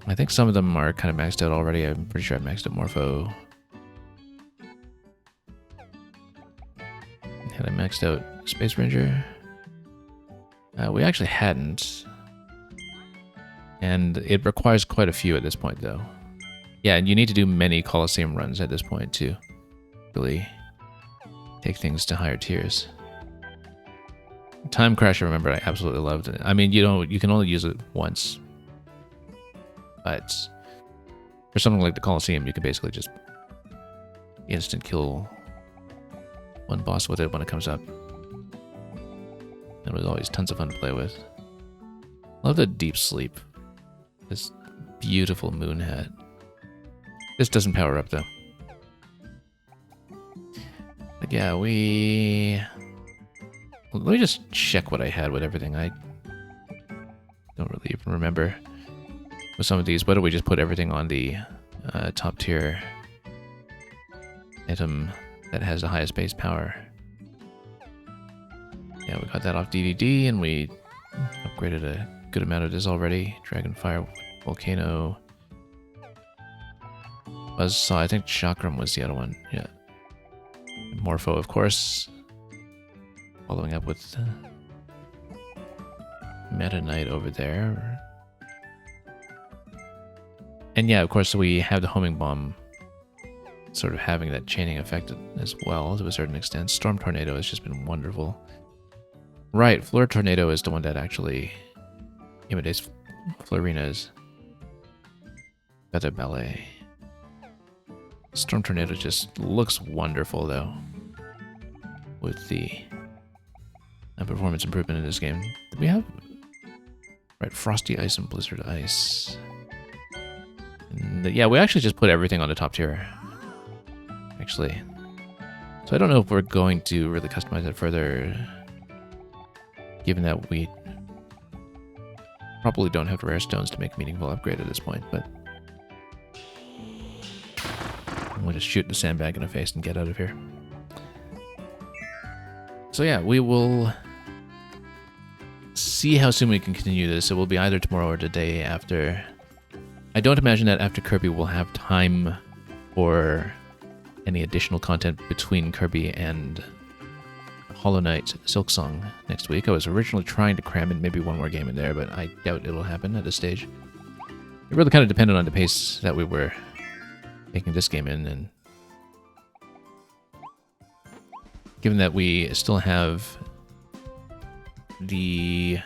I think some of them are kind of maxed out already. I'm pretty sure I maxed out Morpho. Had I maxed out Space Ranger? We actually hadn't. And it requires quite a few at this point, though. Yeah, and you need to do many Coliseum runs at this point to really take things to higher tiers. Time Crash, I remember, I absolutely loved it. I mean, you can only use it once. But for something like the Coliseum, you can basically just instant kill one boss with it when it comes up. It was always tons of fun to play with. Love the Deep Sleep. This beautiful moon hat. This doesn't power up, though. But yeah, let me just check what I had with everything. I don't really even remember with some of these. Why don't we just put everything on the top tier item that has the highest base power? Yeah, we got that off DDD, and we upgraded a good amount of this already. Dragonfire, Volcano, Buzzsaw. I think Chakram was the other one. Yeah. Morpho, of course. Following up with Meta Knight over there. And yeah, of course, we have the Homing Bomb sort of having that chaining effect as well to a certain extent. Storm Tornado has just been wonderful. Right, Fleur Tornado is the one that actually imitates Florina's Feather Ballet. Storm Tornado just looks wonderful, though, with the performance improvement in this game. Do we have... Right, Frosty Ice and Blizzard Ice. And yeah, we actually just put everything on the top tier, actually. So I don't know if we're going to really customize it further, given that we probably don't have rare stones to make a meaningful upgrade at this point, but I'm going to shoot the sandbag in the face and get out of here. So yeah, we will see how soon we can continue this. It will be either tomorrow or the day after. I don't imagine that after Kirby we'll have time for any additional content between Kirby and Hollow Knight Silksong next week. I was originally trying to cram in maybe one more game in there, but I doubt it'll happen at this stage. It really kind of depended on the pace that we were taking this game in, and given that we still have the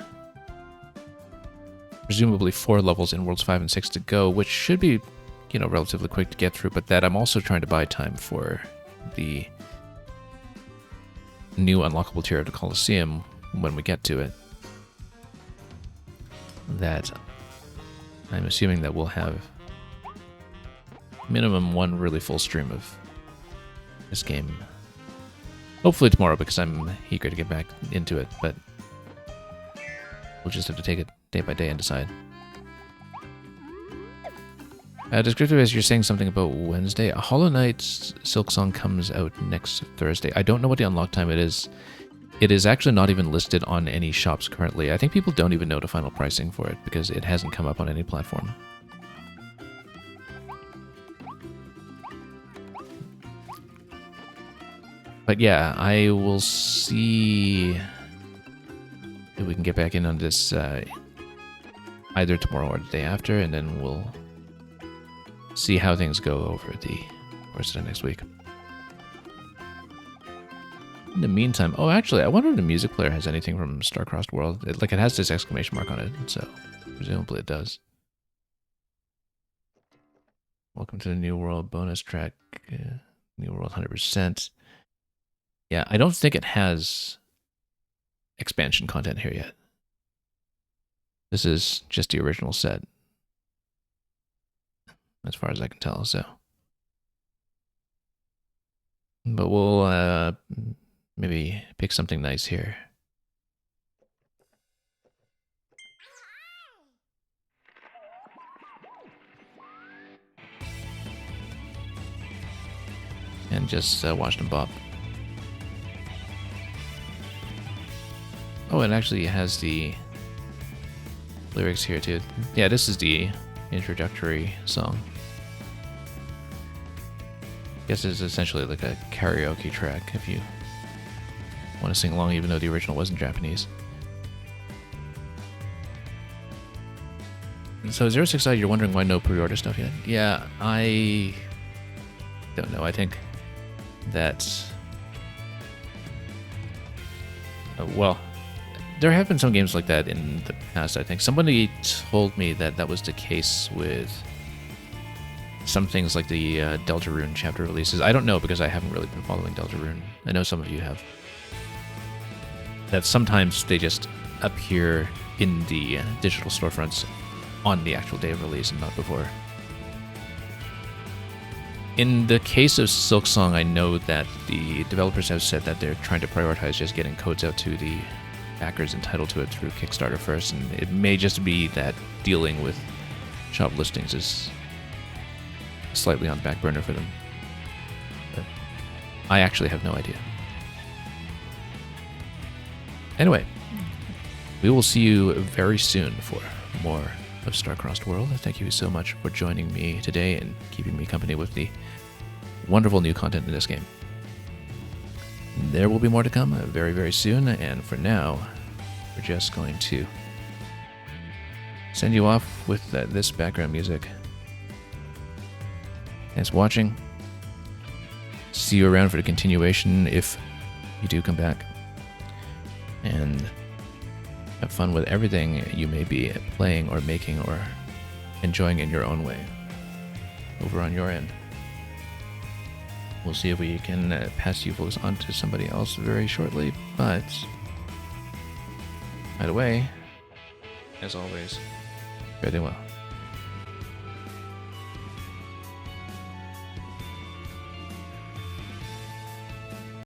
presumably 4 levels in Worlds 5 and 6 to go, which should be, you know, relatively quick to get through, but that I'm also trying to buy time for the new unlockable tier of the Colosseum when we get to it. That I'm assuming that we'll have minimum 1 really full stream of this game. Hopefully tomorrow, because I'm eager to get back into it, but we'll just have to take it day by day and decide. Descriptive, as you're saying something about Wednesday, Hollow Knight Silksong comes out next Thursday. I don't know what the unlock time it is. It is actually not even listed on any shops currently. I think people don't even know the final pricing for it because it hasn't come up on any platform. But yeah, I will see if we can get back in on this either tomorrow or the day after, and then we'll see how things go over the course of the next week. In the meantime, oh, actually, I wonder if the music player has anything from Star-Crossed World. It has this exclamation mark on it, so presumably it does. Welcome to the New World bonus track. New World 100%. Yeah, I don't think it has expansion content here yet. This is just the original set, as far as I can tell, so. But we'll maybe pick something nice here. And just watch them bop. Oh, it actually has the lyrics here too. Yeah, this is the introductory song. I guess it's essentially like a karaoke track if you want to sing along, even though the original wasn't Japanese. So 069, you're wondering why no pre-order stuff yet? Yeah, I don't know. I think that well, there have been some games like that in the past, I think. Somebody told me that that was the case with some things like the Deltarune chapter releases. I don't know because I haven't really been following Deltarune. I know some of you have. That sometimes they just appear in the digital storefronts on the actual day of release and not before. In the case of Silksong, I know that the developers have said that they're trying to prioritize just getting codes out to the backers entitled to it through Kickstarter first, and it may just be that dealing with shop listings is slightly on the back burner for them. But I actually have no idea. Anyway, we will see you very soon for more of Star-Crossed World. Thank you so much for joining me today and keeping me company with the wonderful new content in this game. There will be more to come very, very soon, and for now, we're just going to send you off with this background music. Thanks for watching. See you around for the continuation if you do come back. And have fun with everything you may be playing or making or enjoying in your own way over on your end. We'll see if we can pass you folks on to somebody else very shortly, but either way, as always, very well.